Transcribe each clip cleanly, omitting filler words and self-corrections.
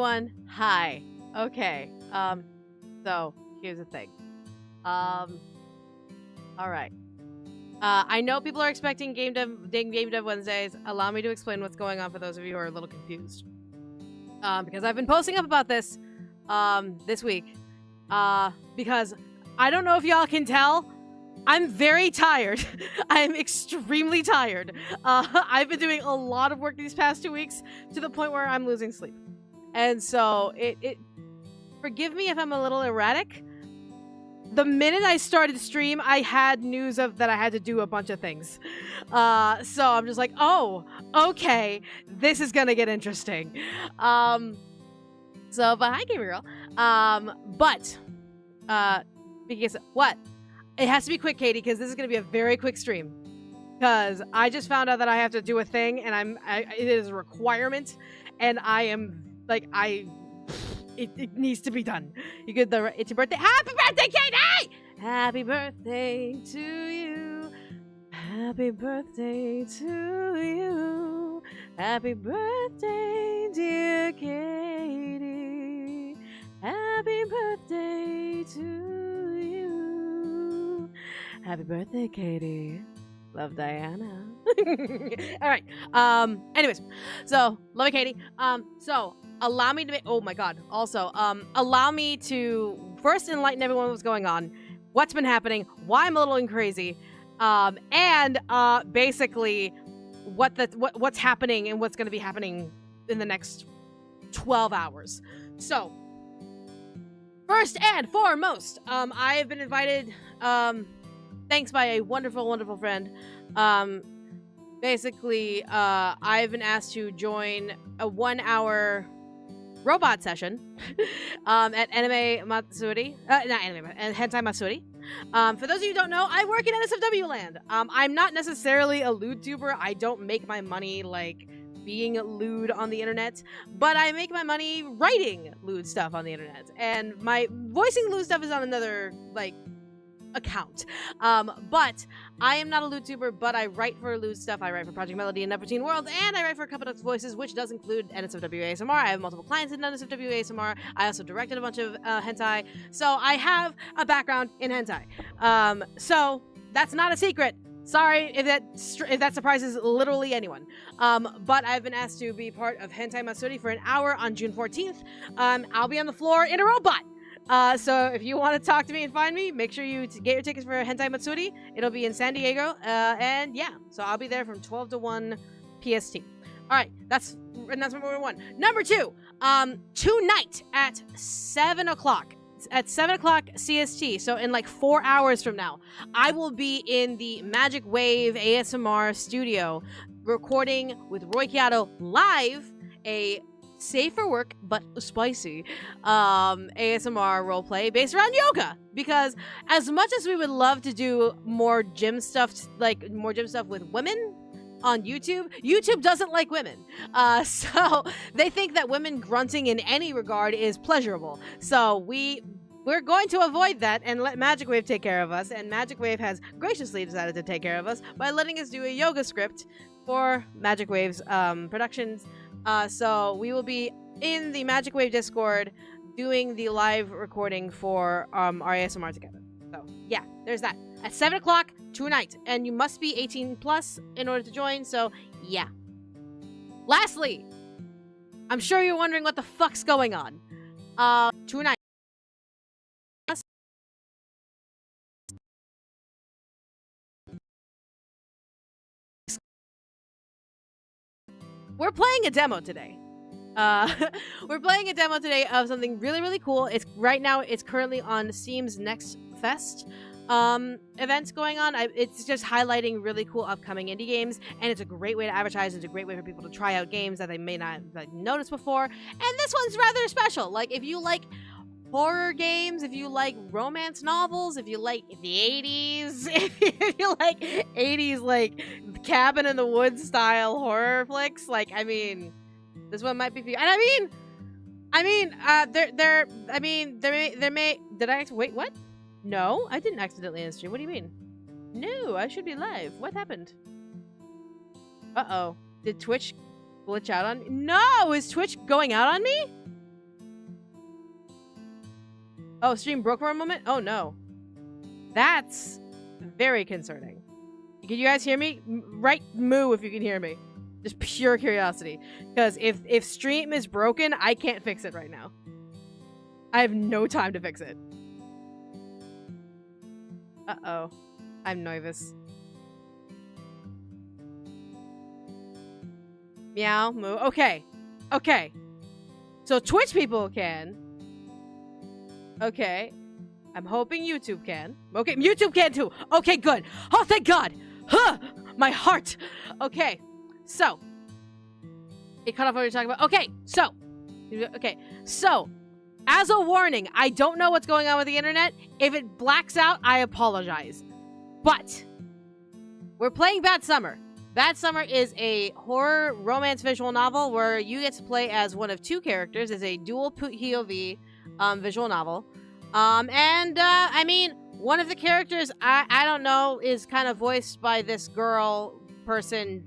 everyone. Hi. Okay. So here's the thing. All right. I know people are expecting Game Dev Wednesdays. Allow me to explain what's going on for those of you who are a little confused. Because I've been posting up about this, this week. Because I don't know if y'all can tell, I'm very tired. I'm extremely tired. I've been doing a lot of work these past 2 weeks to the point where I'm losing sleep. And so forgive me if I'm a little erratic. The minute I started stream, I had news of that I had to do a bunch of things. So I'm just like, oh, okay, this is gonna get interesting. But hi, Gamer Girl. Because what? It has to be quick, Katie, because this is gonna be a very quick stream. Because I just found out that I have to do a thing, and it is a requirement, and I am like, it needs to be done. You get it's your birthday. Happy birthday, Katie! Happy birthday to you. Happy birthday to you. Happy birthday, dear Katie. Happy birthday to you. Happy birthday, Katie. Love, Diana. All right. Anyways, so love it, Katie. So allow me to make. Oh my God. Also, allow me to first enlighten everyone what's going on, what's been happening, why I'm a little crazy, and basically what's happening and what's going to be happening in the next 12 hours. So first and foremost, I have been invited. Thanks by a wonderful, wonderful friend. Basically, I've been asked to join a 1-hour robot session at Anime Matsuri. Not Anime, Hentai Matsuri. For those of you who don't know, I work in NSFW land. I'm not necessarily a lewd tuber. I don't make my money, like, being lewd on the internet, but I make my money writing lewd stuff on the internet. And my voicing lewd stuff is on another, like, account. But I am not a lewd tuber, but I write for lewd stuff. I write for Project Melody and Neverteen World, and I write for Couple Ducks Voices, which does include NSFW ASMR. I have multiple clients in NSFW ASMR. I also directed a bunch of hentai, so I have a background in hentai. So that's not a secret. Sorry if that surprises literally anyone. But I've been asked to be part of Hentai Matsuri for an hour on June 14th. I'll be on the floor in a robot. So if you want to talk to me and find me, make sure you get your tickets for Hentai Matsuri. It'll be in San Diego. And yeah, so I'll be there from 12 to 1 PST. All right, that's announcement number 1. Number 2, tonight at 7 o'clock. At 7 o'clock CST, so in like 4 hours from now, I will be in the Magic Wave ASMR studio recording with Roy Kiato live a safe for work but spicy ASMR roleplay based around yoga. Because as much as we would love to do more gym stuff, with women on YouTube doesn't like women. So they think that women grunting in any regard is pleasurable. So we're going to avoid that and let Magic Wave take care of us. And Magic Wave has graciously decided to take care of us by letting us do a yoga script for Magic Wave's productions. So we will be in the Magic Wave Discord doing the live recording for our ASMR together. So yeah, there's that. At 7 o'clock tonight. And you must be 18 plus in order to join, so yeah. Lastly, I'm sure you're wondering what the fuck's going on. Tonight. We're playing a demo today. We're playing a demo today of something really, really cool. It's currently on Steam's Next Fest events going on. It's just highlighting really cool upcoming indie games, and it's a great way to advertise. It's a great way for people to try out games that they may not have noticed before. And this one's rather special. Like, if you like horror games, if you like romance novels, if you like the 80s, if you like 80s, like, cabin in the woods style horror flicks, like, I mean, this one might be for you. And wait, what? No, I didn't accidentally end stream. What do you mean? No, I should be live. What happened? Uh-oh. Did Twitch glitch out on me? No! Is Twitch going out on me? Oh, stream broke for a moment? Oh, no. That's very concerning. Can you guys hear me? Right moo if you can hear me. Just pure curiosity. Because if stream is broken, I can't fix it right now. I have no time to fix it. Uh-oh. I'm nervous. Meow, moo. Okay. Okay. So Twitch people can. Okay. I'm hoping YouTube can. Okay, YouTube can too. Okay, good. Oh, thank God. Huh! My heart. Okay. So. It cut off what we were talking about. Okay, so. Okay, so. As a warning, I don't know what's going on with the internet. If it blacks out, I apologize. But. We're playing Bad Summer. Bad Summer is a horror romance visual novel where you get to play as one of two characters. It's a dual POV visual novel. I mean, one of the characters, I don't know, is kind of voiced by this girl person,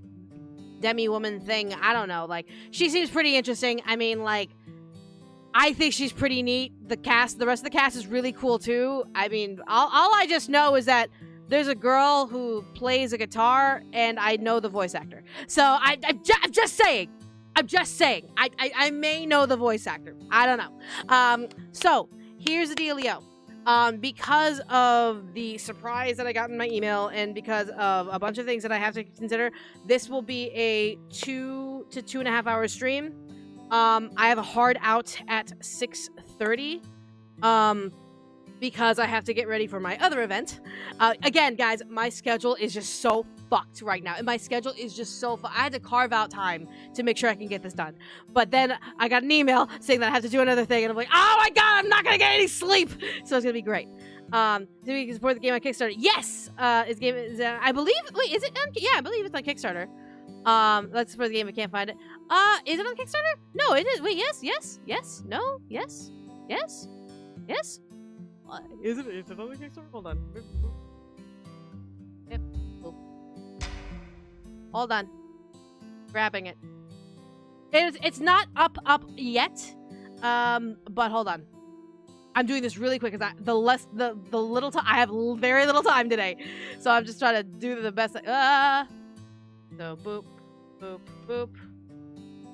demi-woman thing. I don't know. Like, she seems pretty interesting. I mean, like, I think she's pretty neat. The rest of the cast is really cool, too. I mean, all I just know is that there's a girl who plays a guitar, and I know the voice actor. So, I'm just saying. I'm just saying. I may know the voice actor. I don't know. So, here's the dealio. Because of the surprise that I got in my email, and because of a bunch of things that I have to consider, this will be a 2 to 2.5 hour stream. I have a hard out at 6:30. Because I have to get ready for my other event. Again, guys, my schedule is just so fucked right now. And my schedule is just so I had to carve out time to make sure I can get this done. But then I got an email saying that I have to do another thing. And I'm like, oh my God, I'm not going to get any sleep. So it's going to be great. Do we support the game on Kickstarter? Yes! I believe... Wait, is it on... Yeah, I believe it's on Kickstarter. Let's support the game. I can't find it. Is it on Kickstarter? No, it is. Wait, yes, no, yes. Is it on the Kickstarter? Hold on. Yep. Hold on. Grabbing it. It's not up yet. But hold on. I'm doing this really quick because the little time I have very little time today, so I'm just trying to do the best. So boop, boop, boop.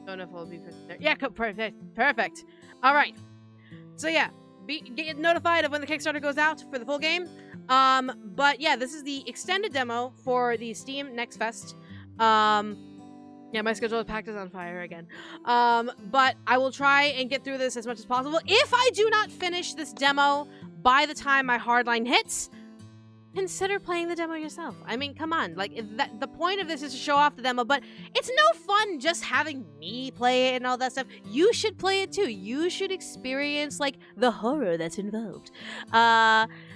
Don't know if it'll be there. Yeah, perfect. All right. So yeah. Get notified of when the Kickstarter goes out for the full game. But yeah, this is the extended demo for the Steam Next Fest. Yeah, my schedule is packed as on fire again. But I will try and get through this as much as possible. If I do not finish this demo by the time my hardline hits, consider playing the demo yourself. I mean, come on. Like, the point of this is to show off the demo, but it's no fun just having me play it and all that stuff. You should play it too. You should experience, like, the horror that's involved.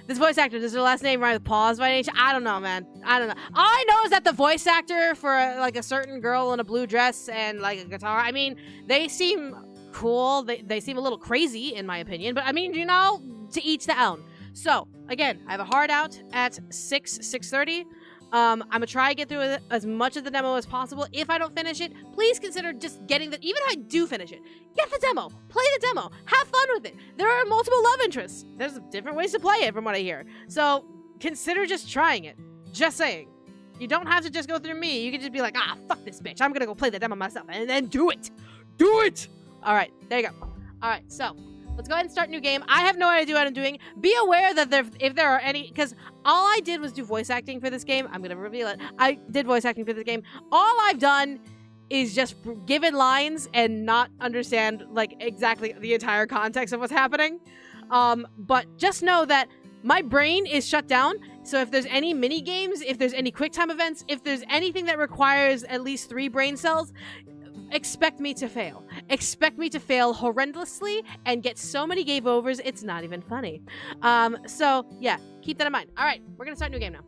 This voice actor, does their last name rhyme with pause by nature? I don't know, man. I don't know. All I know is that the voice actor for, like, a certain girl in a blue dress and, like, a guitar, I mean, they seem cool. They seem a little crazy, in my opinion, but, I mean, you know, to each their own. So, again, I have a hard out at 6:30. I'm gonna try to get through as much of the demo as possible. If I don't finish it, please consider just getting the... Even if I do finish it, get the demo. Play the demo. Have fun with it. There are multiple love interests. There's different ways to play it from what I hear. So, consider just trying it. Just saying. You don't have to just go through me. You can just be like, fuck this bitch. I'm gonna go play the demo myself. And then do it. Do it! Alright, there you go. Alright, so... Let's go ahead and start a new game. I have no idea what I'm doing. Be aware that if there are any... Because all I did was do voice acting for this game. I'm going to reveal it. I did voice acting for this game. All I've done is just given lines and not understand, like, exactly the entire context of what's happening. But just know that my brain is shut down. So if there's any mini games, if there's any QuickTime events, if there's anything that requires at least 3 brain cells... Expect me to fail. Expect me to fail horrendously and get so many game overs, it's not even funny. So, yeah, keep that in mind. All right, we're going to start a new game now.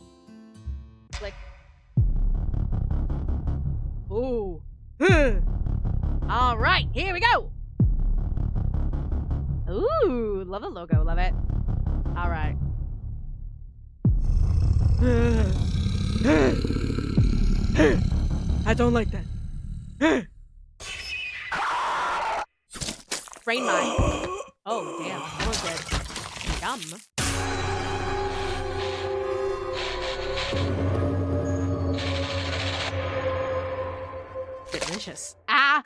Click. Ooh. All right, here we go. Ooh, love the logo. Love it. All right. I don't like that. Brain mine. Oh, damn. That one's dead. Yum. Delicious. Ah!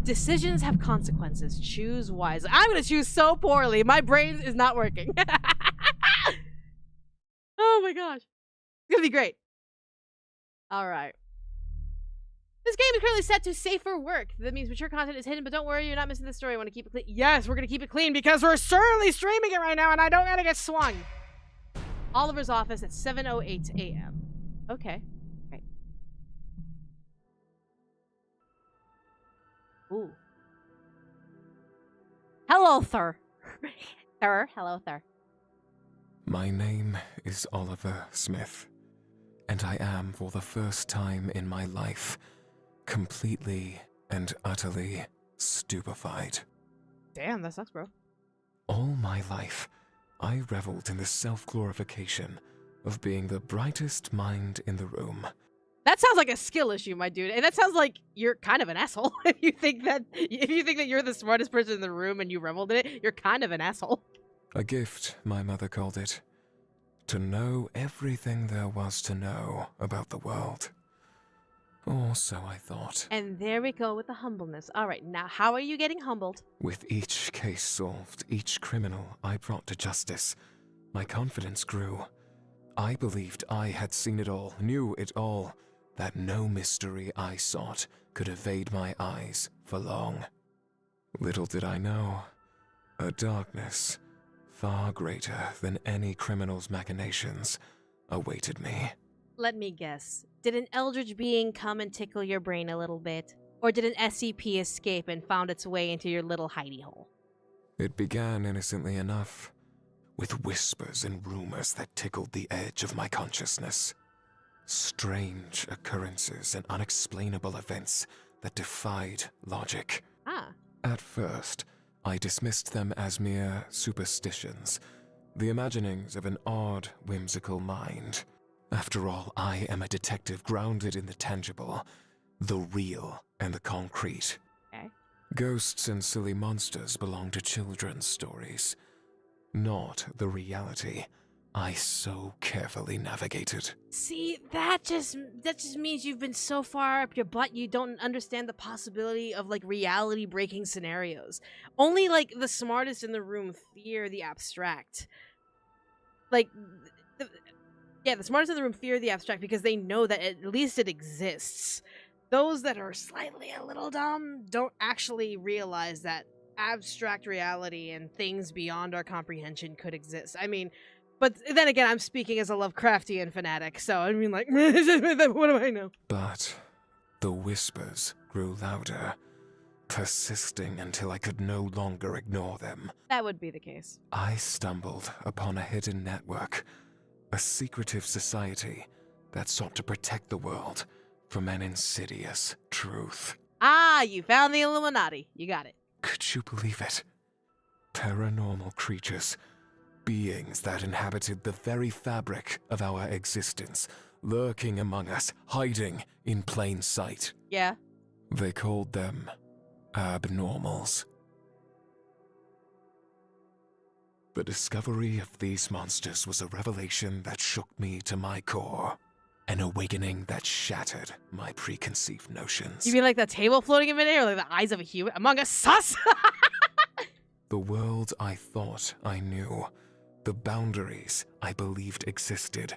Decisions have consequences. Choose wisely. I'm gonna choose so poorly. My brain is not working. Oh my gosh. It's gonna be great. Alright. This game is currently set to safer work. That means mature content is hidden, but don't worry, you're not missing the story. I want to keep it clean. Yes, we're gonna keep it clean because we're certainly streaming it right now and I don't gotta get swung. Oliver's office at 7:08 a.m. Okay. Great. Ooh. Hello, sir. Sir, hello, sir. My name is Oliver Smith, and I am, for the first time in my life, completely and utterly stupefied. Damn, that sucks, bro. All my life, I reveled in the self-glorification of being the brightest mind in the room. That sounds like a skill issue, my dude. And that sounds like you're kind of an asshole. If you think that you're the smartest person in the room and you reveled in it, you're kind of an asshole. A gift, my mother called it. To know everything there was to know about the world. Or so I thought. And there we go with the humbleness. All right, now how are you getting humbled? With each case solved, each criminal I brought to justice, my confidence grew. I believed I had seen it all, knew it all, that no mystery I sought could evade my eyes for long. Little did I know, a darkness far greater than any criminal's machinations awaited me. Let me guess. Did an eldritch being come and tickle your brain a little bit? Or did an SCP escape and found its way into your little hidey hole? It began innocently enough, with whispers and rumors that tickled the edge of my consciousness. Strange occurrences and unexplainable events that defied logic. Ah. At first, I dismissed them as mere superstitions, the imaginings of an odd, whimsical mind. After all, I am a detective grounded in the tangible, the real and the concrete. Okay. Ghosts and silly monsters belong to children's stories, not the reality I so carefully navigated. See, that just means you've been so far up your butt you don't understand the possibility of, like, reality-breaking scenarios. Only, like, the smartest in the room fear the abstract. Like, the smartest in the room fear the abstract because they know that at least it exists. Those that are slightly a little dumb don't actually realize that abstract reality and things beyond our comprehension could exist. I mean, but then again, I'm speaking as a Lovecraftian fanatic, so I mean, like, what do I know? But the whispers grew louder, persisting until I could no longer ignore them. That would be the case. I stumbled upon a hidden network, a secretive society that sought to protect the world from an insidious truth. Ah, you found the Illuminati. You got it. Could you believe it? Paranormal creatures, beings that inhabited the very fabric of our existence, lurking among us, hiding in plain sight. Yeah. They called them abnormals. The discovery of these monsters was a revelation that shook me to my core, an awakening that shattered my preconceived notions. You mean like the table floating in midair, or like the eyes of a human among us? Sus! The world I thought I knew, the boundaries I believed existed,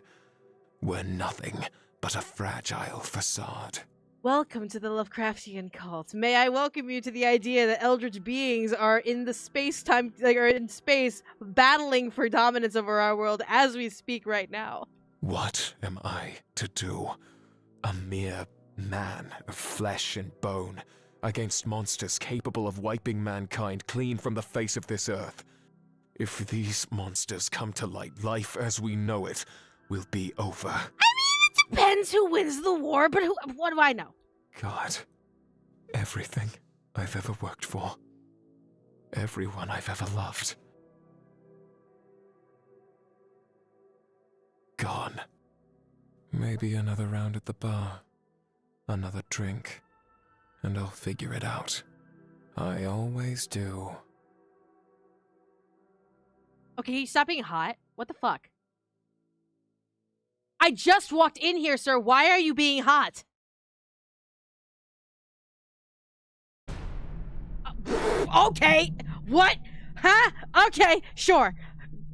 were nothing but a fragile facade. Welcome to the Lovecraftian cult. May I welcome you to the idea that eldritch beings are in the space-time, are in space, battling for dominance over our world as we speak right now. What am I to do? A mere man of flesh and bone, against monsters capable of wiping mankind clean from the face of this earth. If these monsters come to light, life as we know it will be over. I mean, it depends who wins the war, but what do I know? God, everything I've ever worked for, everyone I've ever loved, gone. Maybe another round at the bar, another drink, and I'll figure it out. I always do. Okay, can you stop being hot? What the fuck? I just walked in here, sir. Why are you being hot? Okay. What? Huh? Okay, sure.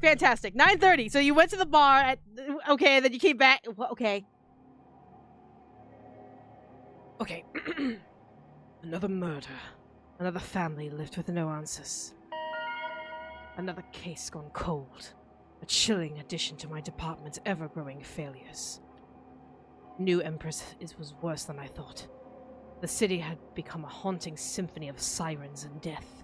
Fantastic. 9:30. So you went to the bar at okay, then you came back. Okay. Okay. Another murder. Another family left with no answers. Another case gone cold. A chilling addition to my department's ever-growing failures. New Empress was worse than I thought. The city had become a haunting symphony of sirens and death.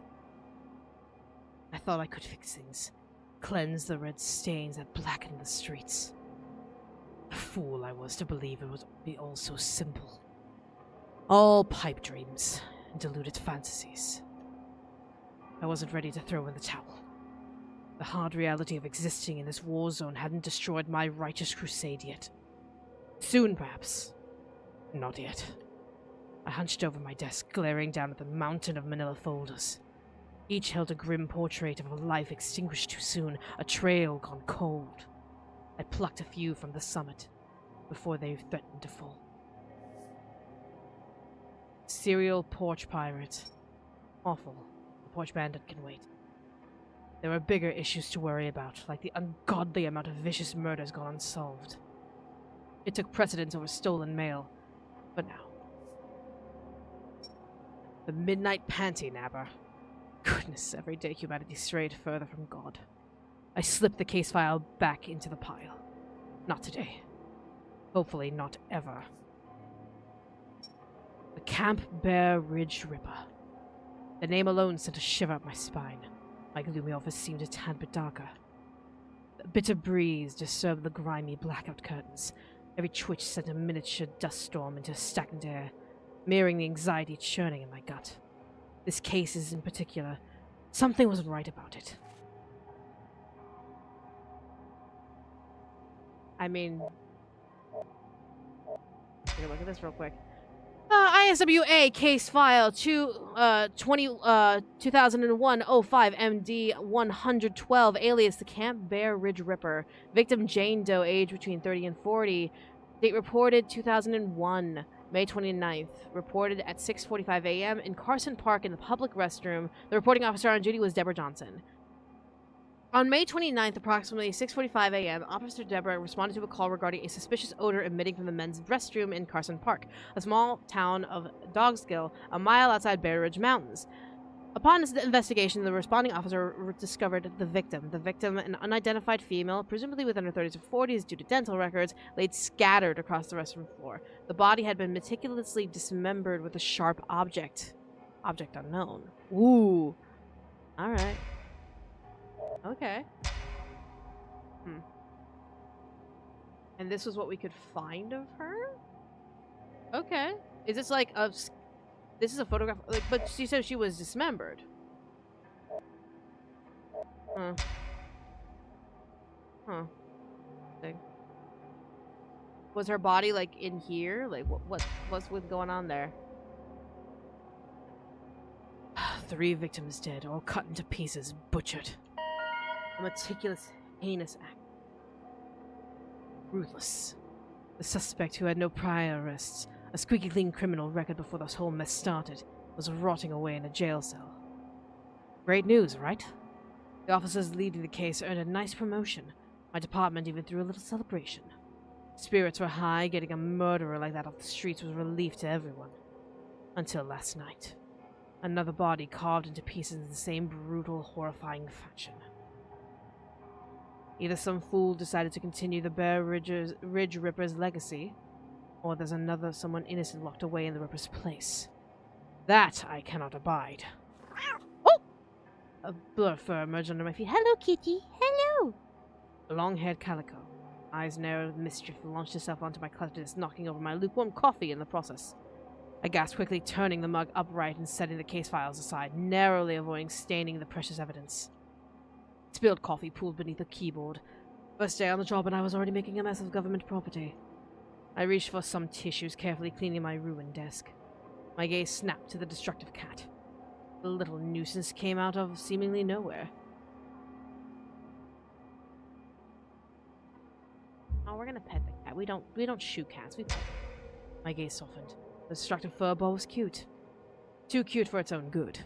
I thought I could fix things. Cleanse the red stains that blackened the streets. The fool I was to believe it would be all so simple. All pipe dreams and deluded fantasies. I wasn't ready to throw in the towel. The hard reality of existing in this war zone hadn't destroyed my righteous crusade yet. Soon, perhaps. Not yet. I hunched over my desk, glaring down at the mountain of manila folders. Each held a grim portrait of a life extinguished too soon, a trail gone cold. I plucked a few from the summit before they threatened to fall. Serial porch pirate. Awful. The porch bandit can wait. There were bigger issues to worry about, like the ungodly amount of vicious murders gone unsolved. It took precedence over stolen mail, but now. The midnight panty napper. Goodness, every day humanity strayed further from God. I slipped the case file back into the pile. Not today. Hopefully not ever. The Camp Bear Ridge Ripper. The name alone sent a shiver up my spine. My gloomy office seemed a tad bit darker. A bitter breeze disturbed the grimy blackout curtains. Every twitch sent a miniature dust storm into stagnant air, mirroring the anxiety churning in my gut. This case is in particular. Something wasn't right about it. I mean... Take a look at this real quick. ISWA case file 2001-05 MD 112 alias the Camp Bear Ridge Ripper. Victim Jane Doe, age between 30 and 40. Date reported 2001, May 29th. Reported at 6:45 a.m. in Carson Park in the public restroom. The reporting officer on duty was Deborah Johnson. On May 29th, approximately 6:45 a.m., Officer Deborah responded to a call regarding a suspicious odor emitting from the men's restroom in Carson Park, a small town of Dogskill, a mile outside Bear Ridge Mountains. Upon investigation, the responding officer discovered the victim. The victim, an unidentified female, presumably within her 30s or 40s due to dental records, laid scattered across the restroom floor. The body had been meticulously dismembered with a sharp object. Object unknown. Ooh. Alright. Okay. And this was what we could find of her? Okay. Is this like a... This is a photograph... Like, but she said she was dismembered. Huh. Huh. Thing. Was her body, like, in here? Like, what's going on there? 3 victims dead, all cut into pieces, butchered. A meticulous, heinous act. Ruthless. The suspect, who had no prior arrests, a squeaky clean criminal record before this whole mess started, was rotting away in a jail cell. Great news, right? The officers leading the case earned a nice promotion. My department even threw a little celebration. Spirits were high, getting a murderer like that off the streets was relief to everyone. Until last night. Another body carved into pieces in the same brutal, horrifying fashion. Either some fool decided to continue the Bear Ridge Ripper's legacy, or there's someone innocent locked away in the Ripper's place. That I cannot abide. Oh! A blur of fur emerged under my feet. Hello, kitty. Hello! A long-haired calico. Eyes narrowed with mischief, launched itself onto my clutches, knocking over my lukewarm coffee in the process. I gasped quickly, turning the mug upright and setting the case files aside, narrowly avoiding staining the precious evidence. Spilled coffee pooled beneath the keyboard. First day on the job and I was already making a mess of government property. I reached for some tissues, carefully cleaning my ruined desk. My gaze snapped to the destructive cat. The little nuisance came out of seemingly nowhere. Oh, we're gonna pet the cat. We don't shoot cats. We pet them. My gaze softened. The destructive furball was cute. Too cute for its own good.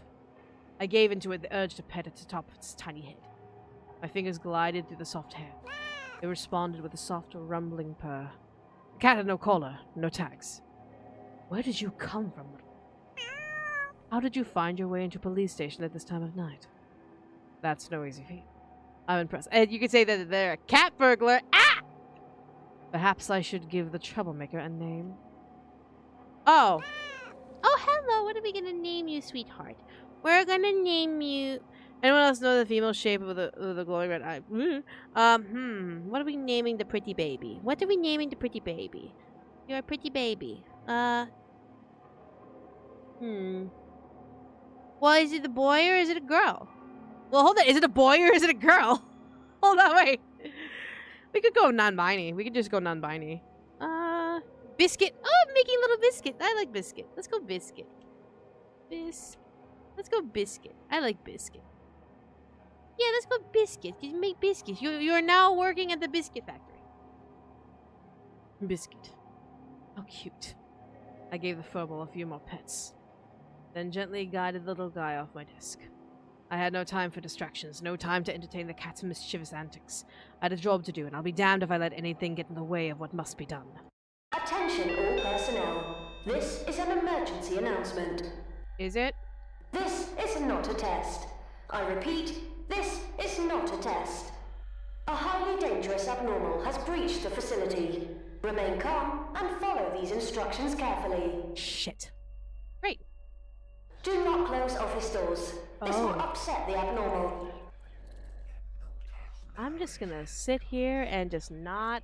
I gave into it the urge to pet at the top of its tiny head. My fingers glided through the soft hair. It responded with a soft, rumbling purr. The cat had no collar, no tags. Where did you come from, little? How did you find your way into a police station at this time of night? That's no easy feat. I'm impressed. And you could say that they're a cat burglar. Ah! Perhaps I should give the troublemaker a name. Oh. Oh, hello. What are we gonna name you, sweetheart? We're gonna name you... Anyone else know the female shape of the glowing red eye? What are we naming the pretty baby? What are we naming the pretty baby? You're a pretty baby. Well, is it a boy or is it a girl? Well, hold on. Is it a boy or is it a girl? Hold on, wait. We could go non-binary. We could just go non-binary. Biscuit. Oh, I'm making little biscuit. I like biscuit. Let's go biscuit. Let's go biscuit. I like biscuit. Yeah, let's go biscuit. You make biscuits. You are now working at the biscuit factory. Biscuit. How cute. I gave the furball a few more pets. Then gently guided the little guy off my desk. I had no time for distractions, no time to entertain the cat's mischievous antics. I had a job to do, and I'll be damned if I let anything get in the way of what must be done. Attention all personnel. This is an emergency announcement. Is it? This is not a test. I repeat, this is not a test. A highly dangerous abnormal has breached the facility. Remain calm and follow these instructions carefully. Shit. Great. Do not close office doors. This will upset the abnormal. I'm just gonna sit here and just not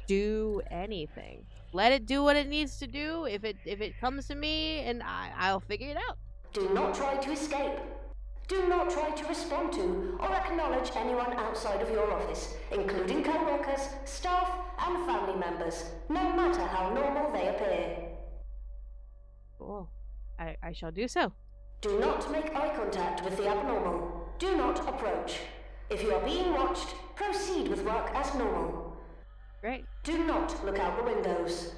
do anything. Let it do what it needs to do. If it comes to me, and I'll figure it out. Do not try to escape. Do not try to respond to or acknowledge anyone outside of your office, including co-workers, staff, and family members, no matter how normal they appear. Cool. I shall do so. Do not make eye contact with the abnormal. Do not approach. If you are being watched, proceed with work as normal. Great. Do not look out the windows.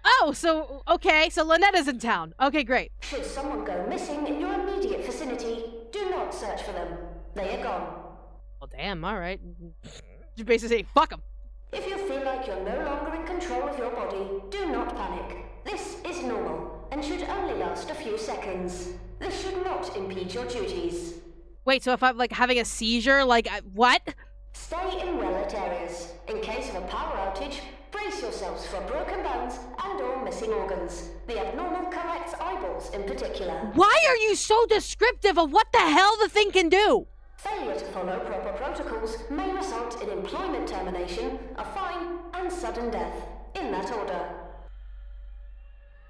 Oh, so, okay, so Lynetta's in town. Okay, great. Should someone go missing in your immediate vicinity, do not search for them. They are gone. Well, damn, alright. You basically say, fuck them. If you feel like you're no longer in control of your body, do not panic. This is normal, and should only last a few seconds. This should not impede your duties. Wait, so if I'm, like, having a seizure, like, what? Stay in well-lit areas. In case of a power outage, brace yourselves for broken bones and or missing organs. The abnormal collects eyeballs in particular. Why are you so descriptive of what the hell the thing can do? Failure to follow proper protocols may result in employment termination, a fine, and sudden death. In that order.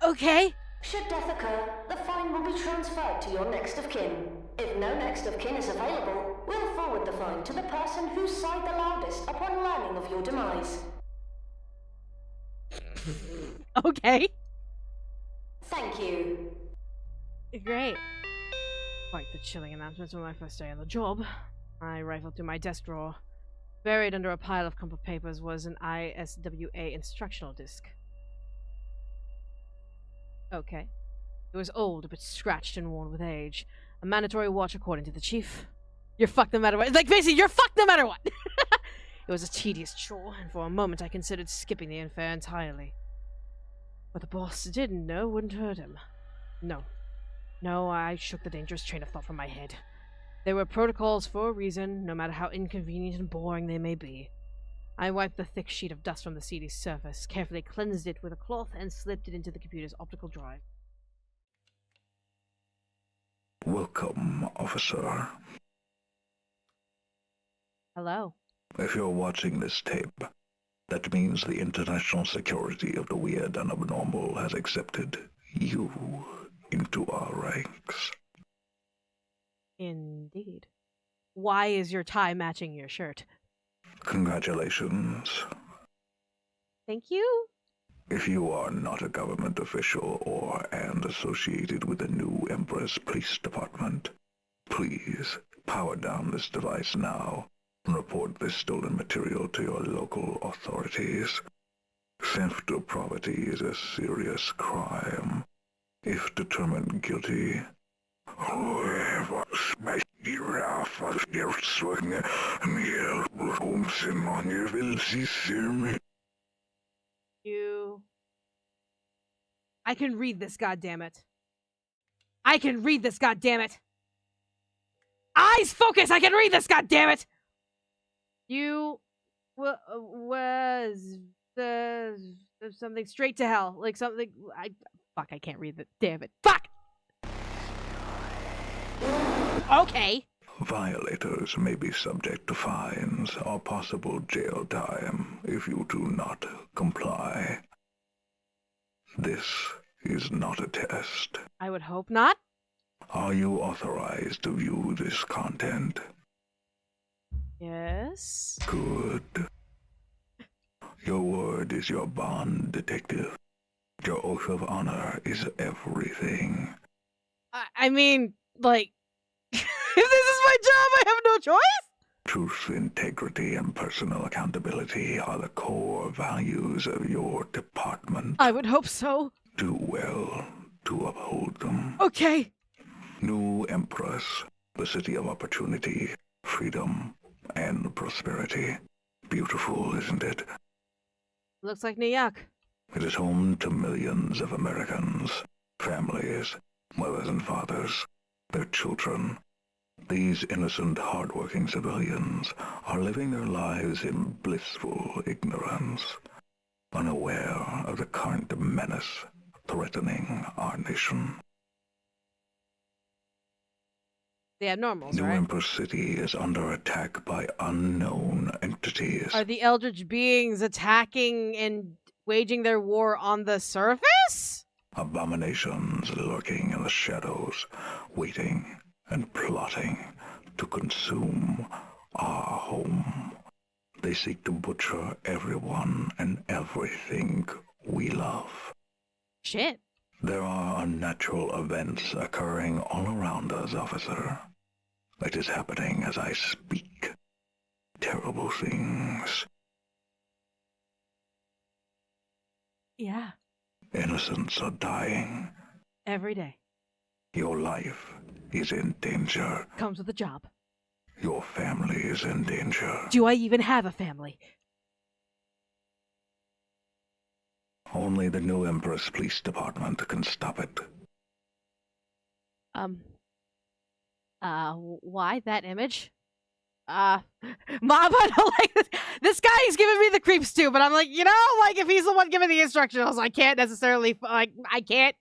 Okay. Should death occur, the fine will be transferred to your next of kin. If no next of kin is available, we'll forward the fine to the person who sighed the loudest upon learning of your demise. Okay. Thank you. Great. Quite the chilling announcements on my first day on the job. I rifled through my desk drawer. Buried under a pile of crumpled papers was an ISWA instructional disc. Okay. It was old, but scratched and worn with age. A mandatory watch according to the chief. You're fucked no matter what. Like, basically, you're fucked no matter what! It was a tedious chore, and for a moment I considered skipping the affair entirely. What the boss didn't know wouldn't hurt him. No, I shook the dangerous train of thought from my head. There were protocols for a reason, no matter how inconvenient and boring they may be. I wiped the thick sheet of dust from the CD's surface, carefully cleansed it with a cloth, and slipped it into the computer's optical drive. Welcome, officer. Hello. If you're watching this tape, that means the international security of the weird and abnormal has accepted you into our ranks. Indeed. Why is your tie matching your shirt? Congratulations. Thank you. If you are not a government official and associated with the new Empress Police Department, please power down this device now Report this stolen material to your local authorities. Theft of property is a serious crime. If determined guilty, whoever smashed you off of your swing and yelled Holmesin on your will see me. I can read this, goddammit. I can read this, goddammit. Eyes focus! I can read this, goddammit! You was the something straight to hell. Like something I can't read that. Damn it. Fuck! Okay. Violators may be subject to fines or possible jail time if you do not comply. This is not a test. I would hope not. Are you authorized to view this content? Yes. Good. Your word is your bond, detective. Your oath of honor is everything. I mean, like, if this is my job, I have no choice? Truth, integrity, and personal accountability are the core values of your department. I would hope so. Do well to uphold them. Okay. New Empress, the city of opportunity, freedom, and prosperity. Beautiful, isn't it? Looks like New York. It is home to millions of Americans, families, mothers and fathers, their children. These innocent, hard-working civilians are living their lives in blissful ignorance, unaware of the current menace threatening our nation. The abnormals, New right? Empress City is under attack by unknown entities. Are the eldritch beings attacking and waging their war on the surface? Abominations lurking in the shadows, waiting and plotting to consume our home. They seek to butcher everyone and everything we love. Shit. There are unnatural events occurring all around us, officer. It is happening as I speak. Terrible things. Yeah. Innocents are dying. Every day. Your life is in danger. Comes with a job. Your family is in danger. Do I even have a family? Only the New Empress Police Department can stop it. Why that image? Mom, I don't like this. This guy is giving me the creeps too, but I'm like, you know, like if he's the one giving the instructions, I can't necessarily, like, I can't.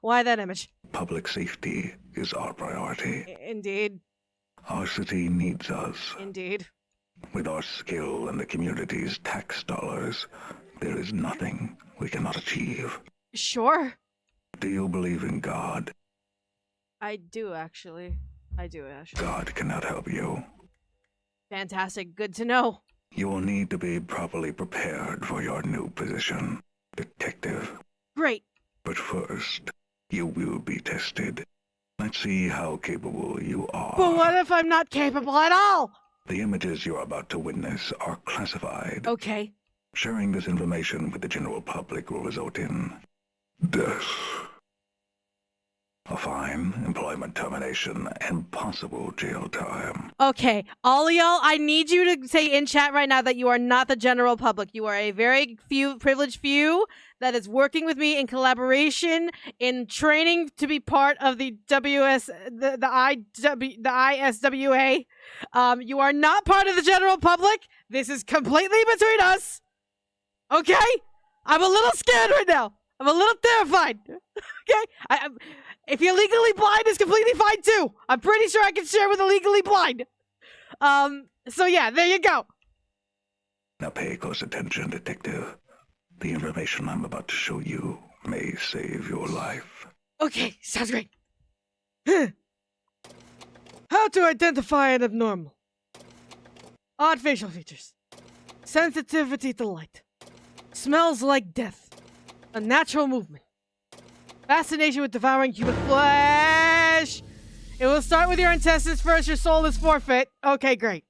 Why that image? Public safety is our priority. Indeed. Our city needs us. Indeed. With our skill and the community's tax dollars, there is nothing we cannot achieve. Sure. Do you believe in God? I do, actually. God cannot help you. Fantastic. Good to know. You will need to be properly prepared for your new position, detective. Great. But first, you will be tested. Let's see how capable you are. But what if I'm not capable at all? The images you're about to witness are classified. Okay. Sharing this information with the general public will result in death, a fine, employment termination, and possible jail time. Okay, all of y'all, I need you to say in chat right now that you are not the general public. You are a very privileged few that is working with me in collaboration in training to be part of the ISWA. You are not part of the general public. This is completely between us. Okay? I'm a little scared right now. I'm a little terrified. Okay? If you're legally blind, it's completely fine too. I'm pretty sure I can share with a legally blind. So yeah, there you go. Now pay close attention, detective. The information I'm about to show you may save your life. Okay, sounds great. How to identify an abnormal. Odd facial features. Sensitivity to light. Smells like death. Unnatural movement. Fascination with devouring human flesh. It will start with your intestines first. Your soul is forfeit. Okay, great.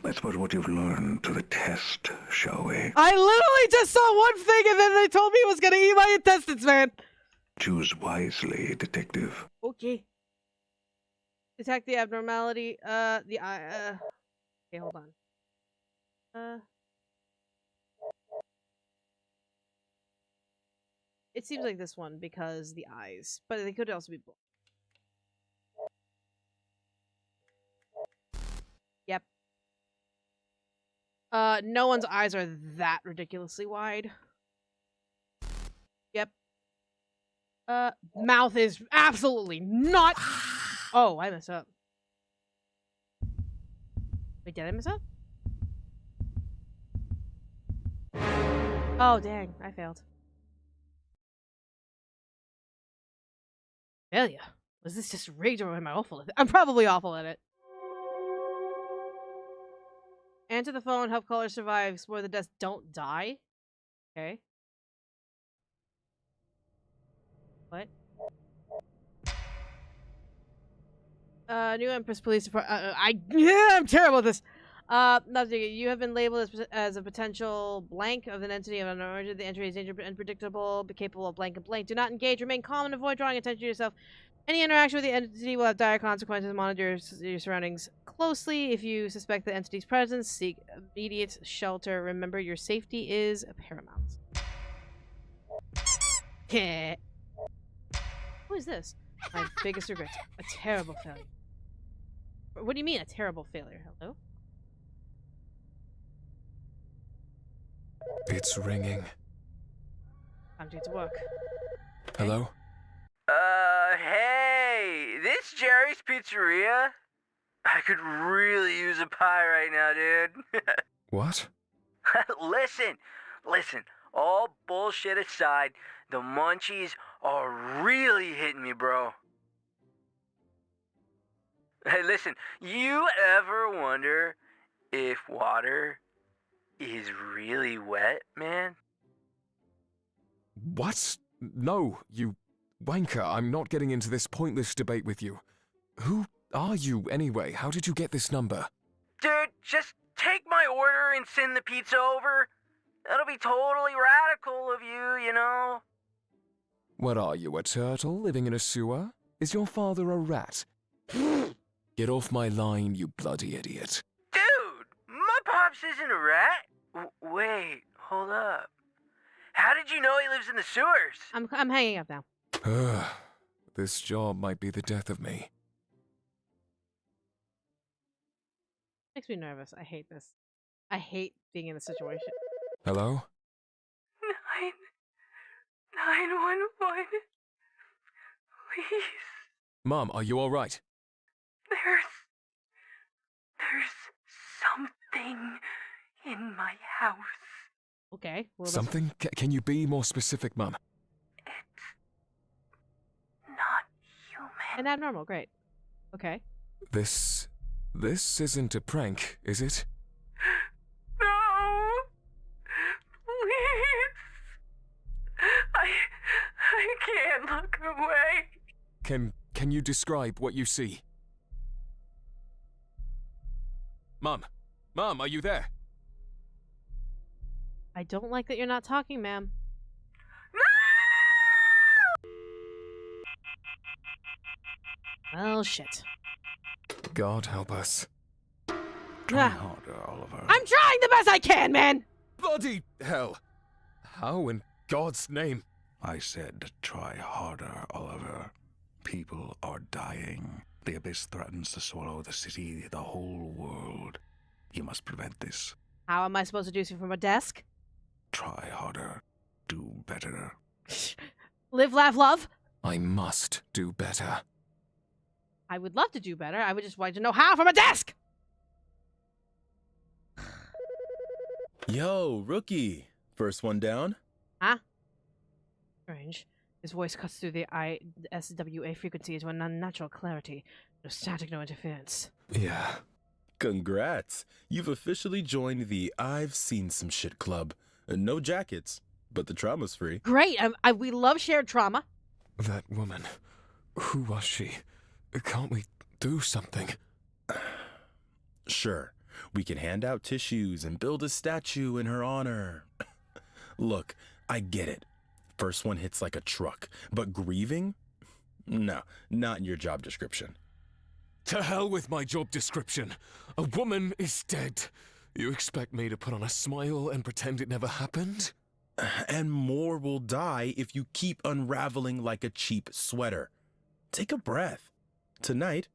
Let's put what you've learned to the test, shall we? I literally just saw one thing and then they told me it was gonna eat my intestines, man. Choose wisely, detective. Okay. Detect the abnormality, okay, hold on. It seems like this one because the eyes, but they could also be both. Yep. No one's eyes are that ridiculously wide. Yep. Mouth is absolutely not. Oh, I messed up. Wait, did I mess up? Oh, dang, I failed. Failure? Was this just rigged or am I awful at it? I'm probably awful at it. Answer the phone, help caller survive, explore the desk, don't die? Okay. What? New Empress Police Department. I'm terrible at this. Nothing. You have been labeled as a potential blank of an entity of an origin. The entry is dangerous, unpredictable, but capable of blank and blank. Do not engage. Remain calm and avoid drawing attention to yourself. Any interaction with the entity will have dire consequences. Monitor your surroundings closely. If you suspect the entity's presence, seek immediate shelter. Remember, your safety is paramount. Who is this? My biggest regret. A terrible failure. What do you mean, a terrible failure? Hello? It's ringing. Time to get to work. Okay. Hello? Hey, this Jerry's Pizzeria? I could really use a pie right now, dude. What? Listen, all bullshit aside, the munchies are really hitting me, bro. Hey, listen, you ever wonder if water is really wet, man? What? No, you wanker. I'm not getting into this pointless debate with you. Who are you, anyway? How did you get this number? Dude, just take my order and send the pizza over. That'll be totally radical of you, you know? What are you, a turtle living in a sewer? Is your father a rat? Get off my line, you bloody idiot. Dude, my pops isn't a rat. Wait, hold up. How did you know he lives in the sewers? I'm hanging up now. This job might be the death of me. Makes me nervous. I hate this. I hate being in this situation. Hello? 911. Please. Mom, are you alright? There's something in my house. Okay. Well, Something? Can you be more specific, Mom? It's not human. And abnormal. Great. Okay. This isn't a prank, is it? No! Please! I can't look away. Can you describe what you see? Mom, are you there? I don't like that you're not talking, ma'am. Well, shit. God help us. Try harder, Oliver. I'm trying the best I can, man! Bloody hell! How in God's name? I said try harder, Oliver. People are dying. The abyss threatens to swallow the city, the whole world. You must prevent this. How am I supposed to do so from a desk? Try harder. Do better. Live, laugh, love? I must do better. I would love to do better. I would just like to know how from a desk! Yo, rookie. First one down? Huh? Strange. His voice cuts through the ISWA frequency to an unnatural clarity. No static, no interference. Yeah. Congrats. You've officially joined the I've Seen Some Shit Club. No jackets, but the trauma's free. Great! We love shared trauma. That woman. Who was she? Can't we do something? Sure. We can hand out tissues and build a statue in her honor. Look, I get it. First one hits like a truck, but grieving? No, not in your job description. To hell with my job description. A woman is dead. You expect me to put on a smile and pretend it never happened? And more will die if you keep unraveling like a cheap sweater. Take a breath. Tonight,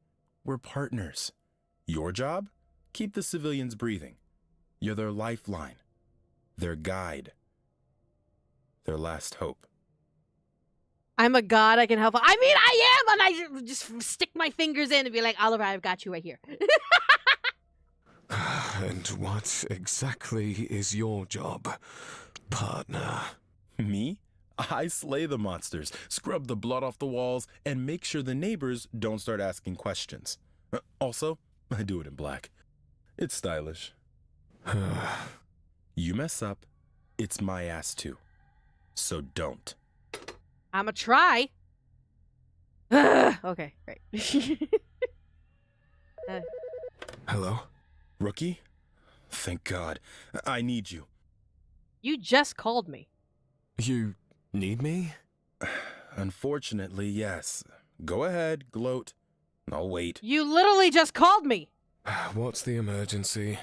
we're partners. Your job? Keep the civilians breathing. You're their lifeline, their guide, their last hope. I'm a god, I can help. I mean, I am, and I just stick my fingers in and be like, Oliver, I've got you right here. And what exactly is your job, partner? Me? I slay the monsters, scrub the blood off the walls, and make sure the neighbors don't start asking questions. Also, I do it in black. It's stylish. You mess up, it's my ass too. So don't. I'ma try. Okay, great. Hello? Rookie? Thank God. I need you. You just called me. You need me? Unfortunately, yes. Go ahead, gloat. I'll wait. You literally just called me. What's the emergency?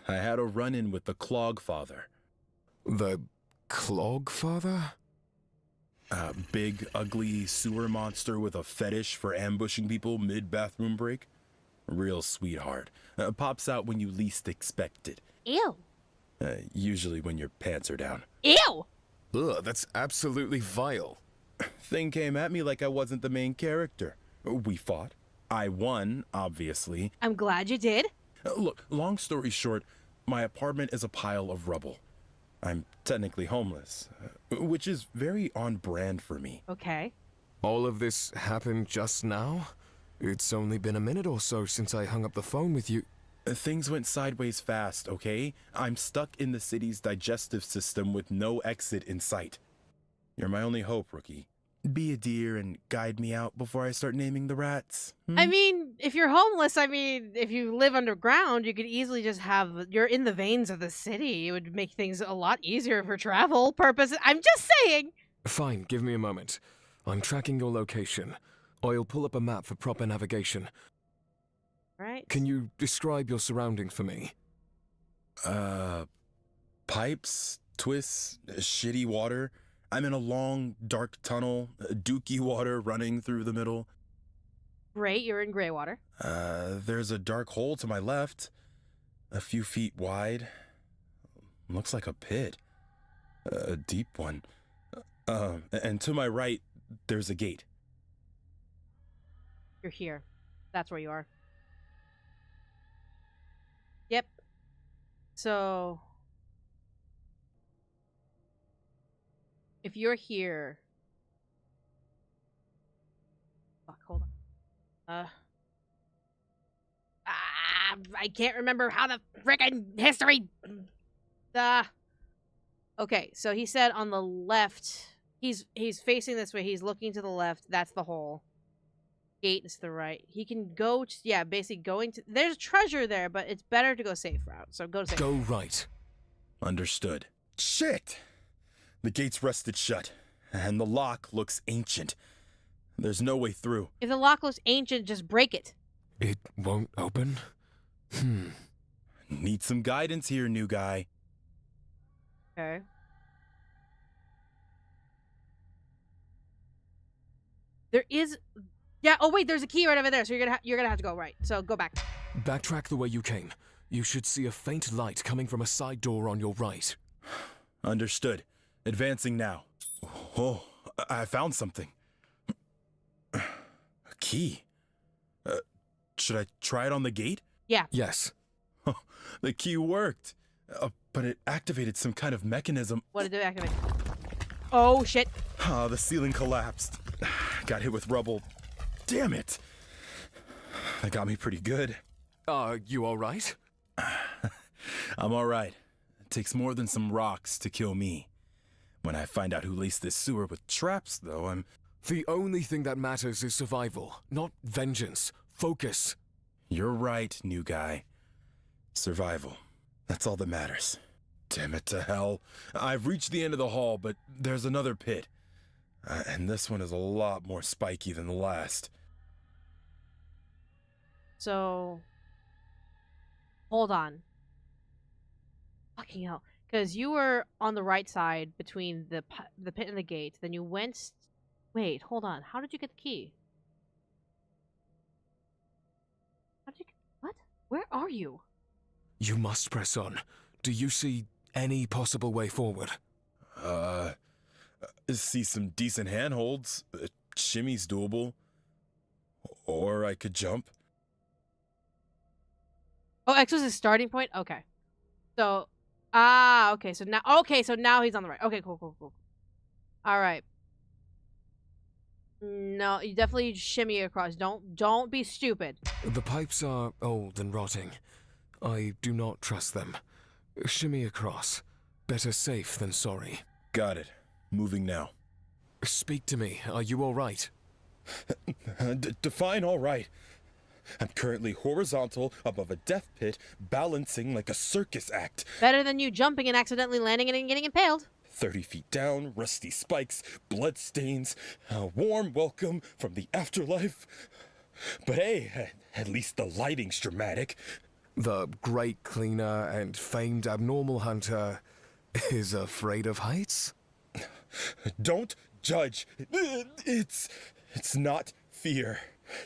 I had a run-in with the Clog Father. The Clog Father? A big, ugly sewer monster with a fetish for ambushing people mid-bathroom break. Real sweetheart. Pops out when you least expect it. Ew. Usually when your pants are down. Ew. Ugh, that's absolutely vile. Thing came at me like I wasn't the main character. We fought. I won, obviously. I'm glad you did. Look, long story short, my apartment is a pile of rubble. I'm technically homeless, which is very on brand for me. Okay. All of this happened just now? It's only been a minute or so since I hung up the phone with you. Things went sideways fast, okay? I'm stuck in the city's digestive system with no exit in sight. You're my only hope, Rookie. Be a dear and guide me out before I start naming the rats. I mean, if you're homeless, if you live underground, you could easily just you're in the veins of the city. It would make things a lot easier for travel purposes. I'm just saying. Fine, give me a moment. I'm tracking your location. I'll pull up a map for proper navigation. Right. Can you describe your surroundings for me? Pipes, twists, shitty water. I'm in a long, dark tunnel, dookie water running through the middle. Great, you're in Greywater. There's a dark hole to my left, a few feet wide. Looks like a pit. A deep one. And to my right, there's a gate. You're here. That's where you are. Yep. So, if you're here... Fuck, hold on. I can't remember how the frickin' history... Okay, so he said on the left... He's facing this way. He's looking to the left. That's the hole. Gate is to the right. He can go to... Yeah, basically going to... There's treasure there, but it's better to go safe route. So go safe. Go right. Understood. Shit! The gate's rusted shut, and the lock looks ancient. There's no way through. If the lock looks ancient, just break it. It won't open? Need some guidance here, new guy. Okay. There is... Yeah, oh wait, there's a key right over there, so you're gonna have to go right. So go back. Backtrack the way you came. You should see a faint light coming from a side door on your right. Understood. Advancing now. Oh, I found something. A key. Should I try it on the gate? Yeah. Yes. The key worked, but it activated some kind of mechanism. What did it activate? Oh, shit. The ceiling collapsed. Got hit with rubble. Damn it. That got me pretty good. You alright? I'm alright. It takes more than some rocks to kill me. When I find out who laced this sewer with traps, though, I'm... The only thing that matters is survival, not vengeance. Focus. You're right, new guy. Survival. That's all that matters. Damn it to hell. I've reached the end of the hall, but there's another pit. And this one is a lot more spiky than the last. So, hold on. Fucking hell. Because you were on the right side between the pit and the gate. Then you went... Wait, hold on. How did you get the key? How did you... What? Where are you? You must press on. Do you see any possible way forward? See some decent handholds. Shimmy's doable. Or I could jump. Oh, X was his starting point? Okay. So, okay. So now he's on the right. Okay, cool. All right. No, you definitely shimmy across. Don't be stupid. The pipes are old and rotting. I do not trust them. Shimmy across. Better safe than sorry. Got it. Moving now. Speak to me. Are you all right? Define all right. I'm currently horizontal above a death pit, balancing like a circus act. Better than you jumping and accidentally landing and getting impaled. 30 feet down, rusty spikes, blood stains, a warm welcome from the afterlife. But hey, at least the lighting's dramatic. The great cleaner and famed abnormal hunter is afraid of heights? Don't judge. It's not fear.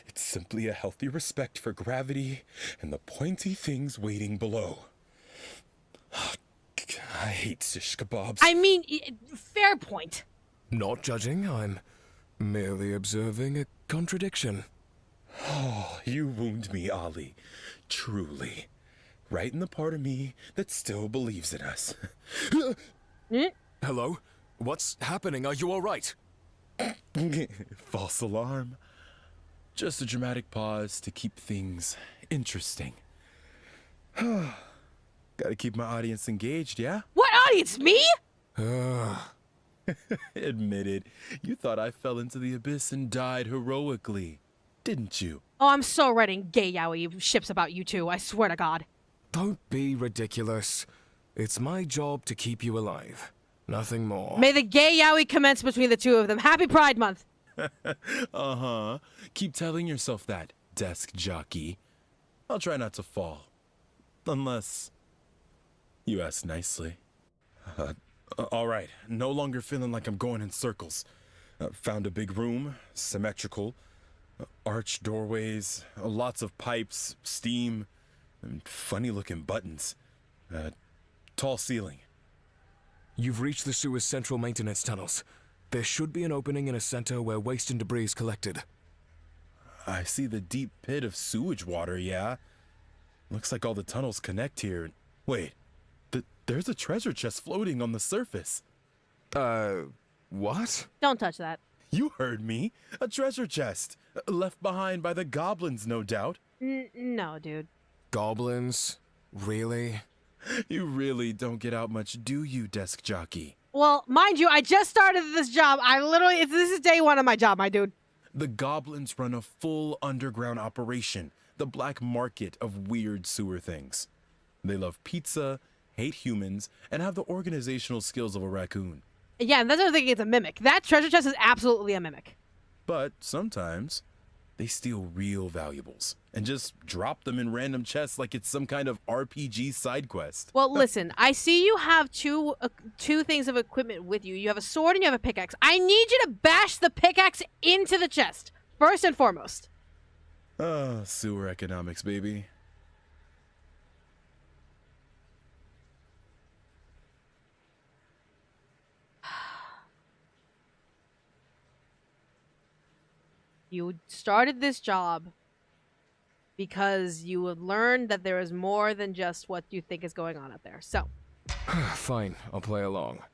It's simply a healthy respect for gravity and the pointy things waiting below. I hate shish kebabs. I mean, fair point. Not judging, I'm merely observing a contradiction. Oh, you wound me, Ollie. Truly. Right in the part of me that still believes in us. Hello? What's happening? Are you all right? False alarm. Just a dramatic pause to keep things interesting. Gotta keep my audience engaged, yeah? What audience? Me? Admitted. You thought I fell into the abyss and died heroically, didn't you? Oh, I'm so writing gay yaoi ships about you two. I swear to God. Don't be ridiculous. It's my job to keep you alive. Nothing more. May the gay yaoi commence between the two of them. Happy Pride Month. Uh-huh. Keep telling yourself that, desk jockey. I'll try not to fall. Unless you ask nicely. All right. No longer feeling like I'm going in circles. Found a big room, symmetrical. Arched doorways, lots of pipes, steam, and funny-looking buttons. Tall ceiling. You've reached the sewer's central maintenance tunnels. There should be an opening in a center where waste and debris is collected. I see the deep pit of sewage water, yeah? Looks like all the tunnels connect here. Wait, there's a treasure chest floating on the surface. What? Don't touch that. You heard me. A treasure chest. Left behind by the goblins, no doubt. No, dude. Goblins? Really? You really don't get out much, do you, desk jockey? Well, mind you, I just started this job. This is day one of my job, my dude. The goblins run a full underground operation, the black market of weird sewer things. They love pizza, hate humans, and have the organizational skills of a raccoon. Yeah, and that's what I think it's a mimic. That treasure chest is absolutely a mimic. But sometimes they steal real valuables and just drop them in random chests like it's some kind of RPG side quest. Well, listen, I see you have two things of equipment with you. You have a sword and you have a pickaxe. I need you to bash the pickaxe into the chest, first and foremost. Sewer economics, baby. You started this job because you would learn that there is more than just what you think is going on out there. So, Fine, I'll play along.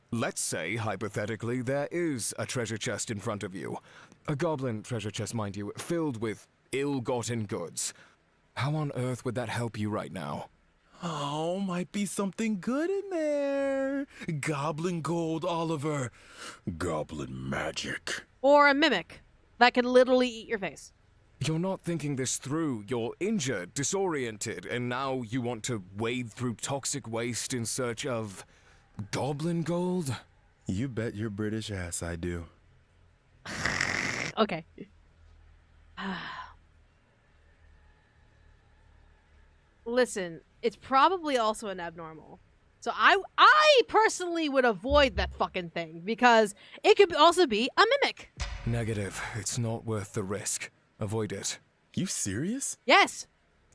Let's say, hypothetically, there is a treasure chest in front of you. A goblin treasure chest, mind you, filled with ill-gotten goods. How on earth would that help you right now? Oh, might be something good in there. Goblin gold, Oliver. Goblin magic. or a mimic that could literally eat your face. You're not thinking this through. You're injured, disoriented, and now you want to wade through toxic waste in search of goblin gold? You bet your British ass I do. Okay. Listen, it's probably also an abnormal. So I personally would avoid that fucking thing because it could also be a mimic. Negative. It's not worth the risk. Avoid it. You serious? Yes.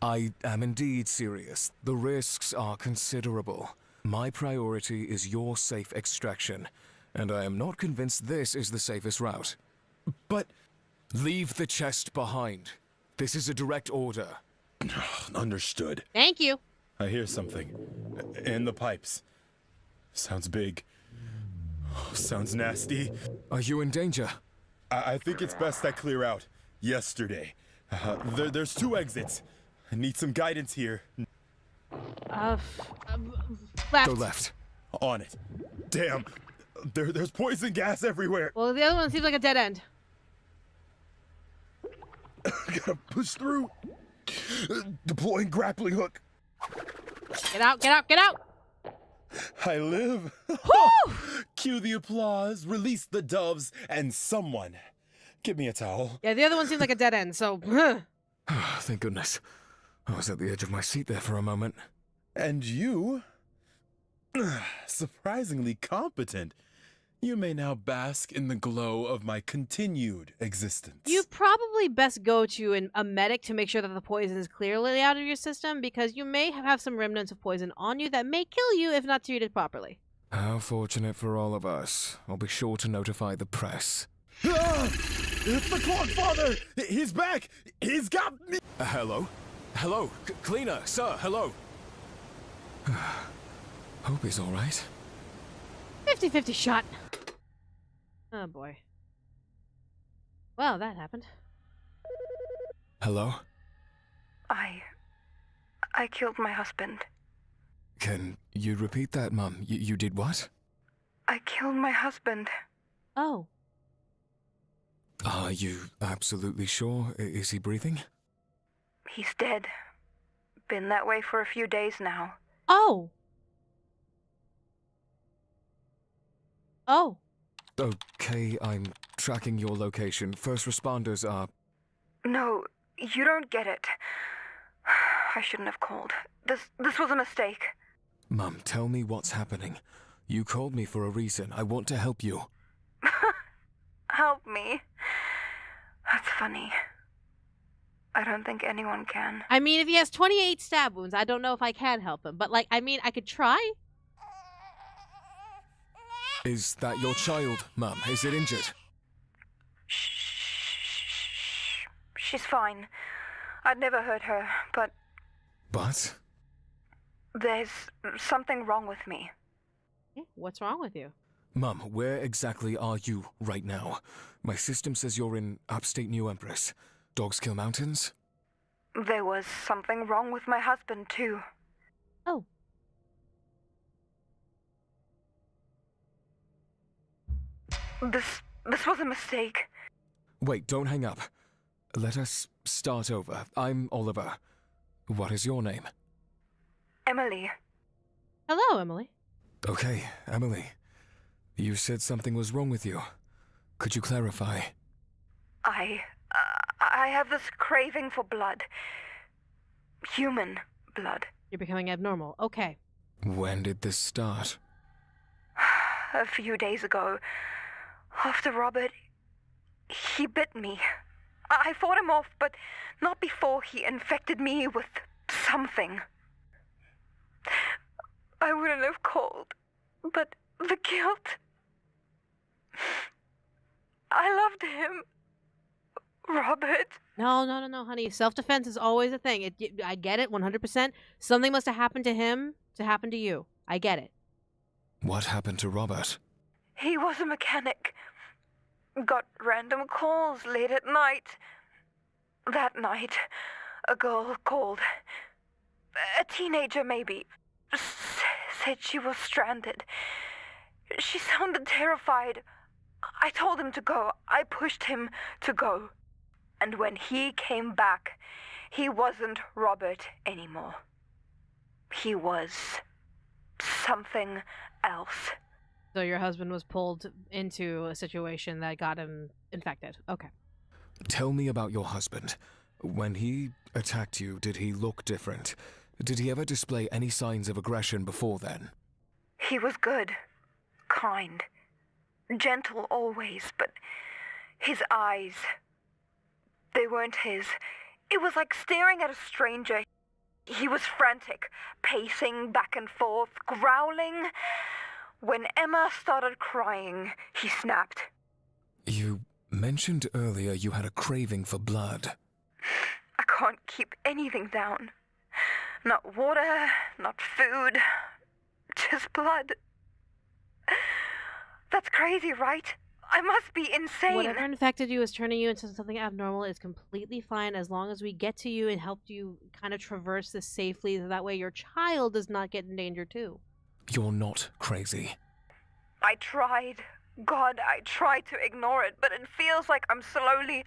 I am indeed serious. The risks are considerable. My priority is your safe extraction, and I am not convinced this is the safest route. But Leave the chest behind. This is a direct order. understood. Thank you. I hear something. In the pipes. Sounds big. Sounds nasty. Are you in danger? I think it's best I clear out. Yesterday. There's 2 exits. I need some guidance here. Left. Go left. On it. Damn. There's poison gas everywhere. Well, the other one seems like a dead end. Gotta push through. Deploying grappling hook. Get out, get out, get out! I live. Cue the applause, release the doves, and someone give me a towel. Yeah, the other one seems like a dead end, so... Thank goodness. I was at the edge of my seat there for a moment. And you, surprisingly competent. You may now bask in the glow of my continued existence. You probably best go to a medic to make sure that the poison is clearly out of your system, because you may have some remnants of poison on you that may kill you if not treated properly. How fortunate for all of us. I'll be sure to notify the press. Ah! It's the Clogfather! He's back! He's got me! Hello? Hello? Cleaner, sir, hello? Hope he's alright. 50-50 shot. Oh boy. Well, that happened. Hello? I killed my husband. Can you repeat that, Mum? You did what? I killed my husband. Oh. Are you absolutely sure? Is he breathing? He's dead. Been that way for a few days now. Oh. Oh. Okay, I'm tracking your location. First responders are... No, you don't get it. I shouldn't have called. This was a mistake. Mum, tell me what's happening. You called me for a reason. I want to help you. Help me. That's funny. I don't think anyone can. I mean, if he has 28 stab wounds, I don't know if I can help him. But, like, I mean, I could try. Is that your child, Mum? Is it injured? Shh. She's fine. I'd never hurt her, but... But? There's something wrong with me. What's wrong with you? Mum, where exactly are you right now? My system says you're in upstate New Empress. Dogskill Mountains? There was something wrong with my husband, too. Oh. This was a mistake. Wait, don't hang up. Let us start over. I'm Oliver. What is your name? Emily. Hello, Emily. Okay, Emily. You said something was wrong with you. Could you clarify? I have this craving for blood. Human blood. You're becoming abnormal. Okay. When did this start? A few days ago. After Robert, he bit me. I fought him off, but not before he infected me with something. I wouldn't have called, but the guilt. I loved him. Robert. No, honey. Self-defense is always a thing. I get it, 100%. Something must have happened to him to happen to you. I get it. What happened to Robert? He was a mechanic. Got random calls late at night. That night, a girl called. A teenager, maybe. Said she was stranded. She sounded terrified. I told him to go. I pushed him to go. And when he came back, he wasn't Robert anymore. He was something else. So your husband was pulled into a situation that got him infected. Okay. Tell me about your husband. When he attacked you, did he look different? Did he ever display any signs of aggression before then? He was good, kind, gentle always, but his eyes, they weren't his. It was like staring at a stranger. He was frantic, pacing back and forth, growling. When Emma started crying, he snapped. You mentioned earlier you had a craving for blood. I can't keep anything down. Not water, not food, just blood. That's crazy, right? I must be insane. Whatever infected you is turning you into something abnormal is completely fine as long as we get to you and help you kind of traverse this safely. So that way your child does not get in danger too. You're not crazy. I tried. God, I tried to ignore it, but it feels like I'm slowly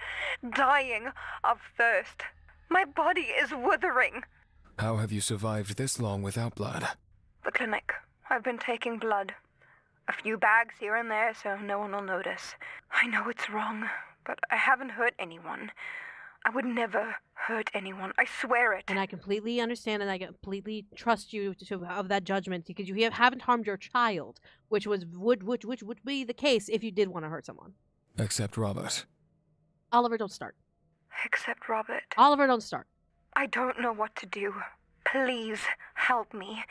dying of thirst. My body is withering. How have you survived this long without blood? The clinic. I've been taking blood. A few bags here and there so no one will notice. I know it's wrong, but I haven't hurt anyone. I would never hurt anyone. I swear it. And I completely understand and I completely trust you of that judgment because you haven't harmed your child, which would be the case if you did want to hurt someone. Except Robert. Oliver, don't start. Except Robert. Oliver, don't start. I don't know what to do. Please help me.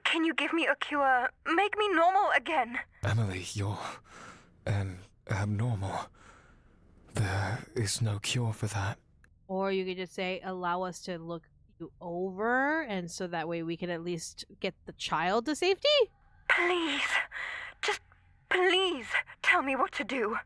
Can you give me a cure? Make me normal again. Emily, you're abnormal. There is no cure for that. Or you could just say, allow us to look you over, and so that way we can at least get the child to safety? Please. Just please tell me what to do.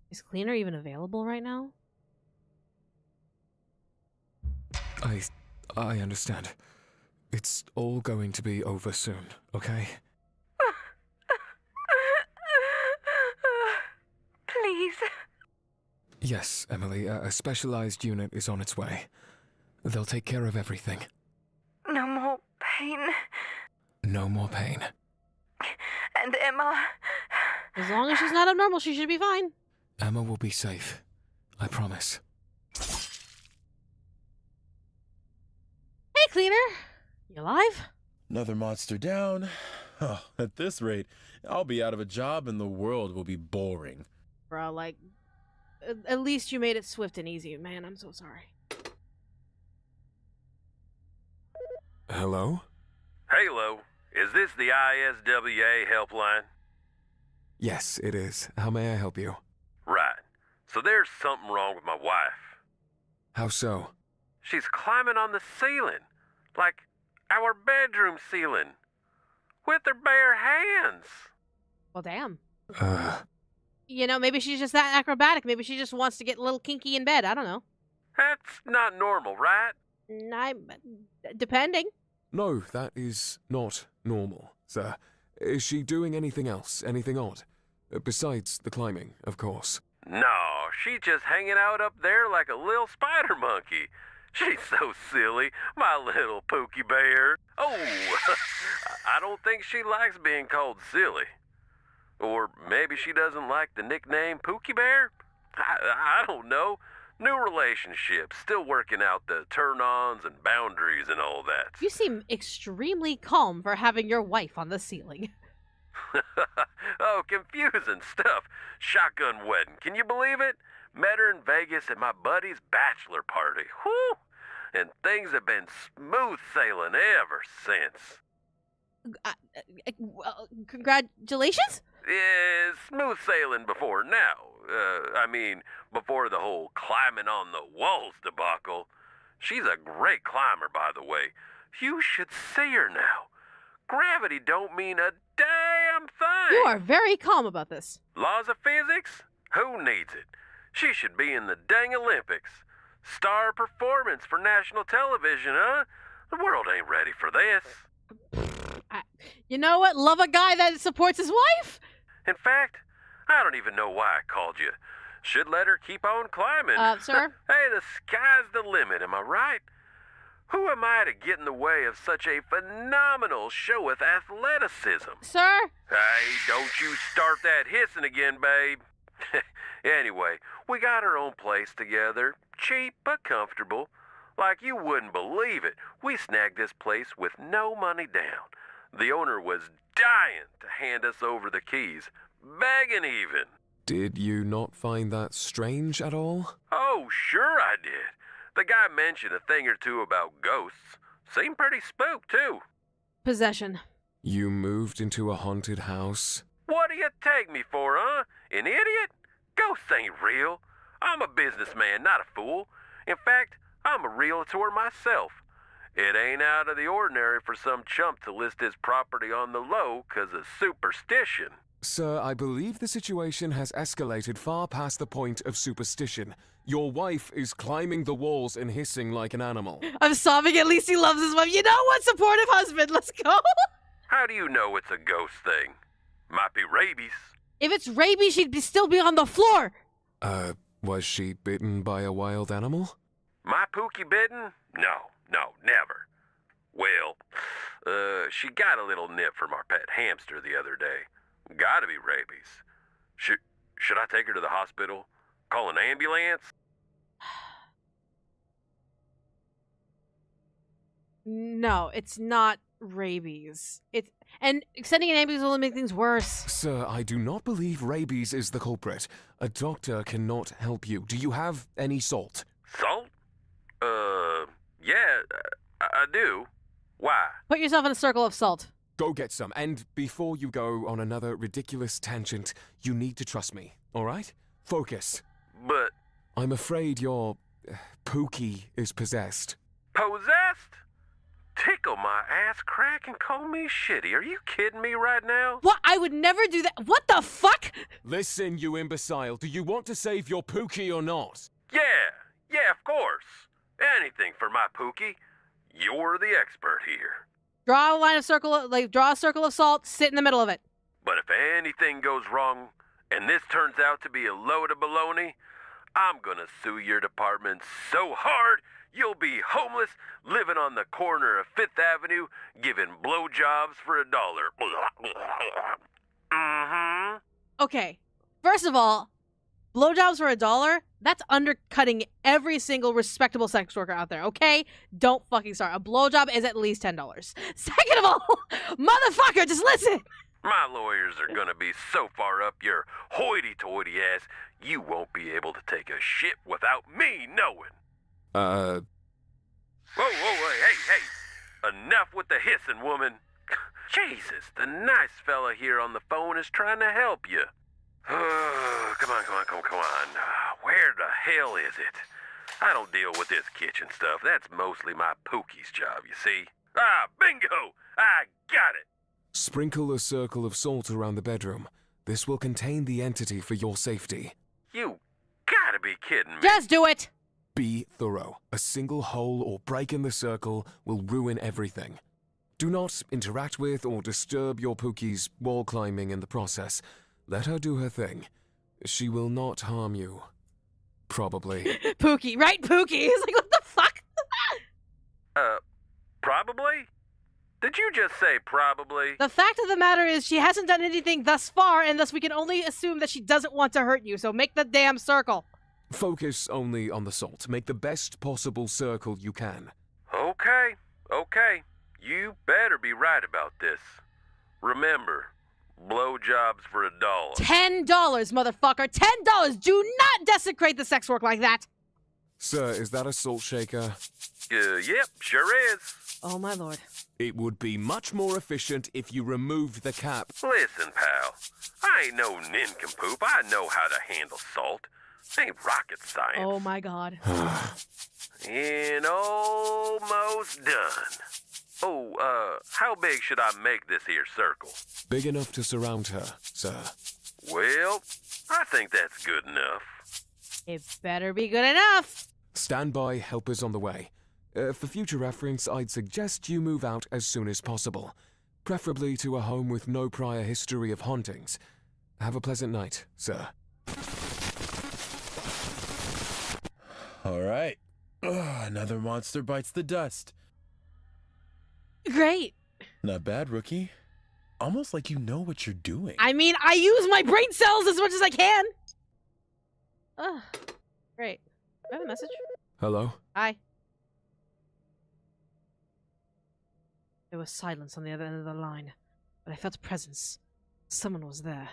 Is Cleaner even available right now? I understand. It's all going to be over soon, okay? Please. Yes, Emily, a specialized unit is on its way. They'll take care of everything. No more pain. No more pain. And Emma. As long as she's not abnormal, she should be fine. Emma will be safe. I promise. Hey, Cleaner. You alive? Another monster down. Oh, at this rate, I'll be out of a job and the world will be boring. Bro, like, at least you made it swift and easy. Man, I'm so sorry. Hello? Halo, is this the ISWA helpline? Yes, it is. How may I help you? Right. So there's something wrong with my wife. How so? She's climbing on the ceiling. Like our bedroom ceiling. With her bare hands. Well, damn. Uh, You know, maybe she's just that acrobatic. Maybe she just wants to get a little kinky in bed. I don't know. That's not normal, right? Depending. no, that is not normal, sir. Is she doing anything else? Anything odd? Besides the climbing, of course. No, she's just hanging out up there like a little spider monkey. She's so silly, my little Pookie Bear. Oh, I don't think she likes being called silly. Or maybe she doesn't like the nickname Pookie Bear? I don't know. New relationship, still working out the turn-ons and boundaries and all that. You seem extremely calm for having your wife on the ceiling. Oh, confusing stuff. Shotgun wedding, can you believe it? Met her in Vegas at my buddy's bachelor party. Whew! And things have been smooth sailing ever since. Well, congratulations? Yeah, smooth sailing before now. Before the whole climbing on the walls debacle. She's a great climber, by the way. You should see her now. Gravity don't mean a damn thing. You are very calm about this. Laws of physics? Who needs it? She should be in the dang Olympics. Star performance for national television, huh? The world ain't ready for this. You know what? Love a guy that supports his wife. In fact, I don't even know why I called you. Should let her keep on climbing. Sir? Hey, the sky's the limit, am I right? Who am I to get in the way of such a phenomenal show with athleticism? Sir? Hey, don't you start that hissing again, babe. Anyway, we got our own place together. Cheap but comfortable. Like you wouldn't believe it. We snagged this place with no money down. The owner was dying to hand us over the keys. Begging even. Did you not find that strange at all? Oh, sure I did. The guy mentioned a thing or two about ghosts. Seemed pretty spooked, too. Possession. You moved into a haunted house? What do you take me for, huh? An idiot? Ghosts ain't real. I'm a businessman, not a fool. In fact, I'm a realtor myself. It ain't out of the ordinary for some chump to list his property on the low 'cause of superstition. Sir, I believe the situation has escalated far past the point of superstition. Your wife is climbing the walls and hissing like an animal. I'm sobbing. At least he loves his wife. You know what? Supportive husband. Let's go. How do you know it's a ghost thing? Might be rabies. If it's rabies, she'd still be on the floor. Was she bitten by a wild animal? My Pookie bitten? No, never. Well, she got a little nip from our pet hamster the other day. Gotta be rabies. Should I take her to the hospital? Call an ambulance? No, it's not rabies. And sending an ambulance will only make things worse. Sir, I do not believe rabies is the culprit. A doctor cannot help you. Do you have any salt? Salt? Yeah, I do. Why? Put yourself in a circle of salt. Go get some. And before you go on another ridiculous tangent, you need to trust me, all right? Focus. But... I'm afraid your Pookie is possessed. Possessed? Tickle my ass crack and call me shitty. Are you kidding me right now? What? I would never do that. What the fuck? Listen, you imbecile. Do you want to save your Pookie or not? Yeah, of course. Anything for my Pookie. You're the expert here. Draw a circle of salt, sit in the middle of it. But if anything goes wrong, and this turns out to be a load of baloney, I'm gonna sue your department so hard you'll be homeless, living on the corner of Fifth Avenue, giving blowjobs for $1. Mm-hmm. Okay, first of all, blowjobs for $1? That's undercutting every single respectable sex worker out there, okay? Don't fucking start. A blowjob is at least $10. Second of all, motherfucker, just listen! My lawyers are gonna be so far up your hoity-toity ass, you won't be able to take a shit without me knowing. Whoa, hey. Enough with the hissing, woman. Jesus, the nice fella here on the phone is trying to help you. Come on. Where the hell is it? I don't deal with this kitchen stuff. That's mostly my Pookie's job, you see. Bingo! I got it! Sprinkle a circle of salt around the bedroom. This will contain the entity for your safety. You gotta be kidding me. Just do it! Be thorough. A single hole or break in the circle will ruin everything. Do not interact with or disturb your Pookie's wall climbing in the process. Let her do her thing. She will not harm you. Probably. Pookie, right? Pookie. He's like, what the fuck? Probably? Did you just say probably? The fact of the matter is she hasn't done anything thus far, and thus we can only assume that she doesn't want to hurt you, so make the damn circle. Focus only on the salt. Make the best possible circle you can. Okay. You better be right about this. Remember, blowjobs for $1. $10, motherfucker. $10! Do not desecrate the sex work like that. Sir, is that a salt shaker? Yep, sure is. Oh, my lord. It would be much more efficient if you removed the cap. Listen, pal. I ain't no nincompoop. I know how to handle salt. Ain't rocket science. Oh, my god. And almost done. Oh, how big should I make this here circle? Big enough to surround her, sir. Well, I think that's good enough. It better be good enough. Stand by, helpers on the way. For future reference, I'd suggest you move out as soon as possible. Preferably to a home with no prior history of hauntings. Have a pleasant night, sir. All right. Another monster bites the dust. Great. Not bad, rookie. Almost like you know what you're doing. I mean, I use my brain cells as much as I can. Ugh. Great. Do I have a message? Hello? Hi. There was silence on the other end of the line, but I felt a presence. Someone was there.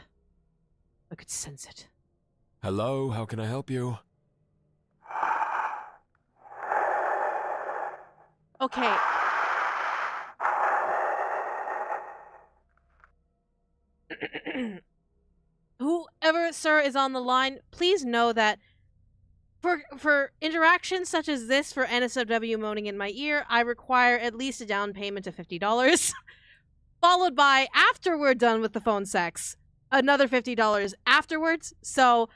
I could sense it. Hello, how can I help you? Okay. Whoever, sir, is on the line, please know that for interactions such as this for NSFW moaning in my ear, I require at least a down payment of $50, followed by, after we're done with the phone sex, another $50 afterwards. So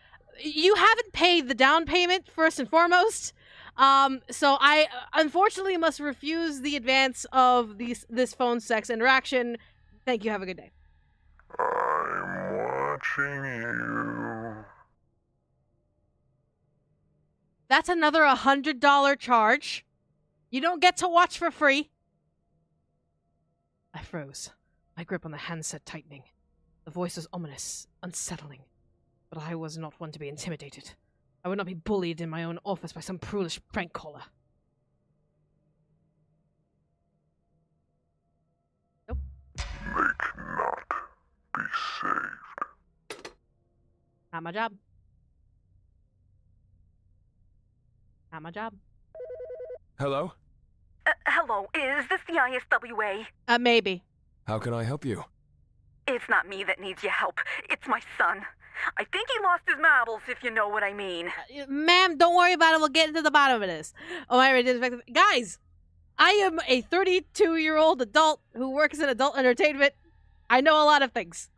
you haven't paid the down payment, first and foremost. So I unfortunately must refuse the advance of this phone sex interaction. Thank you. Have a good day. I'm watching you. That's another $100 charge. You don't get to watch for free. I froze, my grip on the handset tightening. The voice was ominous, unsettling, but I was not one to be intimidated. I would not be bullied in my own office by some prudish prank caller. Nope. Make not be saved. Not my job. Not my job. Hello? Hello, is this the ISWA? Maybe. How can I help you? It's not me that needs your help. It's my son. I think he lost his marbles, if you know what I mean. Ma'am, don't worry about it. We'll get into the bottom of this. Oh, my God. Guys, I am a 32-year-old adult who works in adult entertainment. I know a lot of things.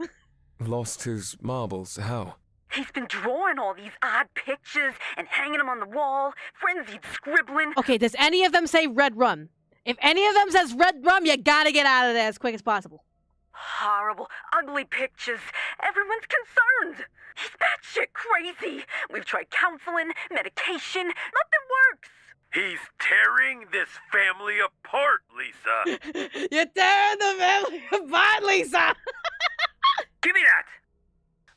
Lost his marbles, how? He's been drawing all these odd pictures and hanging them on the wall, frenzied scribbling. Okay, does any of them say red rum? If any of them says red rum, you gotta get out of there as quick as possible. Horrible, ugly pictures. Everyone's concerned. He's batshit crazy. We've tried counseling, medication. Nothing works. He's tearing this family apart, Lisa. You're tearing the family apart, Lisa! Give me that!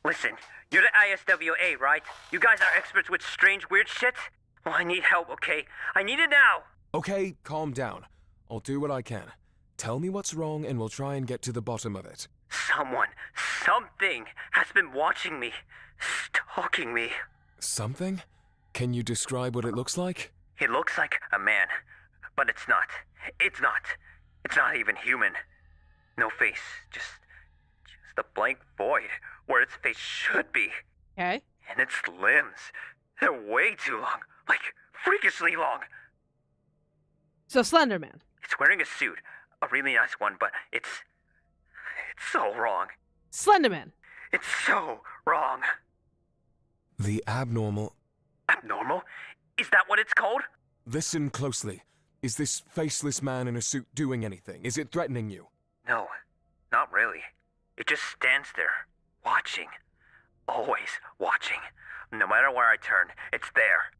Listen, you're the ISWA, right? You guys are experts with strange, weird shit? Well, I need help, okay? I need it now! Okay, calm down. I'll do what I can. Tell me what's wrong and we'll try and get to the bottom of it. Someone, something has been watching me, stalking me. Something? Can you describe what it looks like? It looks like a man, but it's not. It's not. It's not even human. No face, just a blank void where its face should be. Okay. And its limbs, they're way too long, like freakishly long. So Slenderman. It's wearing a suit, a really nice one, but it's so wrong. Slenderman. It's so wrong. The abnormal... Abnormal? Is that what it's called? Listen closely. Is this faceless man in a suit doing anything? Is it threatening you? No, not really. It just stands there, watching. Always watching. No matter where I turn, it's there.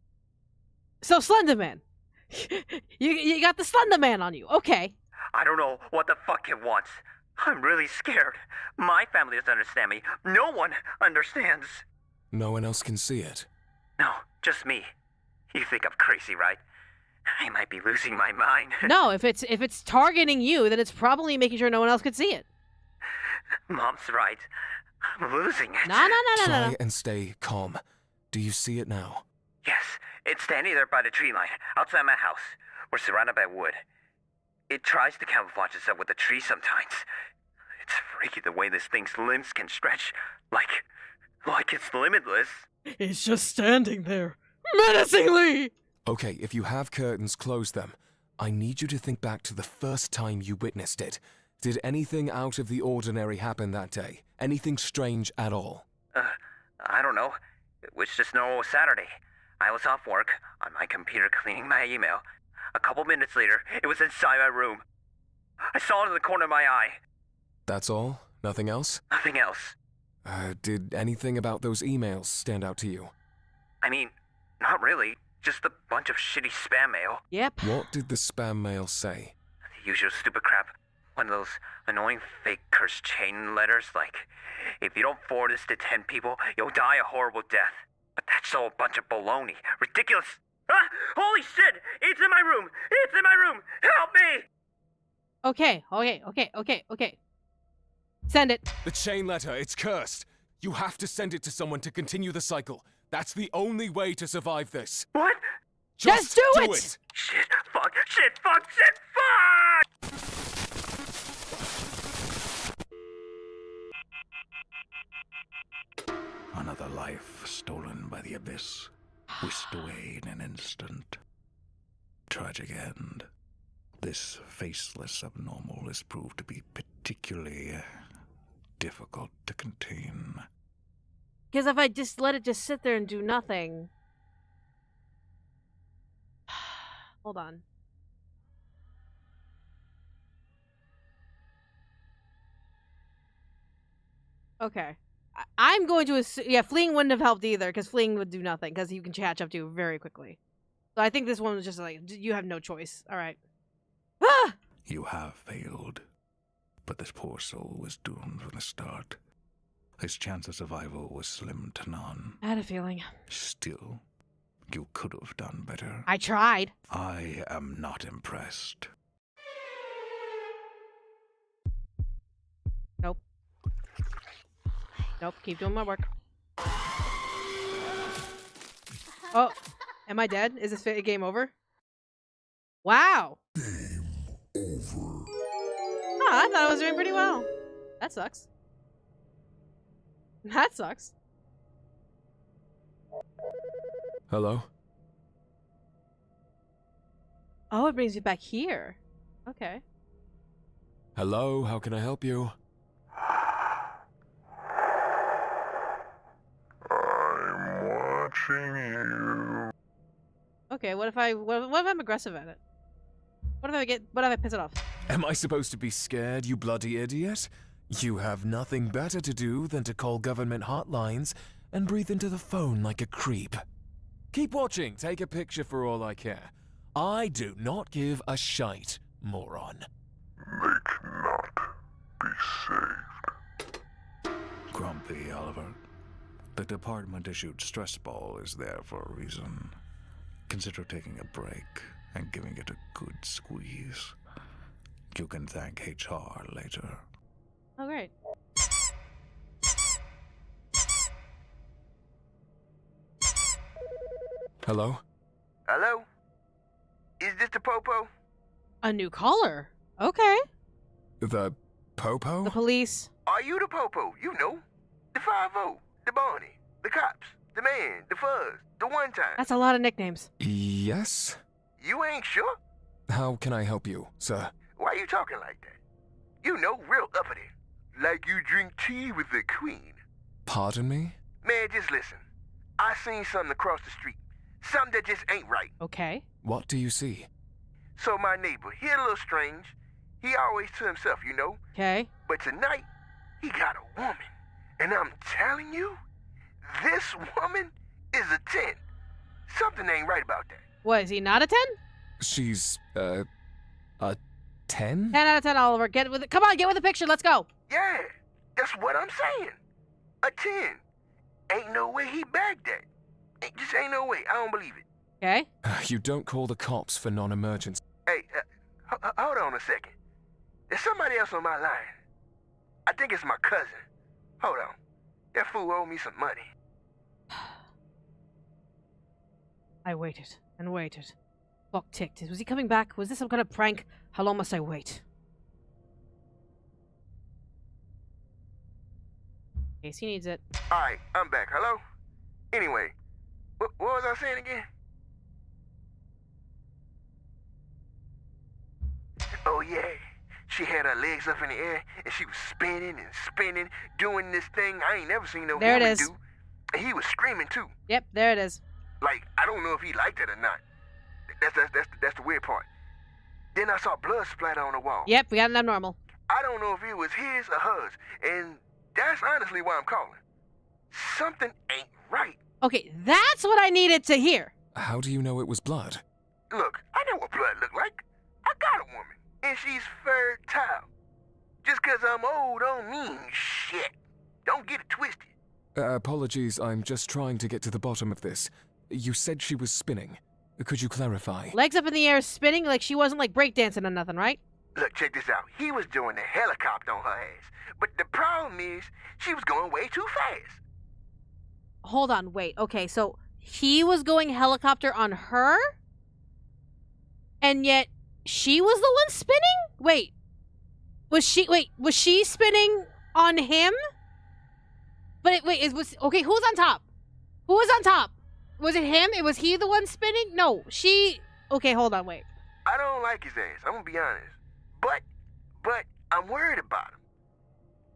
So Slenderman. you got the Slenderman on you. Okay. I don't know what the fuck it wants. I'm really scared. My family doesn't understand me. No one understands. No one else can see it. No, just me. You think I'm crazy, right? I might be losing my mind. No, if it's targeting you, then it's probably making sure no one else could see it. Mom's right. I'm losing it. No. Try and stay calm. Do you see it now? Yes, it's standing there by the tree line, outside my house. We're surrounded by wood. It tries to camouflage itself with the tree sometimes. It's freaky the way this thing's limbs can stretch, like it's limitless. It's just standing there, menacingly! Okay, if you have curtains, close them. I need you to think back to the first time you witnessed it. Did anything out of the ordinary happen that day? Anything strange at all? I don't know. It was just normal Saturday. I was off work, on my computer cleaning my email. A couple minutes later, it was inside my room. I saw it in the corner of my eye. That's all? Nothing else? Nothing else. Did anything about those emails stand out to you? I mean, not really. Just a bunch of shitty spam mail. Yep. What did the spam mail say? The usual stupid crap. One of those annoying fake cursed chain letters like, if you don't forward this to 10 people, you'll die a horrible death. But that's all a bunch of baloney. Ridiculous. Ah! Holy shit! It's in my room! It's in my room! Help me! Okay. Send it. The chain letter, it's cursed. You have to send it to someone to continue the cycle. That's the only way to survive this. What? Just do it! Shit, fuck, shit, fuck, shit, fuck! Another life stolen by the abyss, whisked away in an instant. Tragic end. This faceless abnormal is proved to be particularly difficult to contain. Because if I just let it just sit there and do nothing... Hold on. Okay. I'm going to assume... Yeah, fleeing wouldn't have helped either, because fleeing would do nothing, because you can catch up to you very quickly. So I think this one was just like, you have no choice. Alright. Ah! You have failed, but this poor soul was doomed from the start. His chance of survival was slim to none. I had a feeling. Still, you could have done better. I tried. I am not impressed. Nope. Nope, keep doing my work. Oh, am I dead? Is this game over? Wow. Game over. Oh, I thought I was doing pretty well. That sucks. That sucks. Hello? Oh, it brings me back here. Okay. Hello, how can I help you? I'm watching you. Okay, what if I'm aggressive at it? What if I piss it off? Am I supposed to be scared, you bloody idiot? You have nothing better to do than to call government hotlines and breathe into the phone like a creep. Keep watching, take a picture for all I care. I do not give a shite, moron. They cannot be saved. Grumpy, Oliver. The department-issued stress ball is there for a reason. Consider taking a break and giving it a good squeeze. You can thank HR later. Oh, great. Hello? Hello? Is this the Popo? A new caller. Okay. The Popo? The police. Are you the Popo? You know. The 5-0, the Barney, the cops, the man, the fuzz, the one time. That's a lot of nicknames. Yes? You ain't sure? How can I help you, sir? Why you talking like that? You know, real uppity. Like you drink tea with the queen. Pardon me? Man, just listen. I seen something across the street. Something that just ain't right. Okay. What do you see? So my neighbor, he a little strange. He always to himself, you know. Okay. But tonight, he got a woman. And I'm telling you, this woman is a 10. Something ain't right about that. What, is he not a 10? She's, a 10? 10 out of 10, Oliver. Get with it. Come on, get with the picture. Let's go. Yeah, that's what I'm saying. A 10. Ain't no way he bagged that. Just ain't no way. I don't believe it. Okay. You don't call the cops for non-emergency. Hey, hold on a second. There's somebody else on my line. I think it's my cousin. Hold on. That fool owed me some money. I waited and waited. Clock ticked. Was he coming back? Was this some kind of prank? How long must I wait? In case he needs it. Alright, I'm back. Hello? Anyway, what was I saying again? Oh yeah, she had her legs up in the air and she was spinning and spinning, doing this thing I ain't never seen no There it woman is. do. And he was screaming too. Yep, there it is. Like, I don't know if he liked it or not. That's the weird part. Then I saw blood splatter on the wall. Yep, we got an abnormal. I don't know if it was his or hers, and that's honestly why I'm calling. Something ain't right. Okay, that's what I needed to hear. How do you know it was blood? Look, I know what blood look like. I got a woman, and she's fertile. Just 'cause I'm old don't mean shit. Don't get it twisted. Apologies, I'm just trying to get to the bottom of this. You said she was spinning. Could you clarify? Legs up in the air, spinning like she wasn't like breakdancing or nothing, right? Look, check this out. He was doing the helicopter on her ass. But the problem is, she was going way too fast. Hold on, wait. Okay, so he was going helicopter on her? And yet she was the one spinning? Wait. Was she spinning on him? But okay, who's on top? Who was on top? Was it him? Was he the one spinning? No, she... Okay, hold on, wait. I don't like his ass, I'm gonna be honest. But I'm worried about him.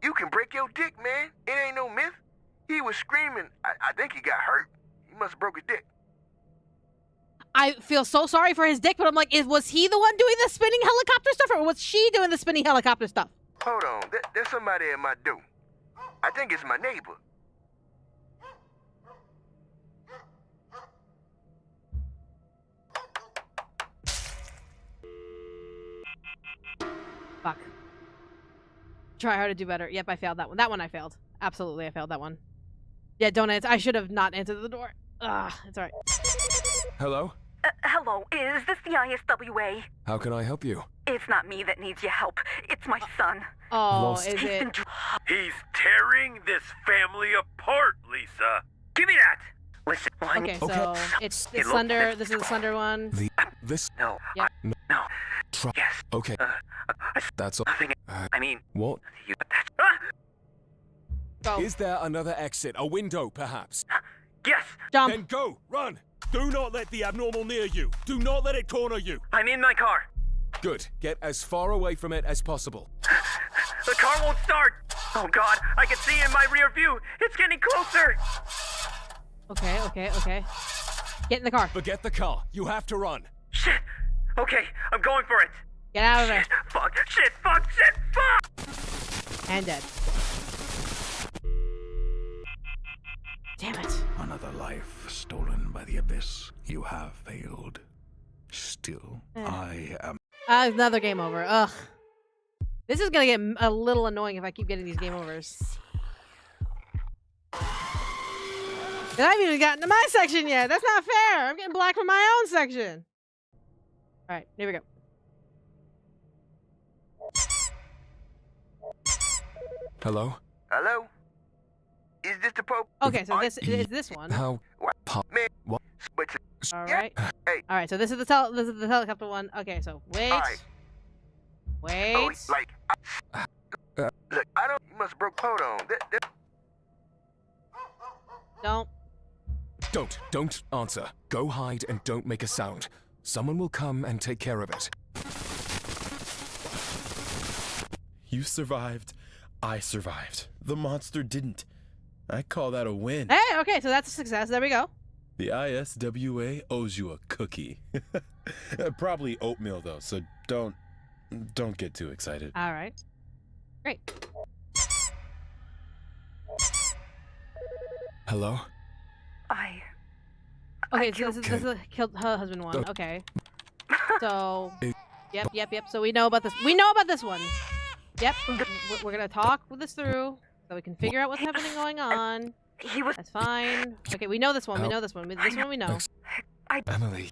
You can break your dick, man. It ain't no myth. He was screaming. I think he got hurt. He must have broke his dick. I feel so sorry for his dick, but I'm like, was he the one doing the spinning helicopter stuff, or was she doing the spinning helicopter stuff? Hold on, there's somebody at my door. I think it's my neighbor. Fuck. Try hard to do better. Yep, I failed that one. That one I failed. Absolutely, I failed that one. Yeah, don't answer. I should have not answered the door. Ugh, it's alright. Hello? Hello, is this the ISWA? How can I help you? It's not me that needs your help. It's my son. Oh, Lost. is it? He's tearing this family apart, Lisa. Give me that. Listen, I Okay, need... so it's the Slender. This is the Slender one. This... No. Yep. No. Yes. Okay. I That's all. nothing. I mean, What? you... Go. Is there another exit? A window, perhaps? Yes, Jump. Then go! Run! Do not let the abnormal near you! Do not let it corner you! I'm in my car. Good. Get as far away from it as possible. The car won't start. Oh God, I can see in my rear view. It's getting closer. Okay. Get in the car. Forget the car. You have to run. Shit. Okay, I'm going for it. Get out of there. Shit, fuck. And dead. Damn it. Another life stolen by the abyss. You have failed. Still, I am... Another game over. Ugh. This is gonna get a little annoying if I keep getting these game overs. And I haven't even gotten to my section yet. That's not fair. I'm getting blocked from my own section. Alright, here we go. Hello? Hello? Is this the Pope? Okay, so this is this one. How? Man, What? but Alright. hey, Alright, so this is the helicopter one. Okay, so wait. Alright. Wait. oh, like, look, I don't. You must have broke. Hold on. Don't. Don't answer. Go hide and don't make a sound. Someone will come and take care of it. You survived. I survived. The monster didn't. I call that a win. Hey, okay, so that's a success. There we go. The ISWA owes you a cookie. Probably oatmeal though, so don't get too excited. Alright. Great. Hello? Okay, so this is the killed her husband one. Okay. So Yep. So we know about this. We know about this one. Yep. We're gonna talk this through so we can figure out what's happening going on. That's fine. Okay, we know this one. We know this one. This one we know. Emily.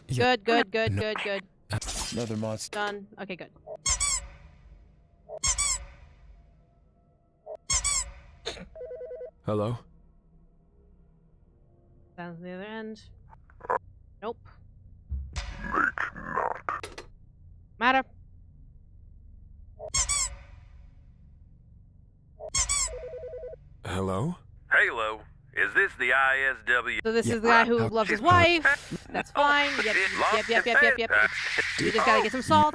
Yep. Good. Another monster. Done. Okay, good. Hello? Down to the other end. Nope. Make not. Matter. Hello? Halo, is this the ISW? So this is the guy who loves his wife. That's fine. Yep. We just gotta get some salt.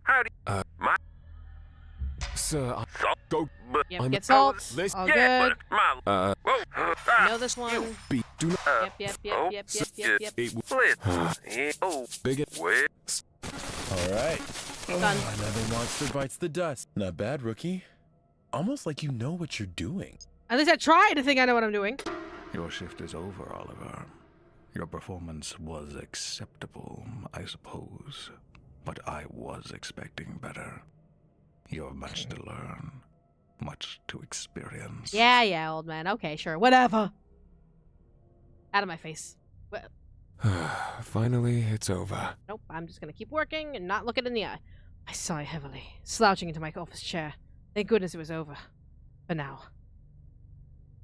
How do you... Sir, Salt? go. Yep, get salt. Listen. All Yeah, good. but my... Whoa. Know this one. Do not Yep. it will Listen. Oh, big it. wait. All right. Done. Another monster bites the dust. Not bad, rookie. Almost like you know what you're doing. At least I try to think I know what I'm doing. Your shift is over, Oliver. Your performance was acceptable, I suppose. But I was expecting better. You have much to learn, much to experience. Yeah, old man. Okay, sure. Whatever. Out of my face. Finally, it's over. Nope, I'm just gonna keep working and not look it in the eye. I sigh heavily, slouching into my office chair. Thank goodness it was over. For now.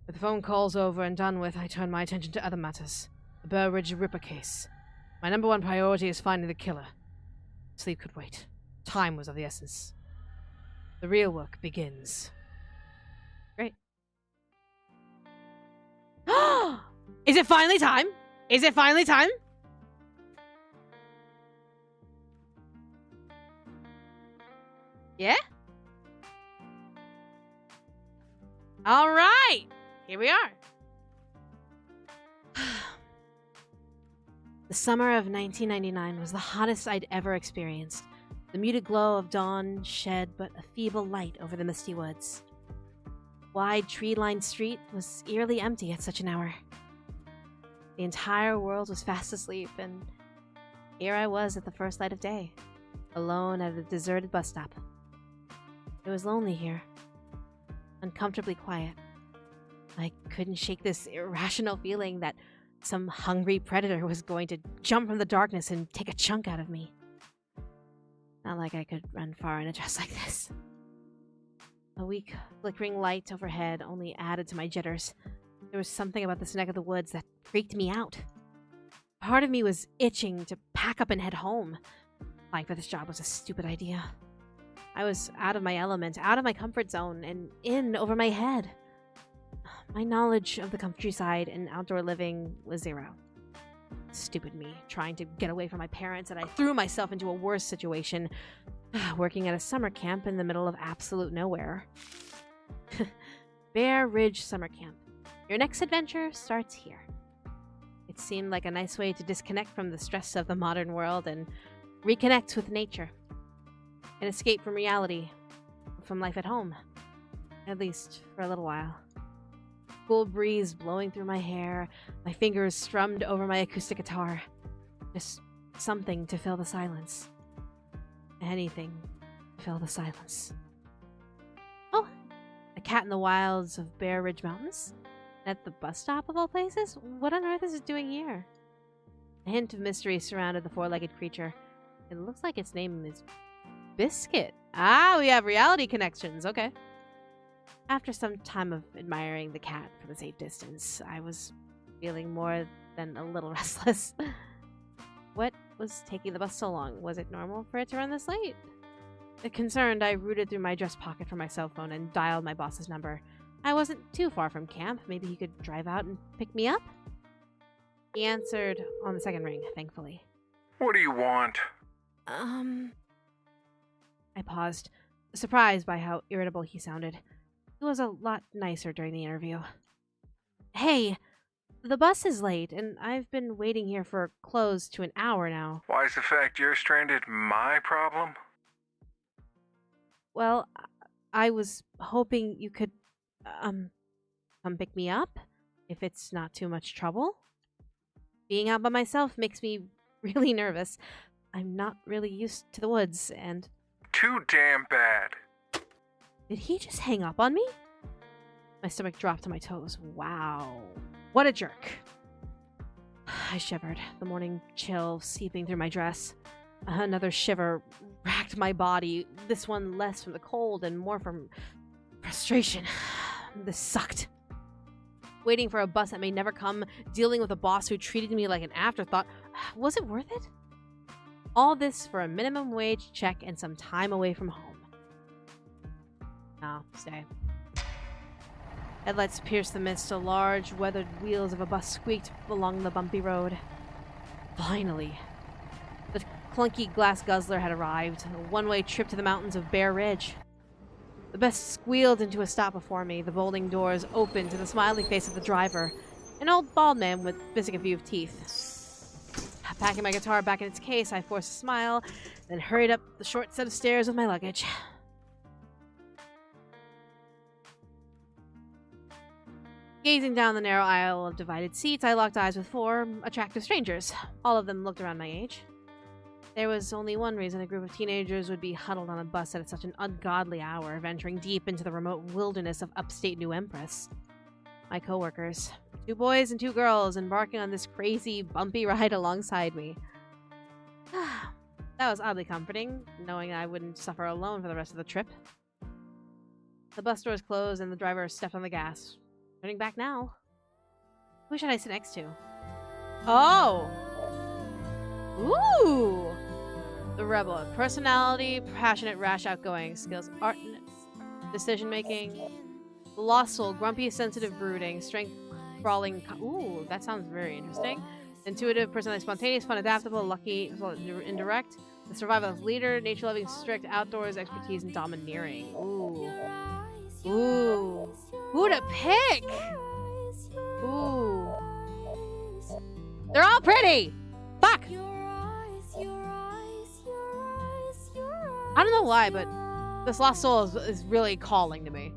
With the phone calls over and done with, I turn my attention to other matters. The Burr Ridge Ripper case. My number one priority is finding the killer. Sleep could wait. Time was of the essence. The real work begins. Great. Is it finally time? Is it finally time? Yeah? All right. Here we are. The summer of 1999 was the hottest I'd ever experienced. The muted glow of dawn shed but a feeble light over the misty woods. Wide tree-lined street was eerily empty at such an hour. The entire world was fast asleep, and here I was at the first light of day, alone at a deserted bus stop. It was lonely here, uncomfortably quiet. I couldn't shake this irrational feeling that some hungry predator was going to jump from the darkness and take a chunk out of me. Not like I could run far in a dress like this. A weak, flickering light overhead only added to my jitters. There was something about this neck of the woods that freaked me out. Part of me was itching to pack up and head home. Applying for this job was a stupid idea. I was out of my element, out of my comfort zone, and in over my head. My knowledge of the countryside and outdoor living was zero. Stupid me, trying to get away from my parents, and I threw myself into a worse situation, working at a summer camp in the middle of absolute nowhere. Bear Ridge Summer Camp. Your next adventure starts here. It seemed like a nice way to disconnect from the stress of the modern world and reconnect with nature. An escape from reality, from life at home. At least for a little while. Cool breeze blowing through my hair, my fingers strummed over my acoustic guitar. Just something to fill the silence. Anything to fill the silence. Oh, a cat in the wilds of Bear Ridge Mountains? At the bus stop of all places? What on earth is it doing here? A hint of mystery surrounded the four-legged creature. It looks like its name is Biscuit. Ah, we have reality connections. Okay. After some time of admiring the cat from a safe distance, I was feeling more than a little restless. What was taking the bus so long? Was it normal for it to run this late? Concerned, I rooted through my dress pocket for my cell phone and dialed my boss's number. I wasn't too far from camp. Maybe he could drive out and pick me up? He answered on the second ring, thankfully. What do you want? I paused, surprised by how irritable he sounded. He was a lot nicer during the interview. Hey, the bus is late, and I've been waiting here for close to an hour now. Why is the fact you're stranded my problem? Well, I was hoping you could, come pick me up, if it's not too much trouble. Being out by myself makes me really nervous. I'm not really used to the woods, and... Too damn bad. Did he just hang up on me? My stomach dropped to my toes. Wow. What a jerk. I shivered, the morning chill seeping through my dress. Another shiver racked my body, this one less from the cold and more from frustration. This sucked. Waiting for a bus that may never come, dealing with a boss who treated me like an afterthought. Was it worth it? All this for a minimum wage check and some time away from home. No, stay. Headlights pierced the mist. The large, weathered wheels of a bus squeaked along the bumpy road. Finally. The clunky glass guzzler had arrived. A one-way trip to the mountains of Bear Ridge. The bus squealed into a stop before me. The folding doors opened to the smiling face of the driver. An old bald man with missing a few teeth. Packing my guitar back in its case, I forced a smile, then hurried up the short set of stairs with my luggage. Gazing down the narrow aisle of divided seats, I locked eyes with 4 attractive strangers. All of them looked around my age. There was only one reason a group of teenagers would be huddled on a bus at such an ungodly hour, venturing deep into the remote wilderness of upstate New Empress. My coworkers. 2 boys and 2 girls embarking on this crazy, bumpy ride alongside me. That was oddly comforting, knowing I wouldn't suffer alone for the rest of the trip. The bus doors closed and the driver stepped on the gas. Turning back now. Who should I sit next to? Oh! Ooh! The rebel. Personality, passionate, rash, outgoing. Skills, art, decision-making. The lost soul, grumpy, sensitive, brooding. Strength, crawling. Ooh, that sounds very interesting. Intuitive, personality, spontaneous, fun, adaptable, lucky, indirect. The survivalist leader, nature-loving, strict, outdoors, expertise, and domineering. Ooh. Ooh. Who to pick? Ooh. They're all pretty! Fuck! I don't know why, but this lost soul is really calling to me.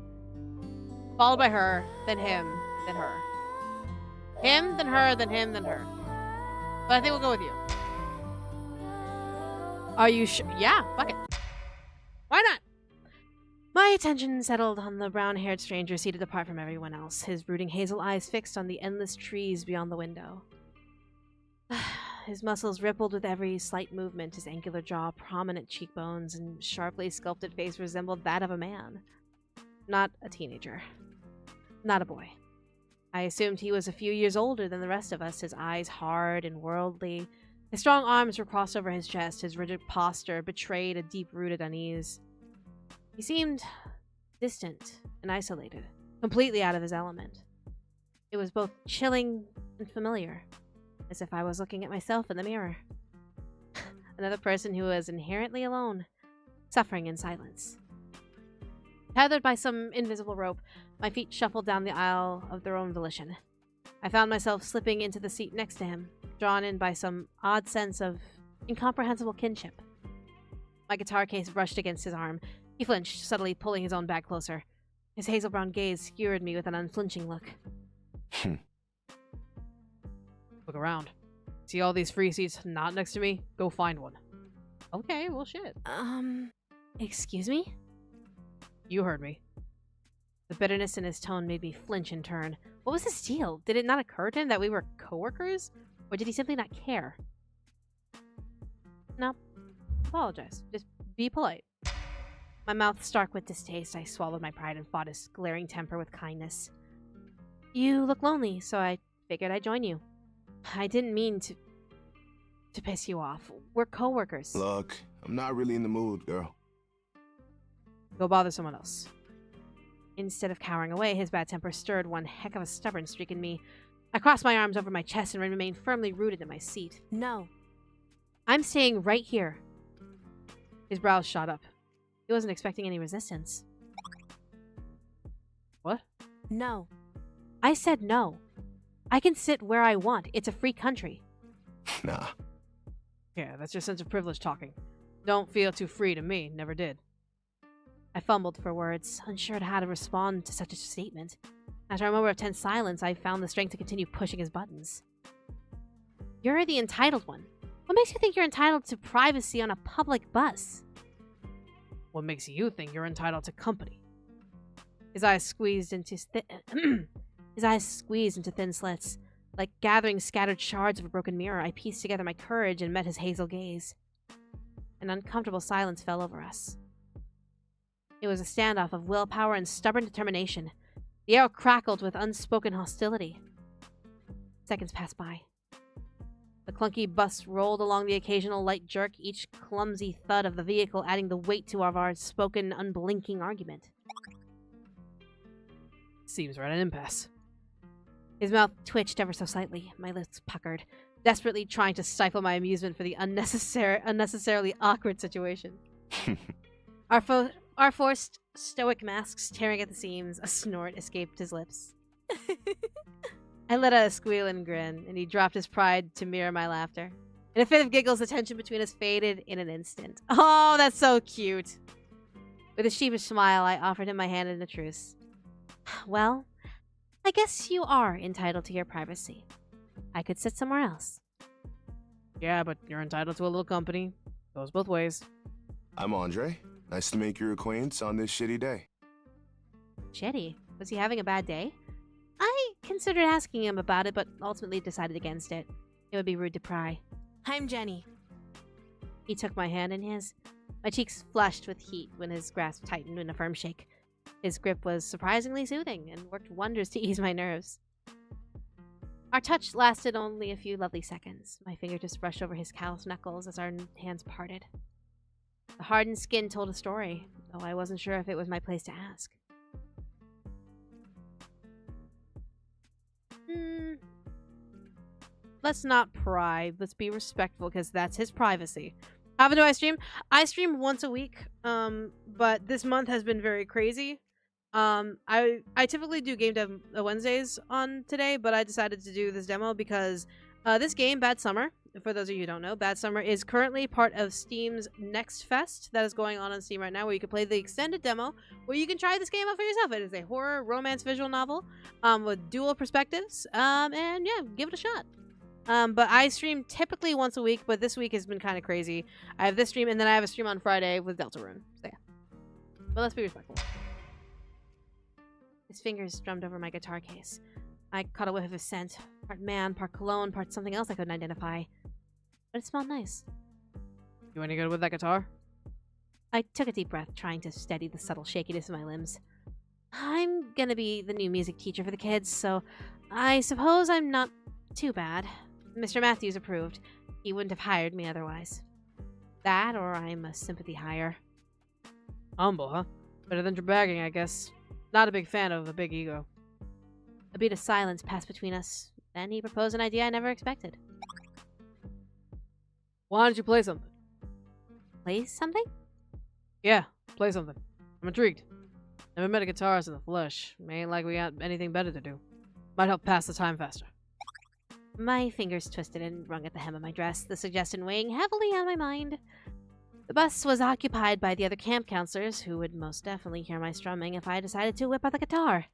Followed by her, then him, then her. Him, then her, then him, then her. But I think we'll go with you. Are you sure? Yeah, fuck it. Why not? My attention settled on the brown-haired stranger seated apart from everyone else, his brooding hazel eyes fixed on the endless trees beyond the window. His muscles rippled with every slight movement, his angular jaw, prominent cheekbones, and sharply sculpted face resembled that of a man. Not a teenager. Not a boy. I assumed he was a few years older than the rest of us, his eyes hard and worldly. His strong arms were crossed over his chest, his rigid posture betrayed a deep-rooted unease. He seemed distant and isolated, completely out of his element. It was both chilling and familiar, as if I was looking at myself in the mirror. Another person who was inherently alone, suffering in silence. Tethered by some invisible rope, my feet shuffled down the aisle of their own volition. I found myself slipping into the seat next to him, drawn in by some odd sense of incomprehensible kinship. My guitar case brushed against his arm. He flinched, subtly pulling his own bag closer. His hazel-brown gaze skewered me with an unflinching look. Look around. See all these free seats not next to me? Go find one. Okay, well shit. Excuse me? You heard me. The bitterness in his tone made me flinch in turn. What was his deal? Did it not occur to him that we were coworkers? Or did he simply not care? No. Apologize. Just be polite. My mouth stark with distaste, I swallowed my pride and fought his glaring temper with kindness. You look lonely, so I figured I'd join you. I didn't mean to piss you off. We're coworkers. Look, I'm not really in the mood, girl. Go bother someone else. Instead of cowering away, his bad temper stirred one heck of a stubborn streak in me. I crossed my arms over my chest and remained firmly rooted in my seat. No. I'm staying right here. His brows shot up. He wasn't expecting any resistance. What? No. I said no. I can sit where I want. It's a free country. Nah. Yeah, that's your sense of privilege talking. Don't feel too free to me. Never did. I fumbled for words, unsure how to respond to such a statement. After a moment of tense silence, I found the strength to continue pushing his buttons. You're the entitled one. What makes you think you're entitled to privacy on a public bus? What makes you think you're entitled to company? His eyes squeezed into thin slits. Like gathering scattered shards of a broken mirror, I pieced together my courage and met his hazel gaze. An uncomfortable silence fell over us. It was a standoff of willpower and stubborn determination. The air crackled with unspoken hostility. Seconds passed by. The clunky bus rolled along the occasional light jerk, each clumsy thud of the vehicle adding the weight to our spoken, unblinking argument. Seems we're at an impasse. His mouth twitched ever so slightly. My lips puckered, desperately trying to stifle my amusement for the unnecessarily awkward situation. Our forced, stoic masks tearing at the seams, a snort escaped his lips. I let out a squeal and grin, and he dropped his pride to mirror my laughter. In a fit of giggles, the tension between us faded in an instant. Oh, that's so cute. With a sheepish smile, I offered him my hand in a truce. Well, I guess you are entitled to your privacy. I could sit somewhere else. Yeah, but you're entitled to a little company. Goes both ways. I'm Andre. Nice to make your acquaintance on this shitty day. Shitty? Was he having a bad day? I considered asking him about it, but ultimately decided against it. It would be rude to pry. I'm Jenny. He took my hand in his. My cheeks flushed with heat when his grasp tightened in a firm shake. His grip was surprisingly soothing and worked wonders to ease my nerves. Our touch lasted only a few lovely seconds. My fingertips brushed over his calloused knuckles as our hands parted. The hardened skin told a story, though I wasn't sure if it was my place to ask. Let's not pry. Let's be respectful, because that's his privacy. How often do I stream? I stream once a week, but this month has been very crazy. I typically do game dev Wednesdays on today, but I decided to do this demo because this game, Bad Summer, for those of you who don't know, Bad Summer is currently part of Steam's Next Fest that is going on Steam right now, where you can play the extended demo, where you can try this game out for yourself. It is a horror romance visual novel with dual perspectives, and yeah, give it a shot. But I stream typically once a week, but this week has been kind of crazy. I have this stream, and then I have a stream on Friday with Deltarune. So yeah. But let's be respectful. His fingers drummed over my guitar case. I caught a whiff of his scent. Part man, part cologne, part something else I couldn't identify. But it smelled nice. You any good with that guitar? I took a deep breath, trying to steady the subtle shakiness of my limbs. I'm gonna be the new music teacher for the kids, so I suppose I'm not too bad. Mr. Matthews approved. He wouldn't have hired me otherwise. That, or I'm a sympathy hire. Humble, huh? Better than bagging, I guess. Not a big fan of a big ego. A beat of silence passed between us. Then he proposed an idea I never expected. Why don't you play something? Play something? Yeah, play something. I'm intrigued. Never met a guitarist in the flesh. Ain't like we got anything better to do. Might help pass the time faster. My fingers twisted and wrung at the hem of my dress, the suggestion weighing heavily on my mind. The bus was occupied by the other camp counselors, who would most definitely hear my strumming if I decided to whip out the guitar.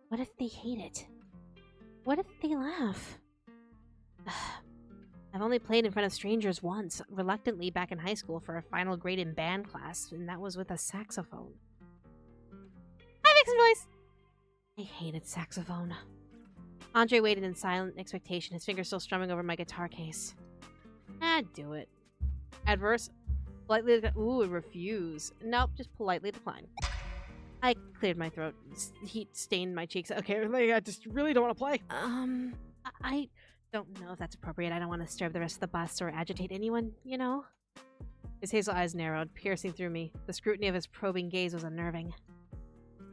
What if they hate it? What if they laugh? I've only played in front of strangers once, reluctantly back in high school for a final grade in band class, and that was with a saxophone. Hi, Vixen Voice! I hated saxophone. Andre waited in silent expectation, his fingers still strumming over my guitar case. Do it. Adverse? Politely ooh, refuse. Nope, just politely decline. I cleared my throat. Heat stained my cheeks. Okay, like, I just really don't want to play. I don't know if that's appropriate. I don't want to disturb the rest of the bus or agitate anyone, you know? His hazel eyes narrowed, piercing through me. The scrutiny of his probing gaze was unnerving.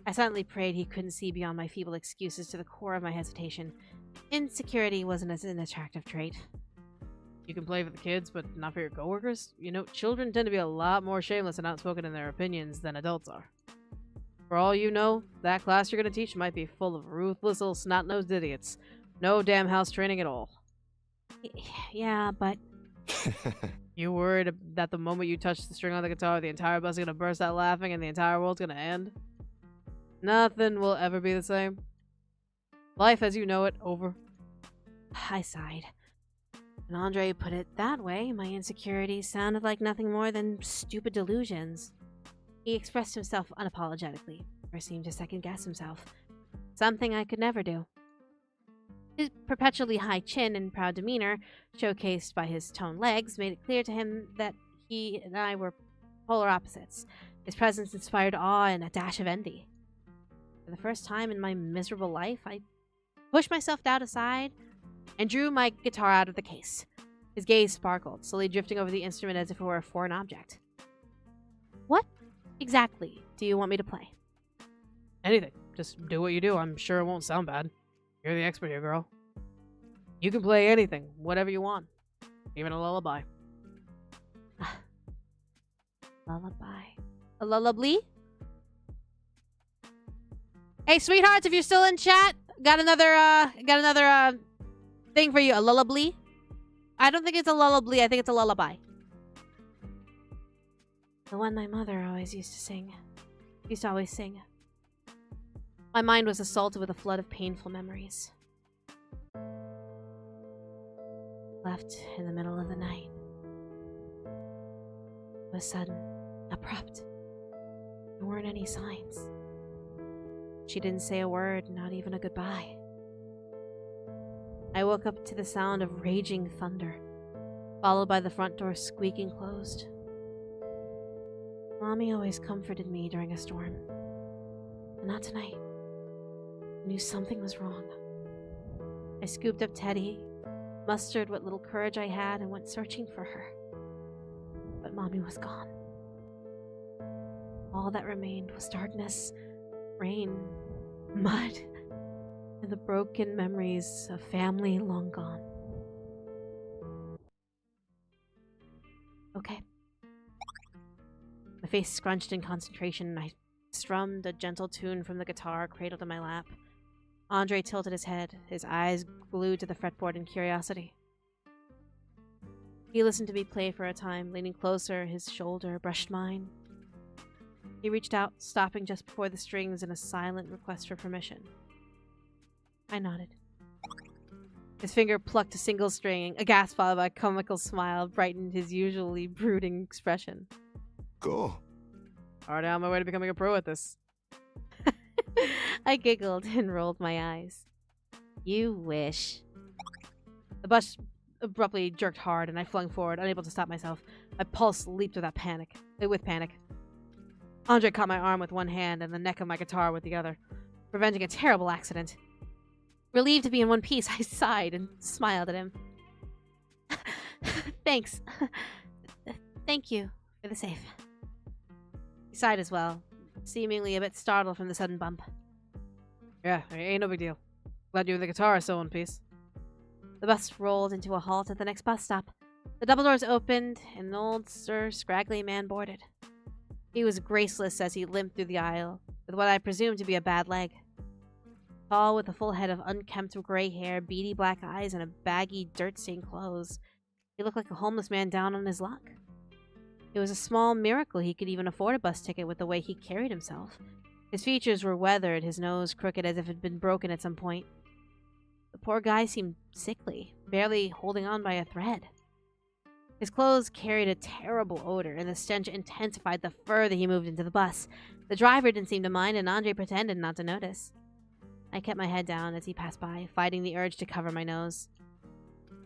I silently prayed he couldn't see beyond my feeble excuses to the core of my hesitation. Insecurity wasn't an attractive trait. You can play for the kids, but not for your coworkers? You know, children tend to be a lot more shameless and outspoken in their opinions than adults are. For all you know, that class you're going to teach might be full of ruthless little snot-nosed idiots. No damn house training at all. Yeah, but... You worried that the moment you touch the string on the guitar, the entire bus is going to burst out laughing and the entire world's going to end? Nothing will ever be the same. Life as you know it, over. I sighed. When Andre put it that way, my insecurities sounded like nothing more than stupid delusions. He expressed himself unapologetically, or seemed to second-guess himself. Something I could never do. His perpetually high chin and proud demeanor, showcased by his toned legs, made it clear to him that he and I were polar opposites. His presence inspired awe and a dash of envy. For the first time in my miserable life, I pushed my self-doubt aside and drew my guitar out of the case. His gaze sparkled, slowly drifting over the instrument as if it were a foreign object. What exactly do you want me to play? Anything. Just do what you do. I'm sure it won't sound bad. You're the expert here, girl. You can play anything, whatever you want. Even a lullaby. Lullaby. A lullaby? Hey, sweethearts, if you're still in chat, got another thing for you. A lullaby. I don't think it's a lullaby. I think it's a lullaby. The one my mother always used to sing. Used to always sing. My mind was assaulted with a flood of painful memories. Left in the middle of the night. It was sudden, abrupt. There weren't any signs. She didn't say a word, not even a goodbye. I woke up to the sound of raging thunder, followed by the front door squeaking closed. Mommy always comforted me during a storm, but not tonight. I knew something was wrong. I scooped up Teddy, mustered what little courage I had, and went searching for her. But Mommy was gone. All that remained was darkness, rain, mud, and the broken memories of family long gone. Okay. My face scrunched in concentration, and I strummed a gentle tune from the guitar cradled in my lap. Andre tilted his head, his eyes glued to the fretboard in curiosity. He listened to me play for a time, leaning closer, his shoulder brushed mine. He reached out, stopping just before the strings in a silent request for permission. I nodded. His finger plucked a single string, a gasp followed by a comical smile brightened his usually brooding expression. Cool. Already on my way to becoming a pro at this. I giggled and rolled my eyes. You wish. The bus abruptly jerked hard, and I flung forward, unable to stop myself. My pulse leaped with panic. Andre caught my arm with one hand and the neck of my guitar with the other, preventing a terrible accident. Relieved to be in one piece, I sighed and smiled at him. Thanks. Thank you for the save. He sighed as well, seemingly a bit startled from the sudden bump. Yeah, ain't no big deal. Glad you and the guitar are still in peace. The bus rolled into a halt at the next bus stop. The double doors opened, and an old, scraggly man boarded. He was graceless as he limped through the aisle, with what I presumed to be a bad leg. Tall, with a full head of unkempt gray hair, beady black eyes, and a baggy, dirt-stained clothes, he looked like a homeless man down on his luck. It was a small miracle he could even afford a bus ticket with the way he carried himself. His features were weathered, his nose crooked as if it had been broken at some point. The poor guy seemed sickly, barely holding on by a thread. His clothes carried a terrible odor, and the stench intensified the further he moved into the bus. The driver didn't seem to mind, and Andre pretended not to notice. I kept my head down as he passed by, fighting the urge to cover my nose.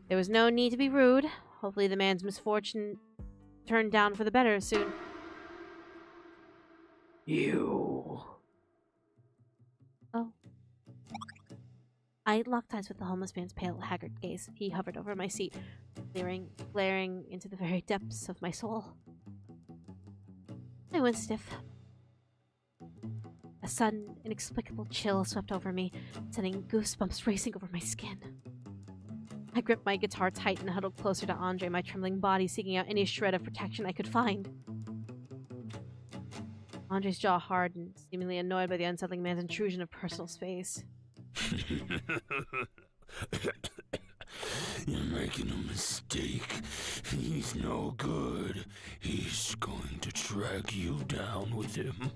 There was no need to be rude. Hopefully the man's misfortune turned down for the better soon. You. Oh. I locked eyes with the homeless man's pale, haggard gaze. He hovered over my seat, glaring into the very depths of my soul. I went stiff. A sudden, inexplicable chill swept over me, sending goosebumps racing over my skin. I gripped my guitar tight and huddled closer to Andre, my trembling body seeking out any shred of protection I could find. Andre's jaw hardened, seemingly annoyed by the unsettling man's intrusion of personal space. You're making a mistake. He's no good. He's going to drag you down with him.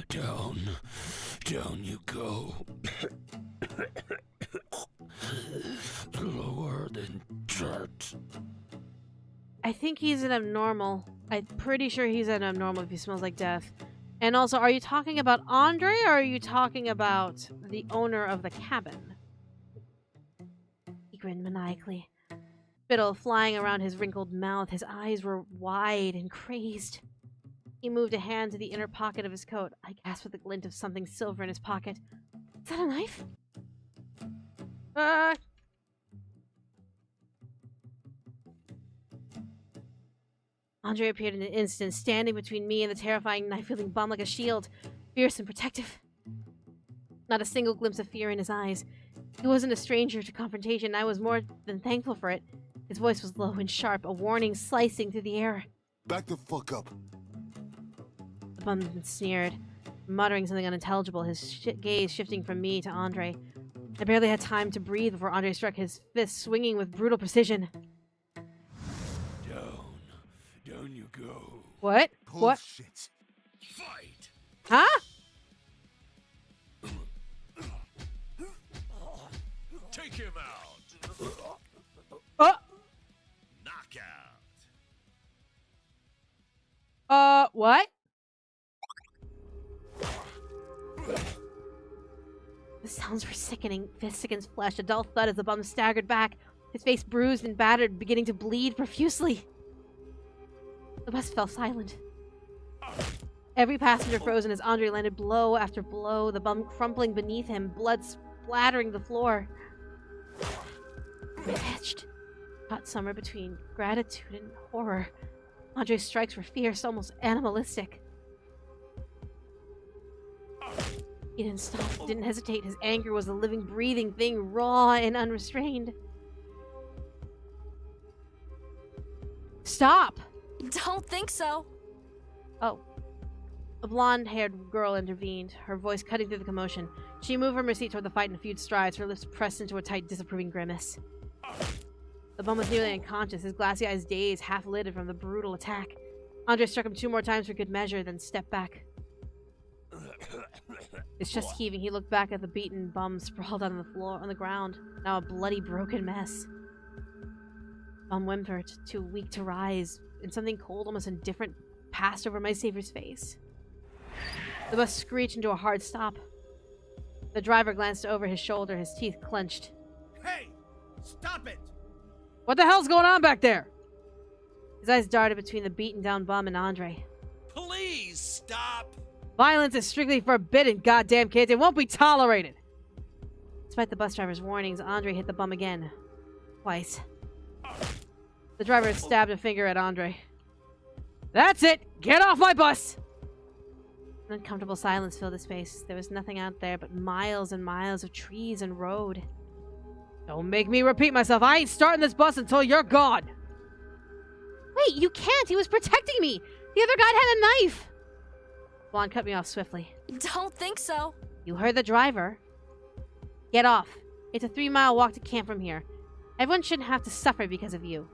Down you go. Lower than dirt. I think he's an abnormal. I'm pretty sure he's an abnormal if he smells like death. And also, are you talking about Andre, or are you talking about the owner of the cabin? He grinned maniacally, spittle flying around his wrinkled mouth. His eyes were wide and crazed. He moved a hand to the inner pocket of his coat. I gasped at the glint of something silver in his pocket. Is that a knife? Andre appeared in an instant, standing between me and the terrifying knife-wielding bomb like a shield, fierce and protective. Not a single glimpse of fear in his eyes. He wasn't a stranger to confrontation, and I was more than thankful for it. His voice was low and sharp, a warning slicing through the air. Back the fuck up. The bum sneered, muttering something unintelligible, his gaze shifting from me to Andre. I barely had time to breathe before Andre struck, his fist swinging with brutal precision. Down you go. What? What? Bullshit. Fight. Huh? Take him out. Knockout. What? The sounds were sickening. Fist against flesh. A dull thud as the bum staggered back, his face bruised and battered, beginning to bleed profusely. The bus fell silent. Every passenger frozen as Andre landed blow after blow, the bum crumpling beneath him, blood splattering the floor. I pitched, caught somewhere between gratitude and horror. Andre's strikes were fierce, almost animalistic. He didn't stop, didn't hesitate. His anger was a living, breathing thing, raw and unrestrained. Stop! Don't think so. Oh. A blonde-haired girl intervened, her voice cutting through the commotion. She moved from her seat toward the fight in a few strides, her lips pressed into a tight, disapproving grimace. The bum was nearly unconscious, his glassy eyes dazed, half-lidded from the brutal attack. Andre struck him 2 more times for good measure, then stepped back. His chest heaving, he looked back at the beaten bum sprawled on the floor, on the ground, now a bloody, broken mess. Bum whimpered, too weak to rise, and something cold, almost indifferent, passed over my savior's face. The bus screeched into a hard stop. The driver glanced over his shoulder, his teeth clenched. Hey! Stop it! What the hell's going on back there? His eyes darted between the beaten-down bum and Andre. Please stop! Violence is strictly forbidden, goddamn kids. It won't be tolerated. Despite the bus driver's warnings, Andre hit the bum again. Twice. The driver stabbed a finger at Andre. That's it! Get off my bus! An uncomfortable silence filled his face. There was nothing out there but miles and miles of trees and road. Don't make me repeat myself. I ain't starting this bus until you're gone. Wait, you can't. He was protecting me. The other guy had a knife. Blonde cut me off swiftly. Don't think so. You heard the driver. Get off. It's a 3-mile walk to camp from here. Everyone shouldn't have to suffer because of you.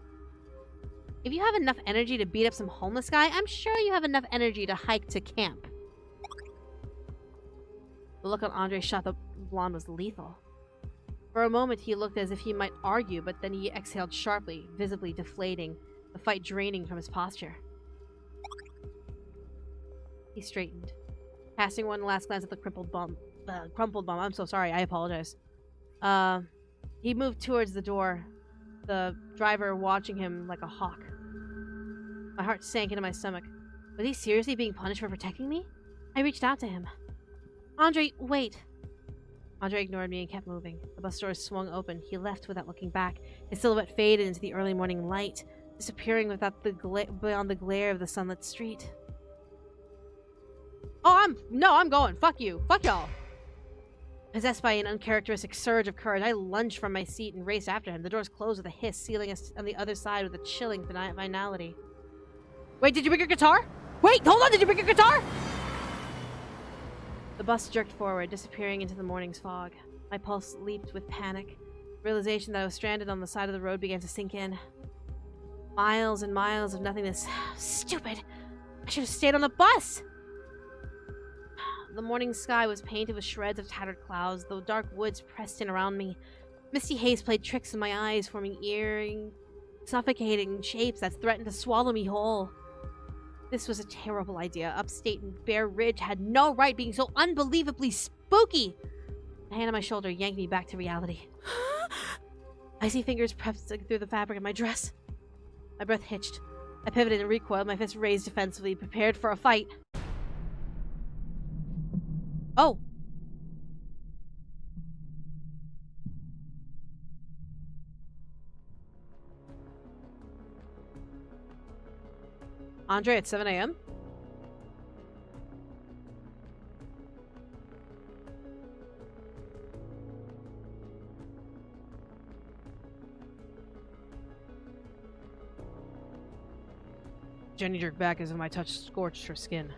If you have enough energy to beat up some homeless guy, I'm sure you have enough energy to hike to camp. The look on Andre's shot the blonde was lethal. For a moment, he looked as if he might argue, but then he exhaled sharply, visibly deflating, the fight draining from his posture. He straightened, casting one last glance at the crumpled bum. I'm so sorry. I apologize. He moved towards the door, the driver watching him like a hawk. My heart sank into my stomach. Was he seriously being punished for protecting me? I reached out to him. Andre, wait. Andre ignored me and kept moving. The bus doors swung open. He left without looking back. His silhouette faded into the early morning light, disappearing without beyond the glare of the sunlit street. Oh, I'm going. Fuck you. Fuck y'all. Possessed by an uncharacteristic surge of courage, I lunged from my seat and raced after him. The doors closed with a hiss, sealing us on the other side with a chilling finality. Wait, did you bring your guitar? Wait, hold on, did you bring your guitar? The bus jerked forward, disappearing into the morning's fog. My pulse leaped with panic. The realization that I was stranded on the side of the road began to sink in. Miles and miles of nothingness. Stupid! I should have stayed on the bus! The morning sky was painted with shreds of tattered clouds, though dark woods pressed in around me. Misty haze played tricks in my eyes, forming eerie, suffocating shapes that threatened to swallow me whole. This was a terrible idea. Upstate and Bear Ridge had no right being so unbelievably spooky. A hand on my shoulder yanked me back to reality. Icy fingers pressed through the fabric of my dress. My breath hitched. I pivoted and recoiled, my fist raised defensively, prepared for a fight. Oh! Andre at 7 a.m.? Jenny jerked back as if my touch scorched her skin.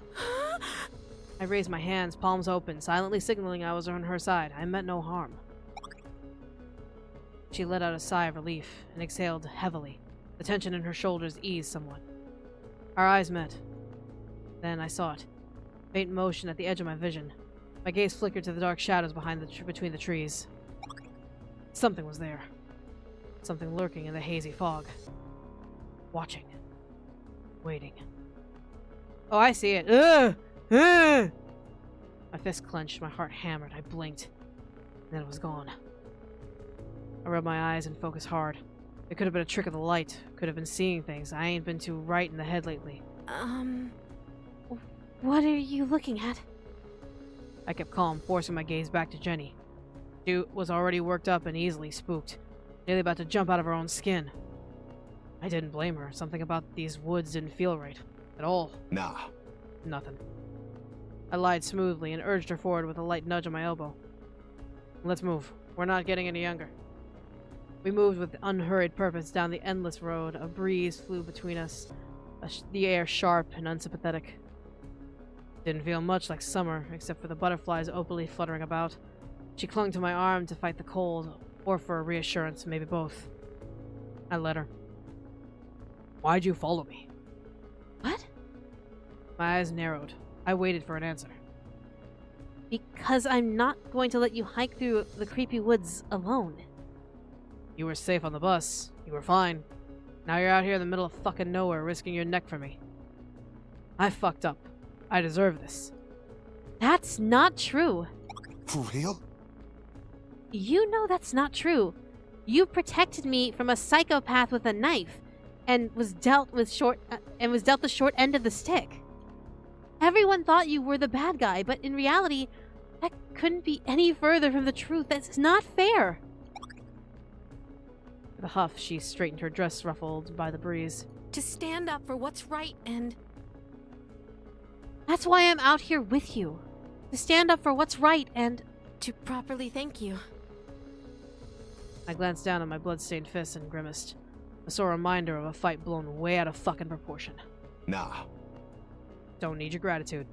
I raised my hands, palms open, silently signaling I was on her side. I meant no harm. She let out a sigh of relief and exhaled heavily. The tension in her shoulders eased somewhat. Our eyes met. Then I saw it. Faint motion at the edge of my vision. My gaze flickered to the dark shadows between the trees. Something was there. Something lurking in the hazy fog. Watching. Waiting. Oh, I see it. Ugh! Ugh! My fist clenched, my heart hammered. I blinked. And then it was gone. I rubbed my eyes and focused hard. It could have been a trick of the light. Could have been seeing things. I ain't been too right in the head lately. What are you looking at? I kept calm, forcing my gaze back to Jenny. She was already worked up and easily spooked, nearly about to jump out of her own skin. I didn't blame her. Something about these woods didn't feel right. At all. Nah. Nothing. I lied smoothly and urged her forward with a light nudge on my elbow. Let's move. We're not getting any younger. We moved with unhurried purpose down the endless road. A breeze flew between us, the air sharp and unsympathetic. Didn't feel much like summer, except for the butterflies opally fluttering about. She clung to my arm to fight the cold, or for a reassurance, maybe both. I let her. Why'd you follow me? What? My eyes narrowed. I waited for an answer. Because I'm not going to let you hike through the creepy woods alone. You were safe on the bus. You were fine. Now you're out here in the middle of fucking nowhere risking your neck for me. I fucked up. I deserve this. That's not true. For real? You know that's not true. You protected me from a psychopath with a knife and was dealt the short end of the stick. Everyone thought you were the bad guy, but in reality, that couldn't be any further from the truth. That's not fair. With a huff, she straightened her dress ruffled by the breeze. To stand up for what's right and... That's why I'm out here with you. To stand up for what's right and... to properly thank you. I glanced down at my blood-stained fists and grimaced. A sore reminder of a fight blown way out of fucking proportion. Nah. Don't need your gratitude.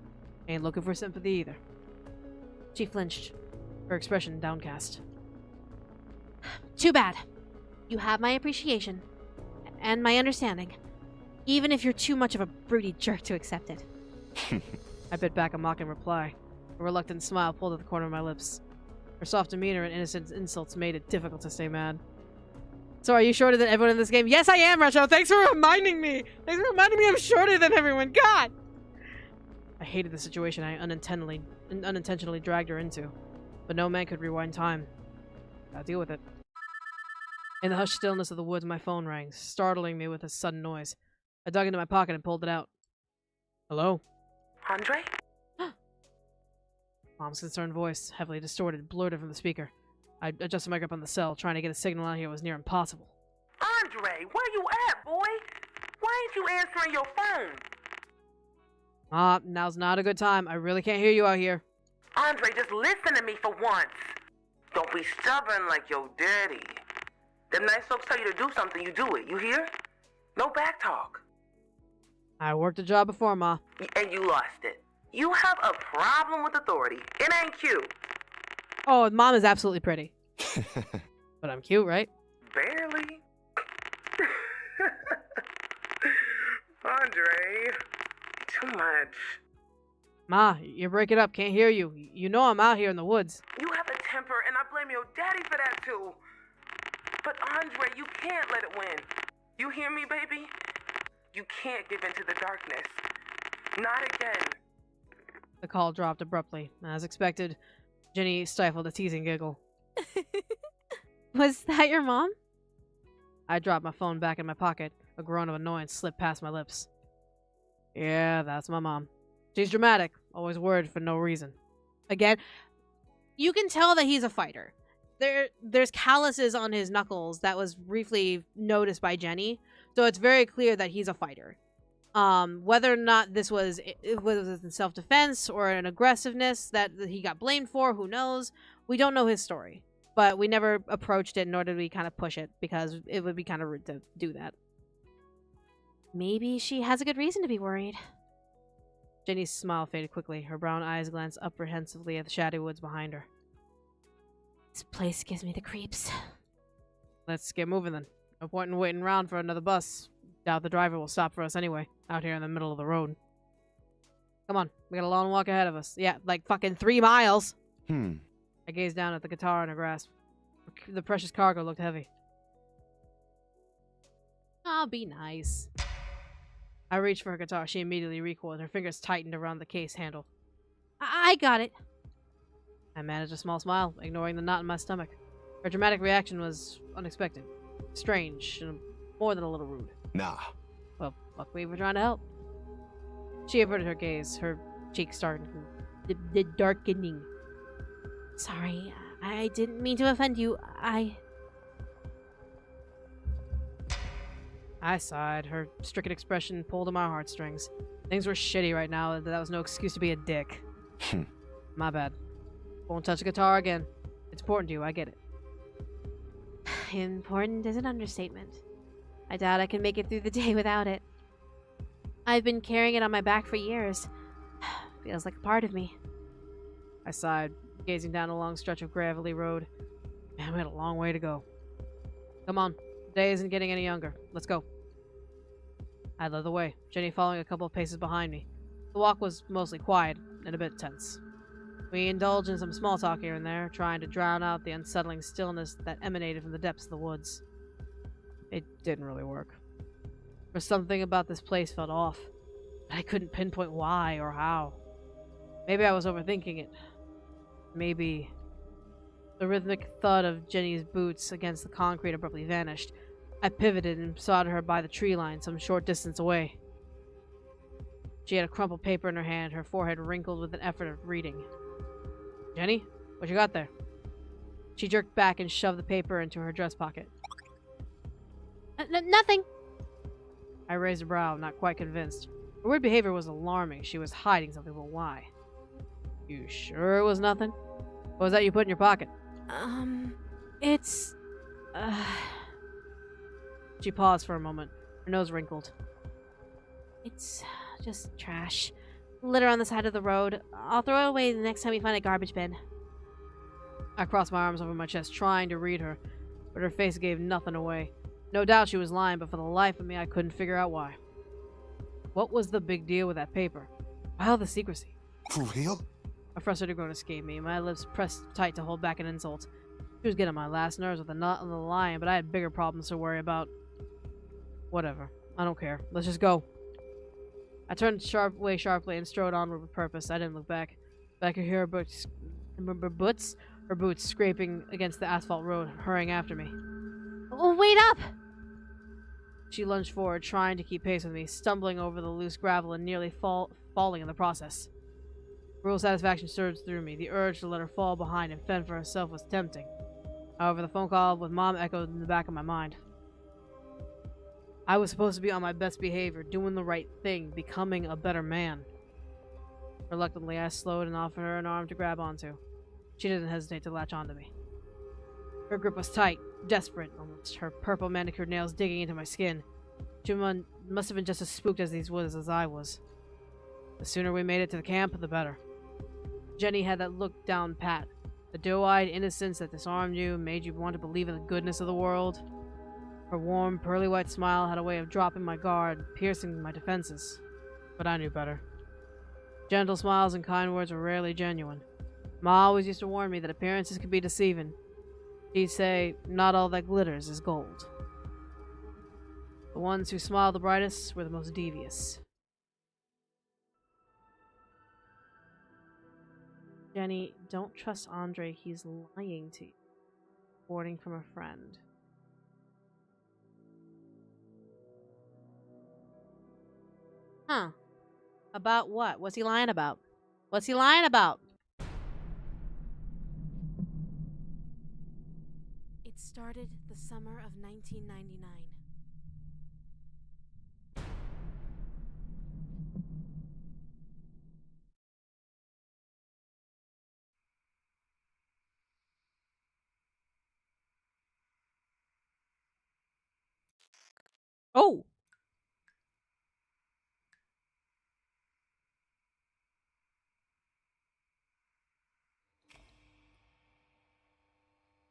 Ain't looking for sympathy either. She flinched, her expression downcast. Too bad. You have my appreciation. And my understanding. Even if you're too much of a broody jerk to accept it. I bit back a mocking reply. A reluctant smile pulled at the corner of my lips. Her soft demeanor and innocent insults made it difficult to stay mad. So are you shorter than everyone in this game? Yes, I am, Retro! Thanks for reminding me! Thanks for reminding me I'm shorter than everyone! God! I hated the situation I unintentionally dragged her into. But no man could rewind time. Gotta deal with it. In the hushed stillness of the woods, my phone rang, startling me with a sudden noise. I dug into my pocket and pulled it out. Hello? Andre? Mom's concerned voice, heavily distorted, blurted from the speaker. I adjusted my grip on the cell, trying to get a signal out here was near impossible. Andre, where you at, boy? Why ain't you answering your phone? Now's not a good time. I really can't hear you out here. Andre, just listen to me for once. Don't be stubborn like your daddy. Them nice folks tell you to do something, you do it. You hear? No back talk. I worked a job before, Ma. And you lost it. You have a problem with authority. It ain't cute. Oh, Mom is absolutely pretty. But I'm cute, right? Barely. Andre, too much. Ma, you're breaking up. Can't hear you. You know I'm out here in the woods. You have a temper, and I blame your daddy for that, too. But Andre, you can't let it win. You hear me, baby? You can't give in to the darkness. Not again. The call dropped abruptly. As expected, Jenny stifled a teasing giggle. Was that your mom? I dropped my phone back in my pocket. A groan of annoyance slipped past my lips. Yeah, that's my mom. She's dramatic, always worried for no reason. Again, you can tell that he's a fighter. There's calluses on his knuckles that was briefly noticed by Jenny, so it's very clear that he's a fighter. Whether or not this was in self-defense or an aggressiveness that he got blamed for, who knows? We don't know his story, but we never approached it, nor did we kind of push it, because it would be kind of rude to do that. Maybe she has a good reason to be worried. Jenny's smile faded quickly. Her brown eyes glanced apprehensively at the shadowy woods behind her. This place gives me the creeps. Let's get moving then. No point in waiting around for another bus. Doubt the driver will stop for us anyway, out here in the middle of the road. Come on, we got a long walk ahead of us. Yeah, like fucking 3 miles. I gazed down at the guitar in her grasp. The precious cargo looked heavy. I'll be nice. I reached for her guitar. She immediately recoiled. Her fingers tightened around the case handle. I got it. I managed a small smile, ignoring the knot in my stomach. Her dramatic reaction was unexpected, strange, and more than a little rude. Nah. Well, fuck, we were trying to help. She averted her gaze, her cheeks started darkening. Sorry, I didn't mean to offend you. I sighed. Her stricken expression pulled at my heartstrings. Things were shitty right now, and that was no excuse to be a dick. My bad. Won't touch the guitar again. It's important to you, I get it. Important is an understatement. I doubt I can make it through the day without it. I've been carrying it on my back for years. Feels like a part of me. I sighed, gazing down a long stretch of gravelly road. Man, we had a long way to go. Come on, the day isn't getting any younger. Let's go. I led the way, Jenny following a couple of paces behind me. The walk was mostly quiet and a bit tense. We indulged in some small talk here and there, trying to drown out the unsettling stillness that emanated from the depths of the woods. It didn't really work. For something about this place felt off, but I couldn't pinpoint why or how. Maybe I was overthinking it. Maybe... The rhythmic thud of Jenny's boots against the concrete abruptly vanished. I pivoted and sought her by the tree line some short distance away. She had a crumpled paper in her hand, her forehead wrinkled with an effort of reading. Jenny, what you got there? She jerked back and shoved the paper into her dress pocket. Nothing. I raised a brow, not quite convinced. Her weird behavior was alarming. She was hiding something, but why? You sure it was nothing? What was that you put in your pocket? It's... She paused for a moment, her nose wrinkled. It's just trash. Litter on the side of the road. I'll throw it away the next time we find a garbage bin. I crossed my arms over my chest, trying to read her, but her face gave nothing away. No doubt she was lying, but for the life of me, I couldn't figure out why. What was the big deal with that paper? Why all the secrecy? For real? A frustrated groan escaped me, my lips pressed tight to hold back an insult. She was getting on my last nerves with the knot on the line, but I had bigger problems to worry about. Whatever. I don't care. Let's just go. I turned sharply and strode onward with purpose. I didn't look back. But I could hear her boots scraping against the asphalt road, hurrying after me. Oh, wait up! She lunged forward, trying to keep pace with me, stumbling over the loose gravel and nearly falling in the process. Cruel satisfaction surged through me. The urge to let her fall behind and fend for herself was tempting. However, the phone call with Mom echoed in the back of my mind. I was supposed to be on my best behavior, doing the right thing, becoming a better man. Reluctantly, I slowed and offered her an arm to grab onto. She didn't hesitate to latch onto me. Her grip was tight, desperate, almost her purple manicured nails digging into my skin. She must have been just as spooked as these woods as I was. The sooner we made it to the camp, the better. Jenny had that look down pat, the doe-eyed innocence that disarmed you, made you want to believe in the goodness of the world. Her warm, pearly white smile had a way of dropping my guard, piercing my defenses. But I knew better. Gentle smiles and kind words were rarely genuine. Ma always used to warn me that appearances could be deceiving. She'd say, not all that glitters is gold. The ones who smiled the brightest were the most devious. Jenny, don't trust Andre. He's lying to you. Warning from a friend. Huh. About what? What's he lying about? What's he lying about? It started the summer of 1999. Oh!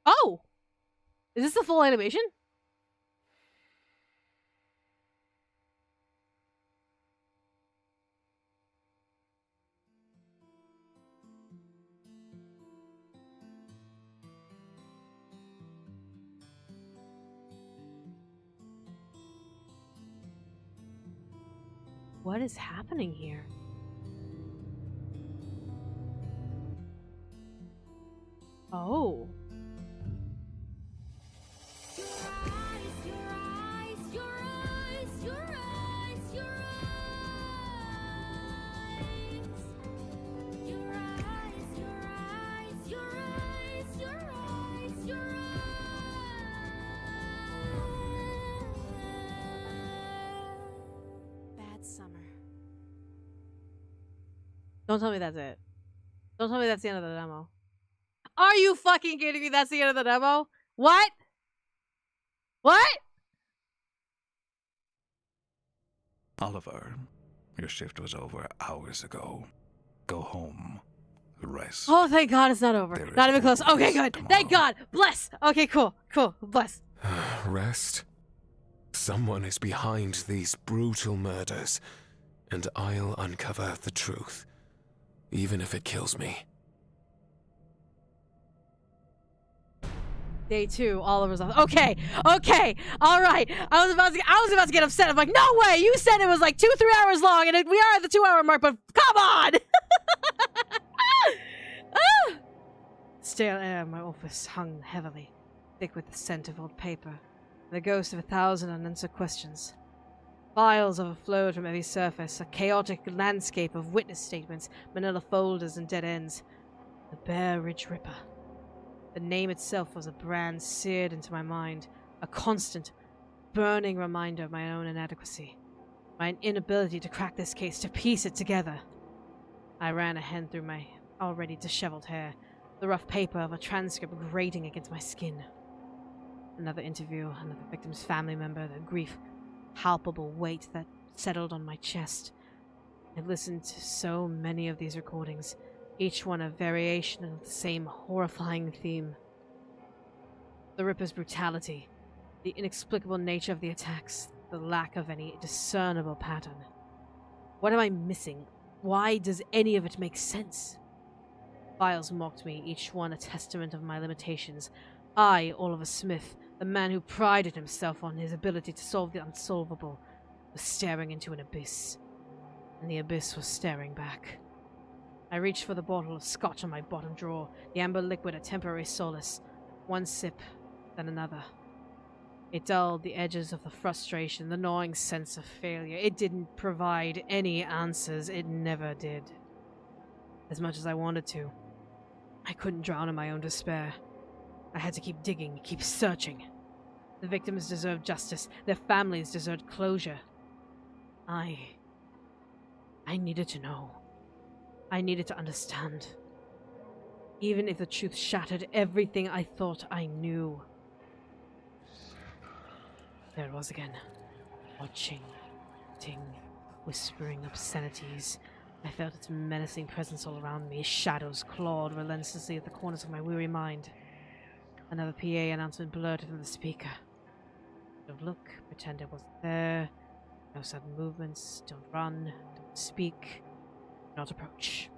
Oh! Is this the full animation? What is happening here? Oh. Bad summer. Don't tell me that's it. Don't tell me that's the end of the demo. Are you fucking kidding me? That's the end of the demo? What? What? Oliver, your shift was over hours ago. Go home. Rest. Oh, thank God it's not over. Not even close. Okay, good. Thank God. Bless. Okay, cool. Cool. Bless. Rest? Someone is behind these brutal murders, and I'll uncover the truth, even if it kills me. Day 2, Oliver's off. Okay, okay, all right. I was about to get upset. I'm like, no way. You said it was like 2-3 hours long, and we are at the 2-hour mark. But come on. Ah! Stale air in my office hung heavily, thick with the scent of old paper, the ghost of 1,000 unanswered questions. Files overflowed from every surface, a chaotic landscape of witness statements, manila folders, and dead ends. The Bear Ridge Ripper. The name itself was a brand seared into my mind, a constant, burning reminder of my own inadequacy, my inability to crack this case, to piece it together. I ran a hand through my already disheveled hair, the rough paper of a transcript grating against my skin. Another interview, another victim's family member, the grief, palpable weight that settled on my chest. I've listened to so many of these recordings, each one a variation of the same horrifying theme. The Ripper's brutality, the inexplicable nature of the attacks, the lack of any discernible pattern. What am I missing? Why does any of it make sense? Files mocked me, each one a testament of my limitations. I, Oliver Smith, the man who prided himself on his ability to solve the unsolvable, was staring into an abyss, and the abyss was staring back. I reached for the bottle of scotch on my bottom drawer, the amber liquid a temporary solace. One sip, then another. It dulled the edges of the frustration, the gnawing sense of failure. It didn't provide any answers. It never did. As much as I wanted to, I couldn't drown in my own despair. I had to keep digging, keep searching. The victims deserved justice. Their families deserved closure. I needed to know. I needed to understand. Even if the truth shattered everything I thought I knew. There it was again. Watching, whispering obscenities. I felt its menacing presence all around me. Shadows clawed relentlessly at the corners of my weary mind. Another PA announcement blurted from the speaker. Don't look, pretend it wasn't there. No sudden movements, don't run, don't speak, not approach.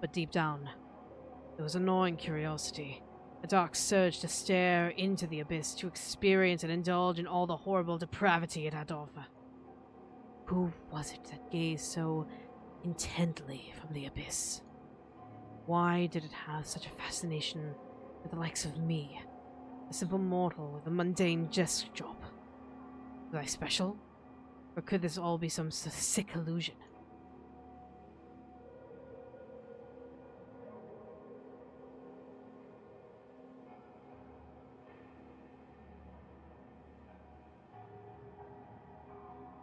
But deep down, there was a gnawing curiosity, a dark surge to stare into the abyss, to experience and indulge in all the horrible depravity it had to offer. Who was it that gazed so intently from the abyss? Why did it have such a fascination with the likes of me, a simple mortal with a mundane desk job? Was I special? Or could this all be some sick illusion?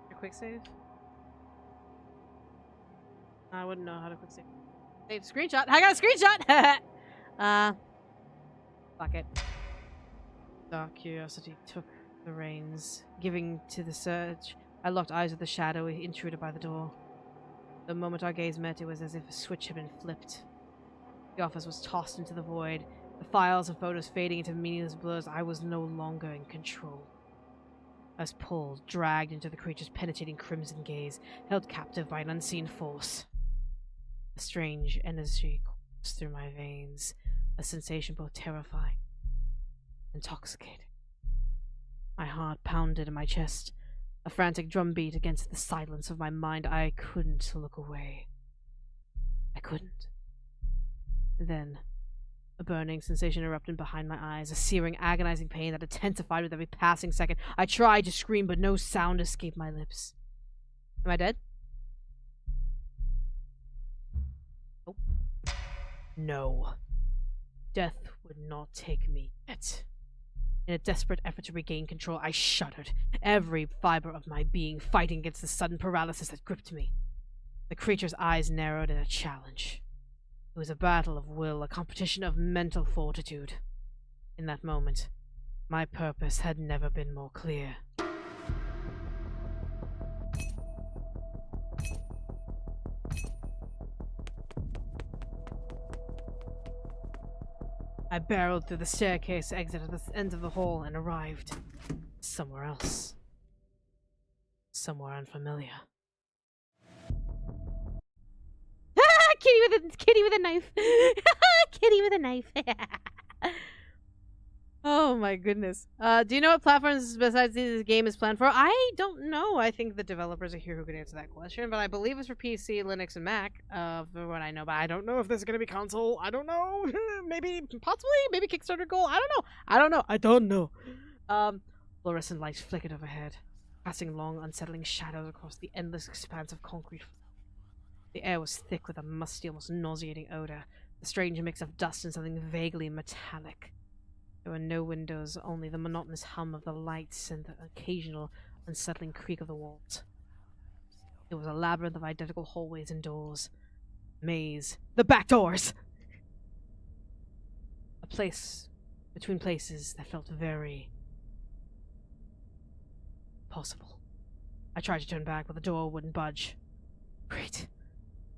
Your quick save? I wouldn't know how to quick save. Save screenshot. I got a screenshot. Fuck it. Dark curiosity took the reins, giving to the surge. I locked eyes with the shadowy intruder by the door. The moment our gaze met, it was as if a switch had been flipped. The office was tossed into the void, The files and photos fading into meaningless blurs. I was no longer in control. I was pulled, dragged into the creature's penetrating crimson gaze, held captive by an unseen force. A strange energy coursed through my veins, a sensation both terrifying and intoxicating. My heart pounded in my chest, a frantic drumbeat against the silence of my mind. I couldn't look away. I couldn't. Then, a burning sensation erupted behind my eyes, a searing, agonizing pain that intensified with every passing second. I tried to scream, but no sound escaped my lips. Am I dead? Nope. No. Death would not take me yet. In a desperate effort to regain control, I shuddered, every fiber of my being fighting against the sudden paralysis that gripped me. The creature's eyes narrowed in a challenge. It was a battle of will, a competition of mental fortitude. In that moment, my purpose had never been more clear. I barreled through the staircase exit at the end of the hall and arrived somewhere else. Somewhere unfamiliar. Kitty with a knife. Kitty with a knife. Oh my goodness. Do you know what platforms besides this game is planned for? I don't know. I think the developers are here who can answer that question, but I believe it's for PC, Linux, and Mac, for what I know. But I don't know if this is going to be console. I don't know. Maybe, possibly, maybe Kickstarter goal. I don't know. Fluorescent lights flickered overhead, casting long, unsettling shadows across the endless expanse of concrete. The air was thick with a musty, almost nauseating odor, a strange mix of dust and something vaguely metallic. There were no windows, only the monotonous hum of the lights and the occasional unsettling creak of the walls. It was a labyrinth of identical hallways and doors. Maze. The back doors! A place between places that felt very possible. I tried to turn back, but the door wouldn't budge. Great.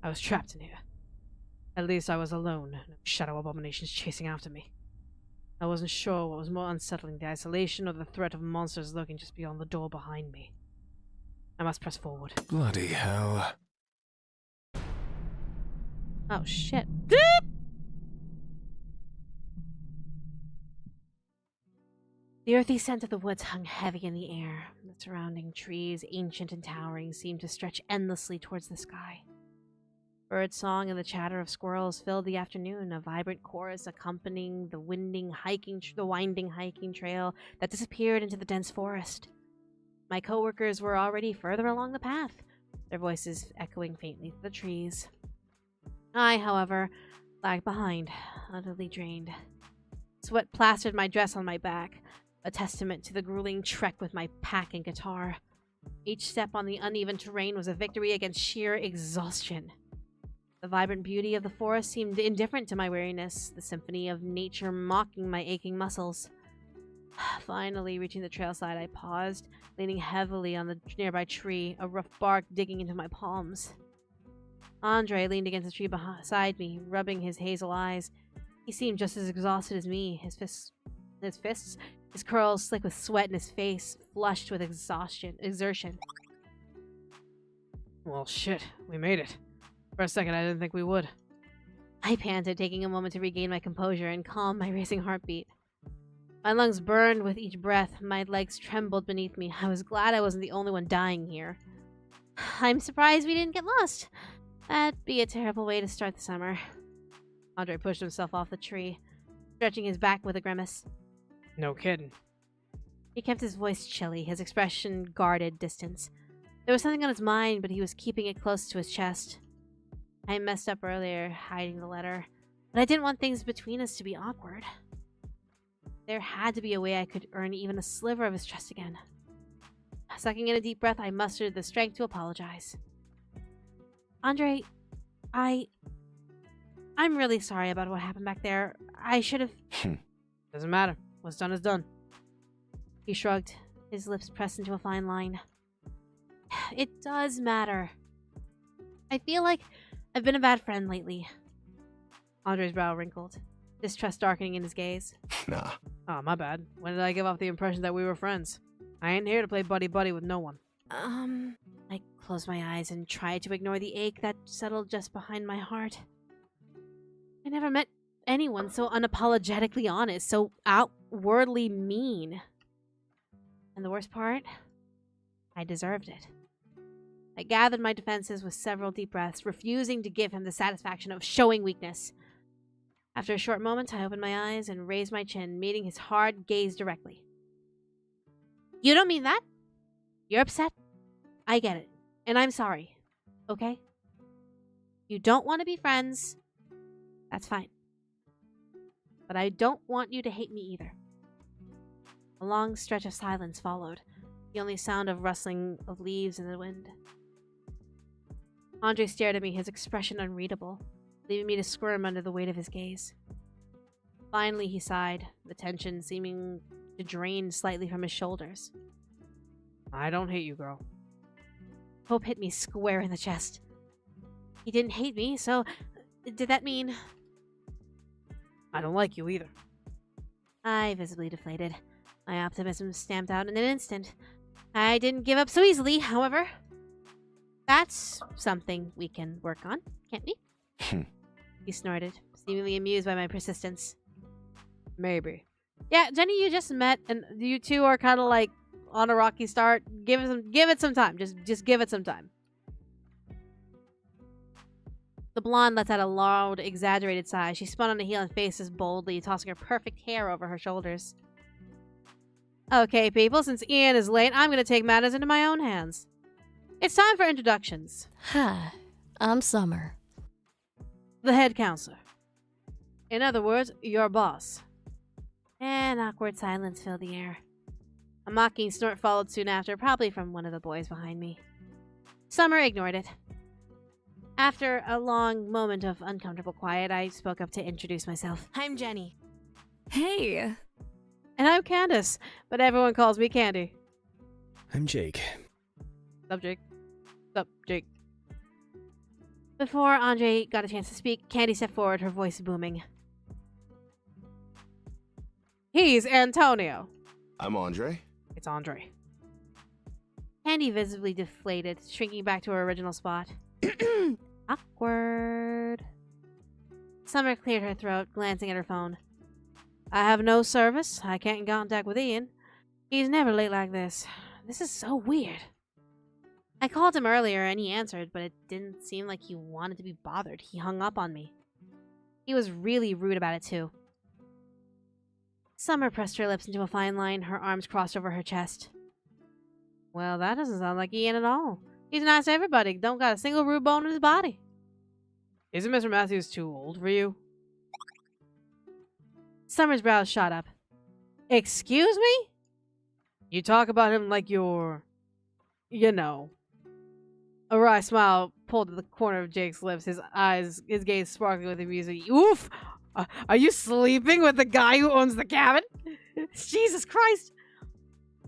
I was trapped in here. At least I was alone, no shadow abominations chasing after me. I wasn't sure what was more unsettling, the isolation or the threat of monsters lurking just beyond the door behind me. I must press forward. Bloody hell. Oh shit. The earthy scent of the woods hung heavy in the air. The surrounding trees, ancient and towering, seemed to stretch endlessly towards the sky. Bird song and the chatter of squirrels filled the afternoon, a vibrant chorus accompanying the winding hiking trail that disappeared into the dense forest. My coworkers were already further along the path, their voices echoing faintly through the trees. I, however, lagged behind, utterly drained. Sweat plastered my dress on my back, a testament to the grueling trek with my pack and guitar. Each step on the uneven terrain was a victory against sheer exhaustion. The vibrant beauty of the forest seemed indifferent to my weariness, the symphony of nature mocking my aching muscles. Finally, reaching the trail side, I paused, leaning heavily on the nearby tree, a rough bark digging into my palms. Andre leaned against the tree beside me, rubbing his hazel eyes. He seemed just as exhausted as me, his curls slick with sweat and his face flushed with exertion. Well, shit, we made it. For a second, I didn't think we would. I panted, taking a moment to regain my composure and calm my racing heartbeat. My lungs burned with each breath, my legs trembled beneath me. I was glad I wasn't the only one dying here. I'm surprised we didn't get lost. That'd be a terrible way to start the summer. Andre pushed himself off the tree, stretching his back with a grimace. No kidding. He kept his voice chilly, his expression guarded distance. There was something on his mind, but he was keeping it close to his chest. I messed up earlier, hiding the letter, but I didn't want things between us to be awkward. There had to be a way I could earn even a sliver of his trust again. Sucking in a deep breath, I mustered the strength to apologize. Andre, I'm really sorry about what happened back there. I should have... Doesn't matter. What's done is done. He shrugged, his lips pressed into a fine line. It does matter. I feel like I've been a bad friend lately. Andre's brow wrinkled. distrust darkening in his gaze. Nah. Oh, my bad. When did I give off the impression that we were friends? I ain't here to play buddy-buddy with no one. I closed my eyes and tried to ignore the ache that settled just behind my heart. I never met anyone so unapologetically honest, so outwardly mean. And the worst part? I deserved it. I gathered my defenses with several deep breaths, refusing to give him the satisfaction of showing weakness. After a short moment, I opened my eyes and raised my chin, meeting his hard gaze directly. You don't mean that? You're upset? I get it. And I'm sorry. Okay? You don't want to be friends. That's fine. But I don't want you to hate me either. A long stretch of silence followed, the only sound of rustling of leaves in the wind. Andre stared at me, his expression unreadable, leaving me to squirm under the weight of his gaze. Finally, he sighed, the tension seeming to drain slightly from his shoulders. I don't hate you, girl. Hope hit me square in the chest. He didn't hate me, so did that mean... I don't like you either. I visibly deflated. My optimism stamped out in an instant. I didn't give up so easily, however. That's something we can work on, can't we? He snorted, seemingly amused by my persistence. Maybe. Yeah, Jenny, you just met, and you two are kind of like on a rocky start. Give it some time. Just give it some time. The blonde lets out a loud, exaggerated sigh. She spun on a heel and faced us boldly, tossing her perfect hair over her shoulders. Okay, people, since Ian is late, I'm going to take matters into my own hands. It's time for introductions. Hi, I'm Summer. The head counselor. In other words, your boss. An awkward silence filled the air. A mocking snort followed soon after, probably from one of the boys behind me. Summer ignored it. After a long moment of uncomfortable quiet, I spoke up to introduce myself. I'm Jenny. Hey. And I'm Candace, but everyone calls me Candy. I'm Jake. Sup, Jake? Sup, Jake? Before Andre got a chance to speak, Candy stepped forward, her voice booming. He's Antonio. I'm Andre. It's Andre. Candy visibly deflated, shrinking back to her original spot. Awkward. Summer cleared her throat, glancing at her phone. I have no service. I can't contact with Ian. He's never late like this. This is so weird. I called him earlier and he answered, but it didn't seem like he wanted to be bothered. He hung up on me. He was really rude about it, too. Summer pressed her lips into a fine line, her arms crossed over her chest. Well, that doesn't sound like Ian at all. He's nice to everybody. Don't got a single rude bone in his body. Isn't Mr. Matthews too old for you? Summer's brows shot up. Excuse me? You talk about him like you're... you know. A wry smile pulled at the corner of Jake's lips, his gaze sparkling with amusement. Oof! Are you sleeping with the guy who owns the cabin? Jesus Christ!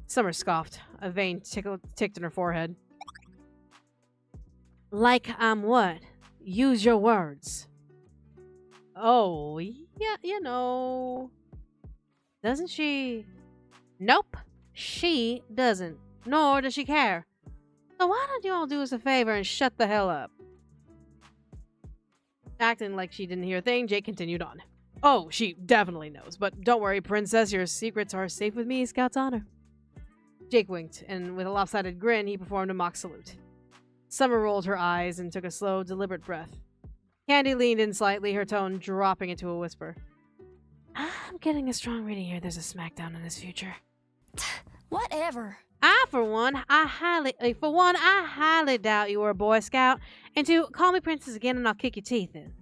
Summer scoffed. A vein ticked in her forehead. Like I'm what? Use your words. Oh, yeah, you know. Doesn't she? Nope, she doesn't. Nor does she care. So why don't you all do us a favor and shut the hell up? Acting like she didn't hear a thing, Jake continued on. Oh, she definitely knows. But don't worry, princess, your secrets are safe with me, Scout's honor. Jake winked, and with a lopsided grin, he performed a mock salute. Summer rolled her eyes and took a slow, deliberate breath. Candy leaned in slightly, her tone dropping into a whisper. I'm getting a strong reading here. There's a smackdown in his future. Whatever. For one, I highly doubt you were a Boy Scout. And two, call me princess again and I'll kick your teeth in.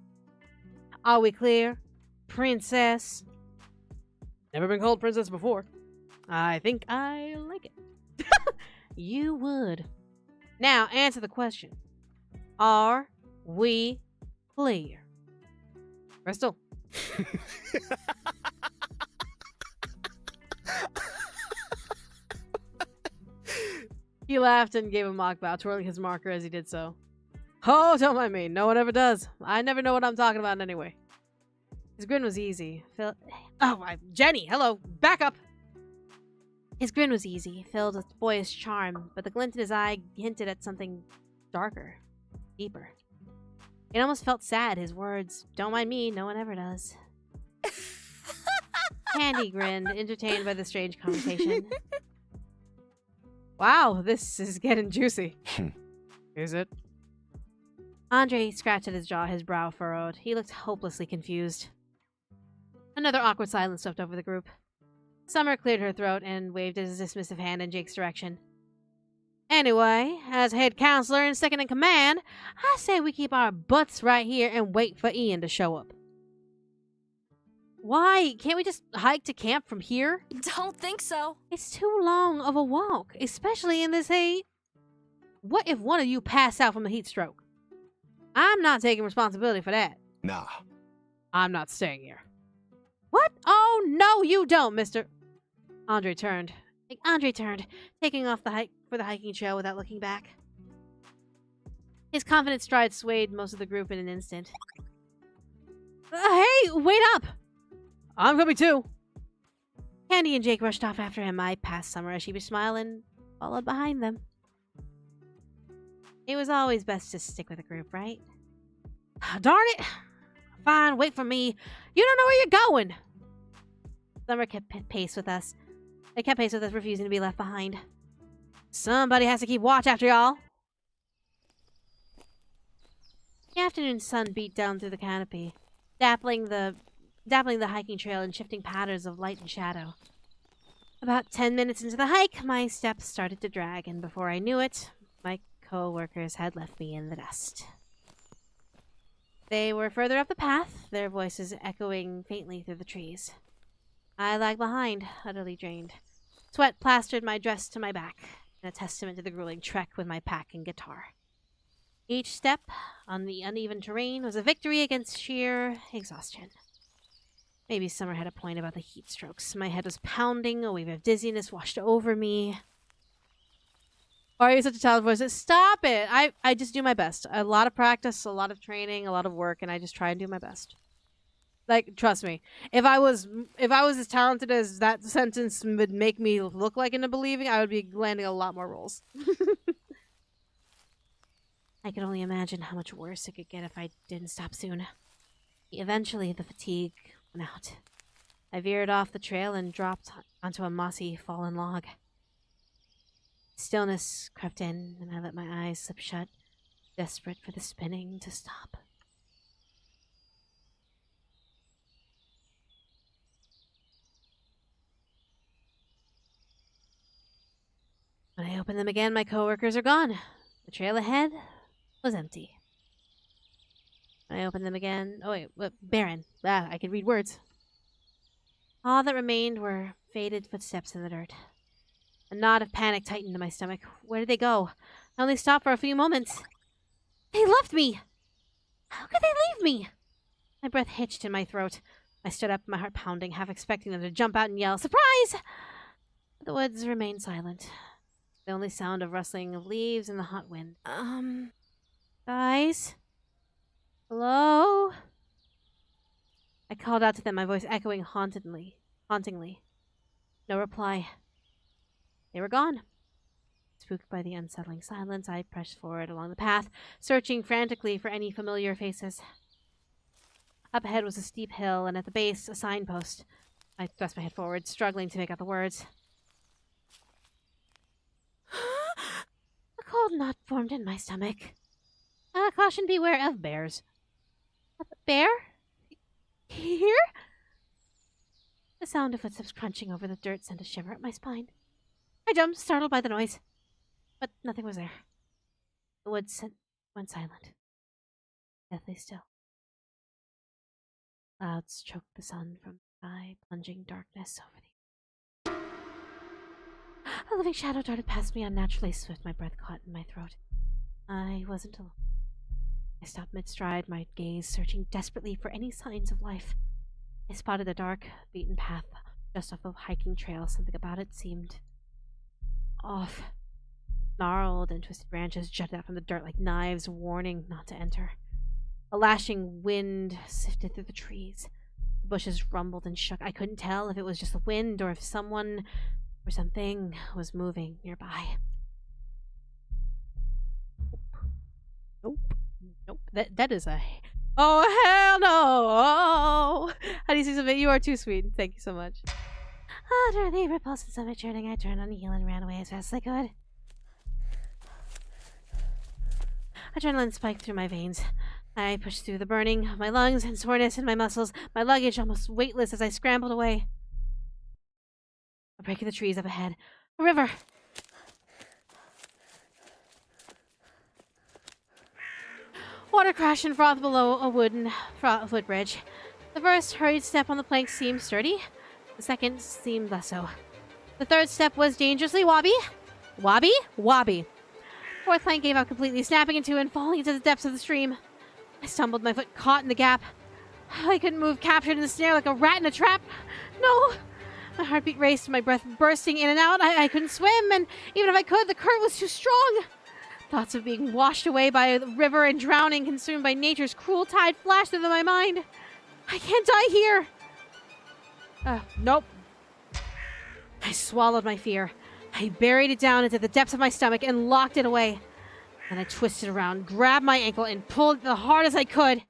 Are we clear? Princess? Never been called princess before. I think I like it. You would. Now, answer the question. Are we clear? Crystal. He laughed and gave a mock bow, twirling his marker as he did so. Oh, don't mind me. No one ever does. I never know what I'm talking about anyway. His grin was easy. Jenny, hello, back up. His grin was easy, filled with boyish charm, but the glint in his eye hinted at something darker, deeper. It almost felt sad, his words. Don't mind me, no one ever does. Candy grinned, entertained by the strange conversation. Wow, this is getting juicy. Is it? Andre scratched at his jaw, his brow furrowed. He looked hopelessly confused. Another awkward silence swept over the group. Summer cleared her throat and waved his dismissive hand in Jake's direction. Anyway, as head counselor and second in command, I say we keep our butts right here and wait for Ian to show up. Why? Can't we just hike to camp from here? Don't think so. It's too long of a walk, especially in this heat. What if one of you pass out from a heat stroke? I'm not taking responsibility for that. Nah. I'm not staying here. What? Oh, no, you don't, mister. Andre turned, taking off for the hiking trail without looking back. His confident stride swayed most of the group in an instant. Hey, wait up! I'm coming too. Candy and Jake rushed off after him. I passed Summer as she was smiling, followed behind them. It was always best to stick with a group, right? Darn it! Fine, wait for me. You don't know where you're going. Summer kept pace with us. They kept pace with us, refusing to be left behind. Somebody has to keep watch after y'all. The afternoon sun beat down through the canopy, dappling the hiking trail in shifting patterns of light and shadow. About 10 minutes into the hike, my steps started to drag, and before I knew it, my co-workers had left me in the dust. They were further up the path, their voices echoing faintly through the trees. I lagged behind, utterly drained. Sweat plastered my dress to my back, a testament to the grueling trek with my pack and guitar. Each step on the uneven terrain was a victory against sheer exhaustion. Maybe Summer had a point about the heat strokes. My head was pounding, a wave of dizziness washed over me. Why are you such a talented voice? Stop it! I just do my best. A lot of practice, a lot of training, a lot of work, and I just try and do my best. Like, trust me. If I was as talented as that sentence would make me look like into believing, I would be landing a lot more roles. I could only imagine how much worse it could get if I didn't stop soon. Eventually, the fatigue went out. I veered off the trail and dropped onto a mossy, fallen log. Stillness crept in, and I let my eyes slip shut, desperate for the spinning to stop. When I opened them again, my coworkers are gone. The trail ahead was empty. When I opened them again... Oh, wait. Barren. I could read words. All that remained were faded footsteps in the dirt. A knot of panic tightened in my stomach. Where did they go? I only stopped for a few moments. They left me! How could they leave me? My breath hitched in my throat. I stood up, my heart pounding, half expecting them to jump out and yell, "Surprise!" But the woods remained silent. The only sound of rustling of leaves in the hot wind. Guys? Hello? I called out to them, my voice echoing hauntingly. No reply. They were gone. Spooked by the unsettling silence, I pressed forward along the path, searching frantically for any familiar faces. Up ahead was a steep hill, and at the base, a signpost. I thrust my head forward, struggling to make out the words. A cold knot formed in my stomach. Caution, beware of bears. A bear? Here? The sound of footsteps crunching over the dirt sent a shiver up my spine. I jumped, startled by the noise. But nothing was there. The woods went silent. Deathly still. Clouds choked the sun from the sky, plunging darkness over the... A living shadow darted past me, unnaturally swift, my breath caught in my throat. I wasn't alone. I stopped mid-stride, my gaze searching desperately for any signs of life. I spotted a dark, beaten path just off the hiking trail. Something about it seemed off. Gnarled and twisted branches jutted out from the dirt like knives, warning not to enter. A lashing wind sifted through the trees. The bushes rumbled and shook. I couldn't tell if it was just the wind or if someone or something was moving nearby. Nope. Nope. That is a... Oh, hell no! Oh! How do you see something? You are too sweet. Thank you so much. After the repulsive stomach churning, I turned on the heel and ran away as fast as I could. Adrenaline spiked through my veins. I pushed through the burning of my lungs and soreness in my muscles, my luggage almost weightless as I scrambled away. A break in the trees up ahead. A river! Water crashed and froth below a wooden footbridge. The first hurried step on the plank seemed sturdy. The second seemed less so. The third step was dangerously wobbly. Wobbly. Fourth plank gave out completely, snapping in two and falling into the depths of the stream. I stumbled, my foot caught in the gap. I couldn't move, captured in the snare like a rat in a trap. No! My heartbeat raced, my breath bursting in and out. I couldn't swim, and even if I could, the current was too strong. Thoughts of being washed away by the river and drowning, consumed by nature's cruel tide, flashed through my mind. I can't die here. Nope. I swallowed my fear. I buried it down into the depths of my stomach and locked it away. Then I twisted around, grabbed my ankle, and pulled the hardest I could.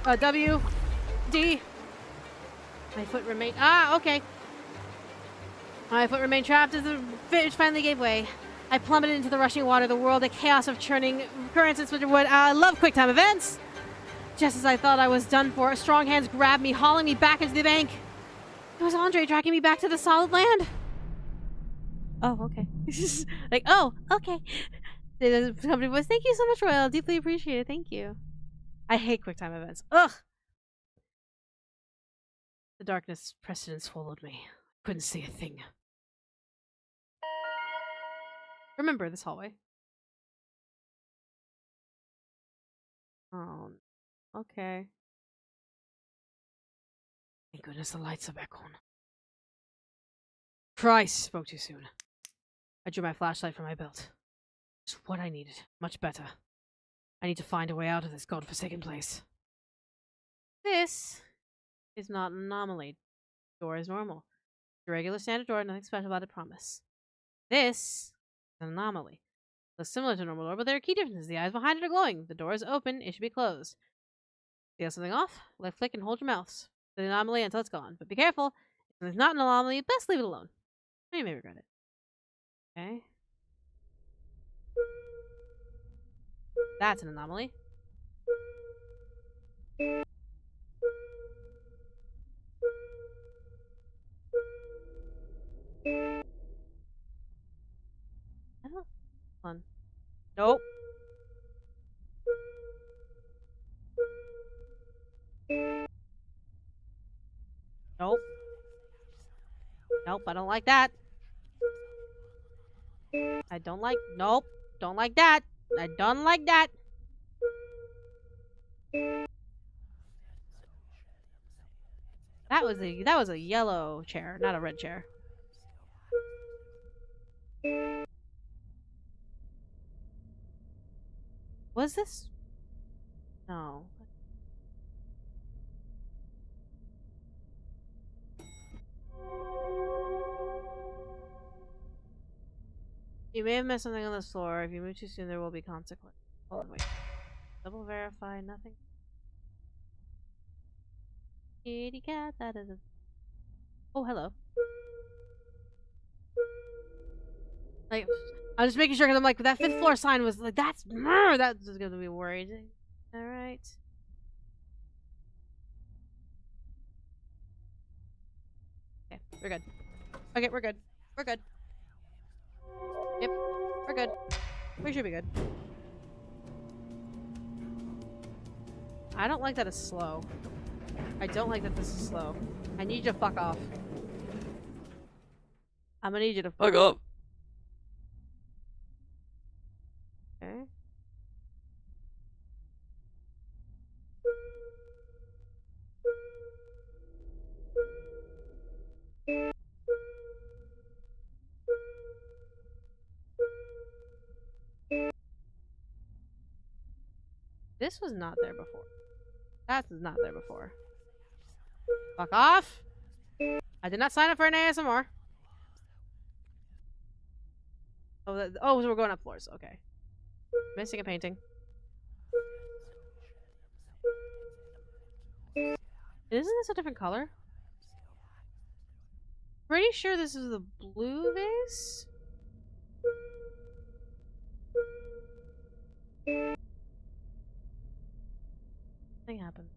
W, D. My foot remained... okay. My foot remained trapped as the fish finally gave way. I plummeted into the rushing water, the world, a chaos of churning currents and Slenderwood. I love QuickTime events! Just as I thought I was done for, strong hands grabbed me, hauling me back into the bank. It was Andre dragging me back to the solid land. Oh, okay. Like, oh, okay. The company voice, thank you so much, Royal. Deeply appreciate it. Thank you. I hate QuickTime events. Ugh! The darkness pressed and swallowed me. Couldn't see a thing. Remember this hallway. Oh, okay. Thank goodness the lights are back on. Christ, spoke too soon. I drew my flashlight from my belt. It's what I needed. Much better. I need to find a way out of this godforsaken place. This is not an anomaly. Door is normal. It's a regular standard door, nothing special about it, promise. This is an anomaly. Looks similar to a normal door, but there are key differences. The eyes behind it are glowing. The door is open. It should be closed. Feel something off? Left click and hold your mouse. The anomaly until it's gone. But be careful. If it's not an anomaly, best leave it alone. You may regret it. Okay. That's an anomaly. I don't... Hold on. Nope. Nope. Nope, I don't like that. I don't like... Nope. Don't like that. I don't like that. That was a yellow chair, not a red chair. Was this? No. You may have missed something on this floor. If you move too soon, there will be consequences. Hold on, wait. Double verify, nothing. Kitty cat, that is a... Oh, hello. Like, I'm just making sure because I'm like, that 5th floor sign was like, that's gonna be worried. Alright. Okay, we're good. Okay, we're good. We're good. Yep, we're good. We should be good. I don't like that it's slow. I don't like that this is slow. I need you to fuck off. I'm gonna need you to fuck up. Okay. This was not there before. That is not there before. Fuck off! I did not sign up for an ASMR. Oh, so we're going up floors. Okay. Missing a painting. Isn't this a different color? Pretty sure this is the blue vase? Thing happened.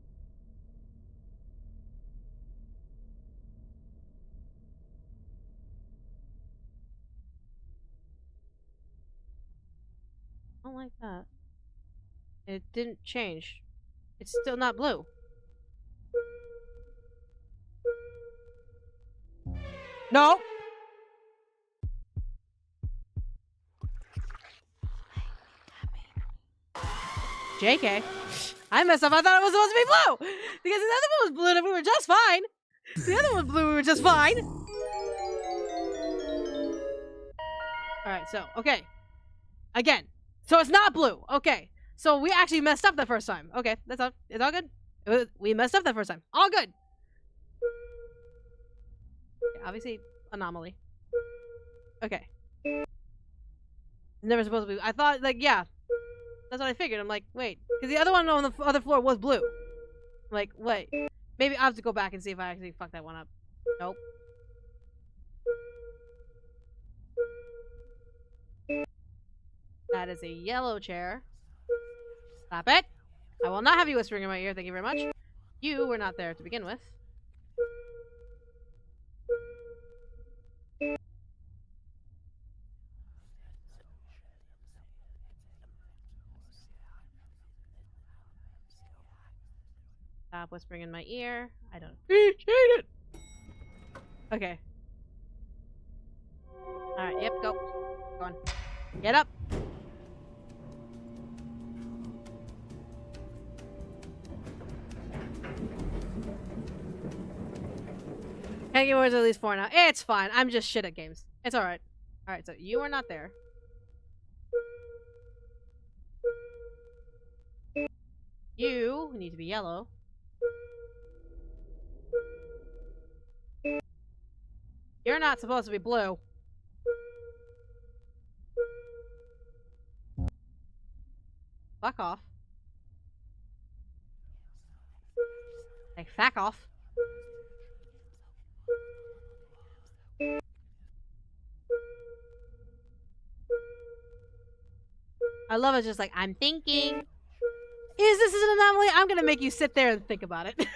I don't like that. It didn't change. It's still not blue. No! JK. I messed up. I thought it was supposed to be blue! Because the other one was blue and we were just fine. The other one was blue, we were just fine. Alright, so, okay. Again. So it's not blue. Okay. So we actually messed up the first time. Okay, that's all. It's all good. We messed up that first time. All good. Yeah, obviously, anomaly. Okay. Never supposed to be. I thought, like, yeah. That's what I figured. I'm like, wait. Because the other one on the other floor was blue. I'm like, wait. Maybe I'll have to go back and see if I actually fucked that one up. Nope. That is a yellow chair. Stop it. I will not have you whispering in my ear. Thank you very much. You were not there to begin with. Stop whispering in my ear. I don't appreciate it. Okay. Alright, yep, go. Go on. Get up. Can't get words at least 4 now. It's fine. I'm just shit at games. It's alright. Alright, so you are not there. You need to be yellow. You're not supposed to be blue. Fuck off. Like, fuck off. I love it, just like, I'm thinking. Is this an anomaly? I'm gonna make you sit there and think about it. Okay,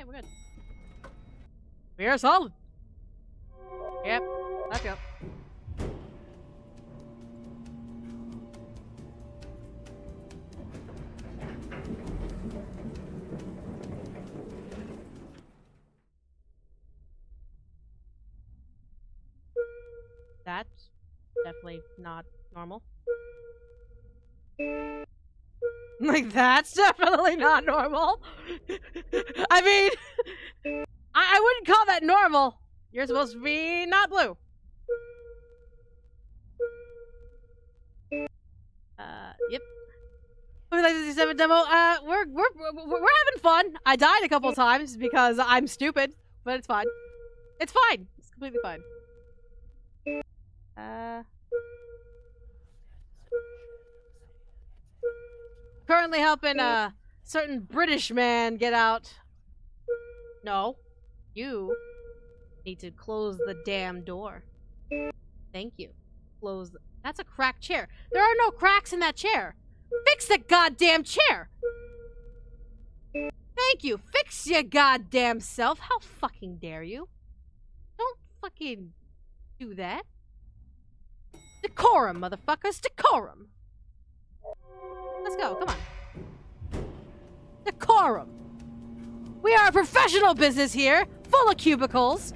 we're good. We are solid. Yep, let's go. That's definitely not normal. Like, that's definitely not normal. I mean, I wouldn't call that normal. You're supposed to be not blue. Yep. We like the 7 demo. We're having fun. I died a couple times because I'm stupid, but it's fine. It's fine. It's completely fine. Currently helping a certain British man get out. No. You need to close the damn door. Thank you. Close the... That's a cracked chair. There are no cracks in that chair. Fix the goddamn chair! Thank you. Fix your goddamn self. How fucking dare you? Don't fucking do that. Decorum, motherfuckers. Decorum. Let's go. Come on. Decorum. We are a professional business here, full of cubicles.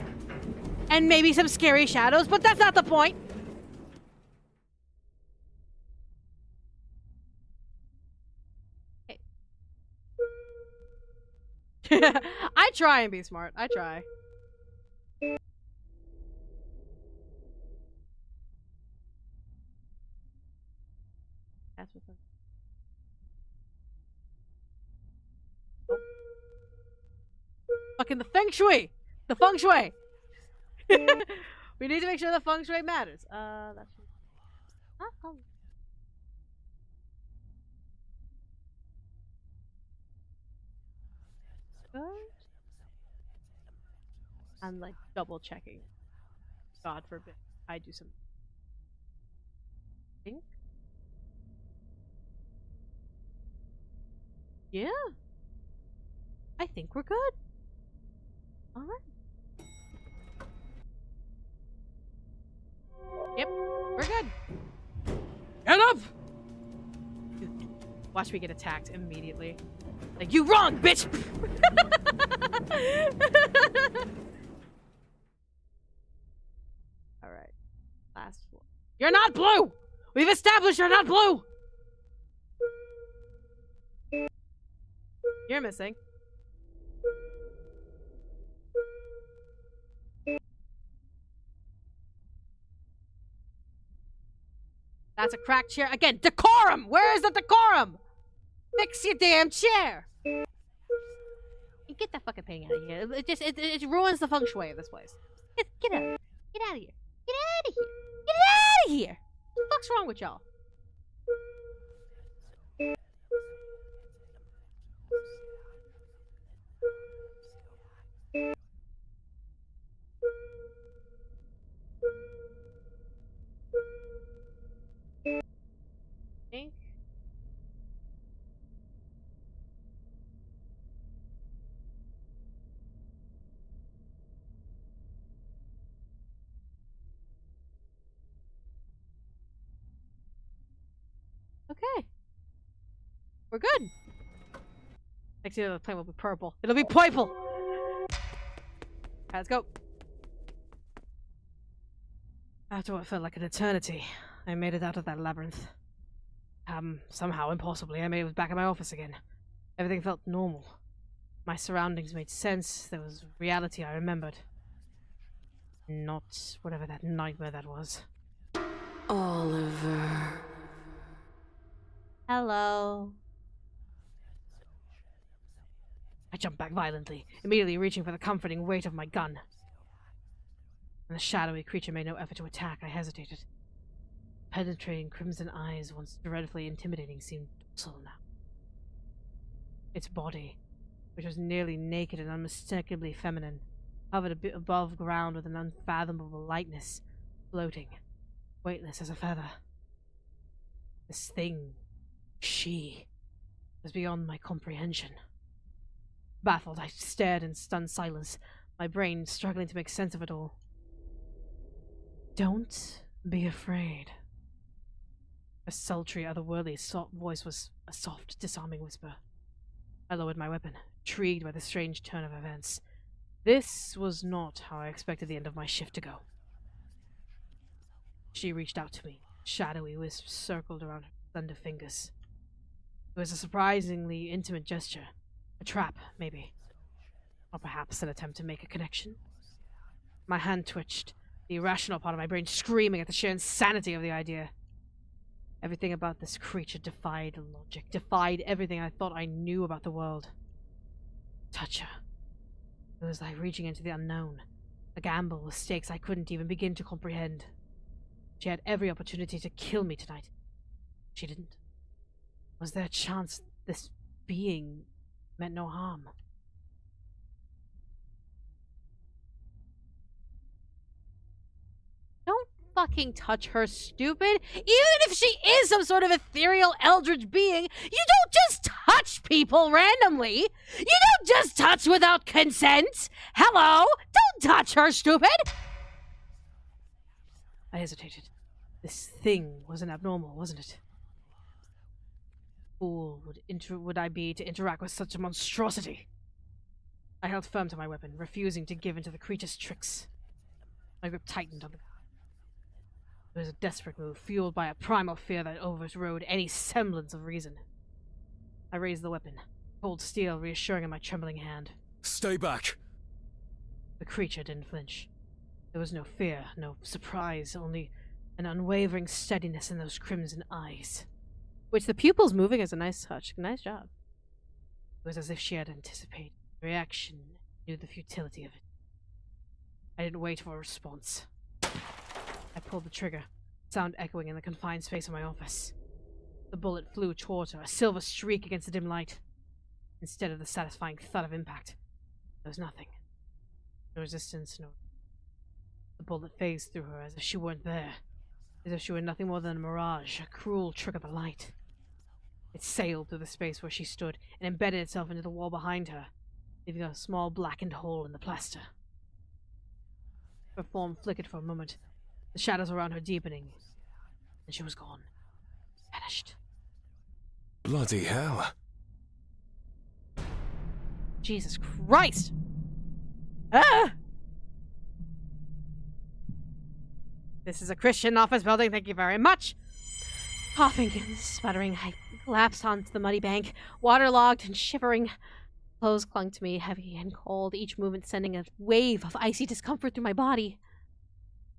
And maybe some scary shadows, but that's not the point. Okay. I try and be smart. I try. That's what's up. Oh. Fucking the feng shui! The feng shui! We need to make sure the feng shui matters. That's... Oh. Good. I'm like double checking. God forbid I do something. Think? Yeah. I think we're good. Alright. Yep, we're good. Get up! Watch me get attacked immediately. Like, you wrong, bitch! Alright. Last floor. You're not blue! We've established you're not blue! You're missing. That's a cracked chair. Again, decorum! Where is the decorum? Fix your damn chair! Get that fucking thing out of here. It ruins the feng shui of this place. Get out of here. Get out of here. Get out of here. Get out of here! What the fuck's wrong with y'all? Think. Okay. We're good. Next year the plane will be purple. It'll be purple! Let's go. After what felt like an eternity, I made it out of that labyrinth. Somehow, impossibly, I made it back in my office again. Everything felt normal. My surroundings made sense. There was reality I remembered. Not whatever that nightmare that was. Oliver. Hello. I jumped back violently, immediately reaching for the comforting weight of my gun. When the shadowy creature made no effort to attack, I hesitated. Penetrating crimson eyes, once dreadfully intimidating, seemed docile now. Its body, which was nearly naked and unmistakably feminine, hovered a bit above ground with an unfathomable lightness, floating, weightless as a feather. This thing, she, was beyond my comprehension. Baffled, I stared in stunned silence, my brain struggling to make sense of it all. Don't be afraid. A sultry, otherworldly voice was a soft, disarming whisper. I lowered my weapon, intrigued by the strange turn of events. This was not how I expected the end of my shift to go. She reached out to me. Shadowy wisps circled around her slender fingers. It was a surprisingly intimate gesture. A trap, maybe. Or perhaps an attempt to make a connection. My hand twitched, the irrational part of my brain screaming at the sheer insanity of the idea. Everything about this creature defied logic, defied everything I thought I knew about the world. Touch her. It was like reaching into the unknown, a gamble with stakes I couldn't even begin to comprehend. She had every opportunity to kill me tonight. She didn't. Was there a chance this being meant no harm? Don't fucking touch her, stupid! Even if she is some sort of ethereal eldritch being, you don't just touch people randomly! You don't just touch without consent! Hello? Don't touch her, stupid! I hesitated. This thing wasn't abnormal, wasn't it? Fool would I be to interact with such a monstrosity? I held firm to my weapon, refusing to give in to the creature's tricks. My grip tightened on the gun. It was a desperate move, fueled by a primal fear that overrode any semblance of reason. I raised the weapon, cold steel reassuring in my trembling hand. Stay back! The creature didn't flinch. There was no fear, no surprise, only an unwavering steadiness in those crimson eyes. Which the pupils moving is a nice touch. Nice job. It was as if she had anticipated the reaction, knew the futility of it. I didn't wait for a response. I pulled the trigger, sound echoing in the confined space of my office. The bullet flew toward her, a silver streak against the dim light. Instead of the satisfying thud of impact, there was nothing. No resistance, no... The bullet phased through her as if she weren't there. As if she were nothing more than a mirage, a cruel trick of the light. It sailed through the space where she stood and embedded itself into the wall behind her, leaving a small blackened hole in the plaster. Her form flickered for a moment, the shadows around her deepening, and she was gone. Vanished. Bloody hell. Jesus Christ! Ah! This is a Christian office building, thank you very much. Coughing and sputtering, I collapsed onto the muddy bank, waterlogged and shivering. Clothes clung to me, heavy and cold, each movement sending a wave of icy discomfort through my body.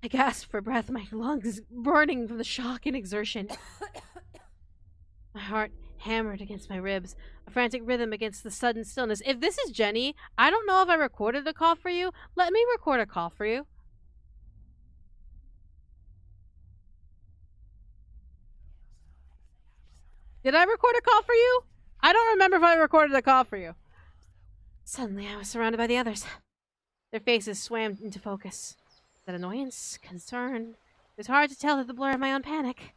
I gasped for breath, my lungs burning from the shock and exertion. My heart hammered against my ribs, a frantic rhythm against the sudden stillness. If this is Jenny, I don't know if I recorded a call for you. Let me record a call for you. Did I record a call for you? I don't remember if I recorded a call for you. Suddenly, I was surrounded by the others. Their faces swam into focus. Was that annoyance? Concern? It was hard to tell through the blur of my own panic.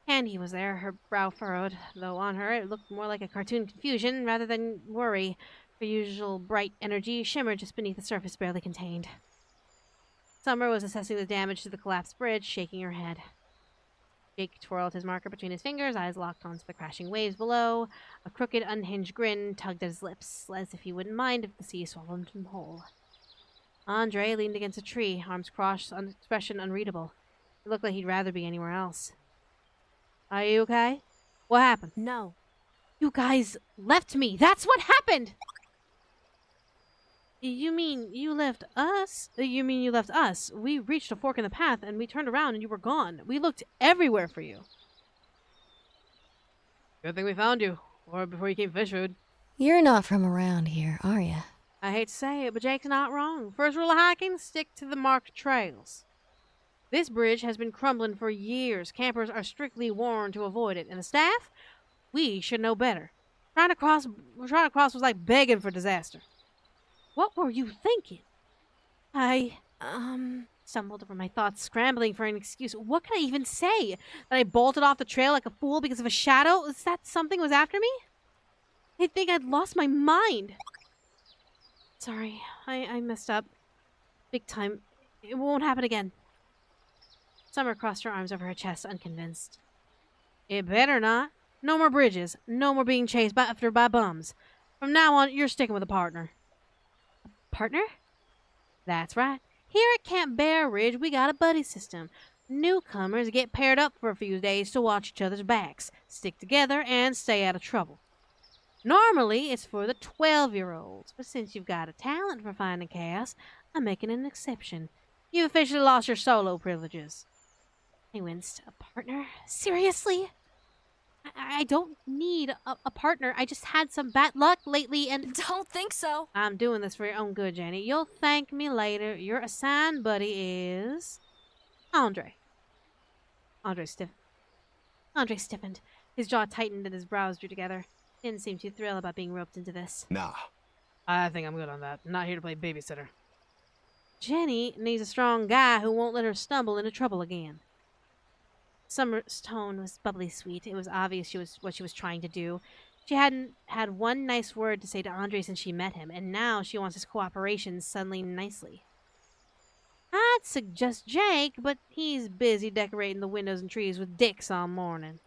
Candy was there, her brow furrowed, though on her it looked more like a cartoon confusion rather than worry. Her usual bright energy shimmered just beneath the surface barely contained. Summer was assessing the damage to the collapsed bridge, shaking her head. Jake twirled his marker between his fingers, eyes locked onto the crashing waves below. A crooked, unhinged grin tugged at his lips, as if he wouldn't mind if the sea swallowed him whole. Andre leaned against a tree, arms crossed, expression unreadable. It looked like he'd rather be anywhere else. Are you okay? What happened? No. You guys left me! That's what happened! You mean you left us? You mean you left us? We reached a fork in the path and we turned around and you were gone. We looked everywhere for you. Good thing we found you. Or before you came fish food. You're not from around here, are you? I hate to say it, but Jake's not wrong. First rule of hiking, stick to the marked trails. This bridge has been crumbling for years. Campers are strictly warned to avoid it. And the staff? We should know better. Trying to cross was like begging for disaster. What were you thinking? I, stumbled over my thoughts, scrambling for an excuse. What could I even say? That I bolted off the trail like a fool because of a shadow? Is that something was after me? They'd think I'd lost my mind. Sorry, I messed up. Big time. It won't happen again. Summer crossed her arms over her chest, unconvinced. It better not. No more bridges. No more being chased after by bums. From now on, you're sticking with a partner. Partner? That's right. Here at Camp Bear Ridge, we got a buddy system. Newcomers get paired up for a few days to watch each other's backs, stick together, and stay out of trouble. Normally, it's for the 12-year-olds, but since you've got a talent for finding chaos, I'm making an exception. You've officially lost your solo privileges. I winced. A partner? Seriously? I don't need a partner. I just had some bad luck lately and... Don't think so. I'm doing this for your own good, Jenny. You'll thank me later. Your assigned buddy is... Andre. Andre stiffened. His jaw tightened and his brows drew together. Didn't seem too thrilled about being roped into this. Nah. I think I'm good on that. I'm not here to play babysitter. Jenny needs a strong guy who won't let her stumble into trouble again. Summer's tone was bubbly sweet. It was obvious what she was trying to do. She hadn't had one nice word to say to Andre since she met him, and now she wants his cooperation suddenly nicely. I'd suggest Jake, but he's busy decorating the windows and trees with dicks all morning.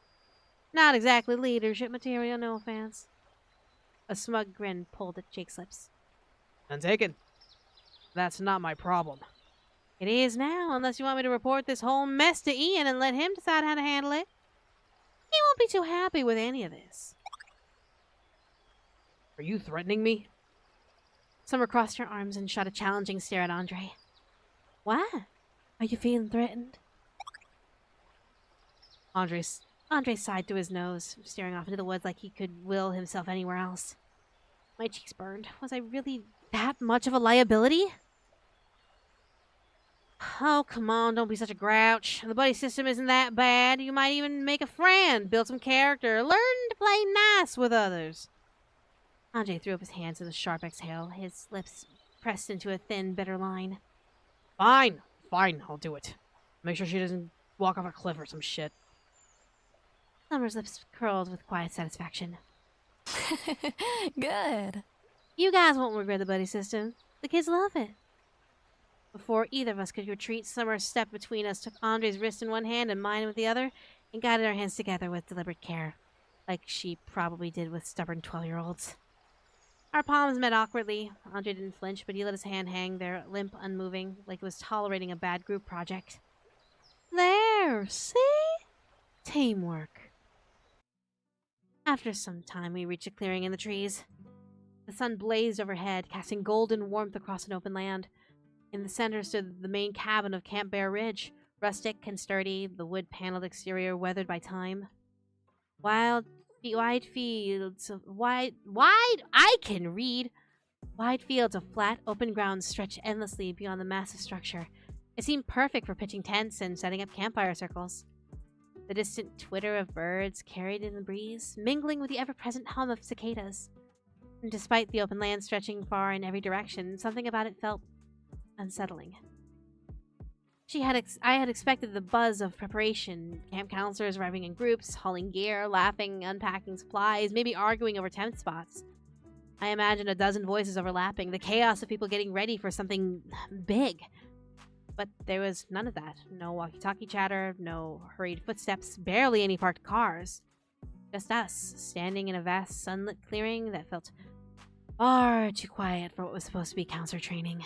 Not exactly leadership material, no offense. A smug grin pulled at Jake's lips. None taken. That's not my problem. It is now, unless you want me to report this whole mess to Ian and let him decide how to handle it. He won't be too happy with any of this. Are you threatening me? Summer crossed her arms and shot a challenging stare at Andre. What? Are you feeling threatened? Andre sighed through his nose, staring off into the woods like he could will himself anywhere else. My cheeks burned. Was I really that much of a liability? Oh, come on, don't be such a grouch. The buddy system isn't that bad. You might even make a friend, build some character, learn to play nice with others. Andre threw up his hands with a sharp exhale, his lips pressed into a thin, bitter line. Fine, I'll do it. Make sure she doesn't walk off a cliff or some shit. Summer's lips curled with quiet satisfaction. Good. You guys won't regret the buddy system. The kids love it. Before either of us could retreat, Summer stepped between us, took Andre's wrist in one hand and mine with the other, and guided our hands together with deliberate care, like she probably did with stubborn 12-year-olds. Our palms met awkwardly. Andre didn't flinch, but he let his hand hang there, limp, unmoving, like it was tolerating a bad group project. There, see? Teamwork. After some time, we reached a clearing in the trees. The sun blazed overhead, casting golden warmth across an open land. In the center stood the main cabin of Camp Bear Ridge, rustic and sturdy, the wood-paneled exterior weathered by time. Wide fields of flat, open ground stretched endlessly beyond the massive structure. It seemed perfect for pitching tents and setting up campfire circles. The distant twitter of birds carried in the breeze, mingling with the ever-present hum of cicadas. And despite the open land stretching far in every direction, something about it felt unsettling. I had expected the buzz of preparation, camp counselors arriving in groups, hauling gear, laughing, unpacking supplies, maybe arguing over tent spots. I imagined a dozen voices overlapping, the chaos of people getting ready for something big. But there was none of that. No walkie-talkie chatter, no hurried footsteps, barely any parked cars. Just us, standing in a vast sunlit clearing that felt far too quiet for what was supposed to be counselor training.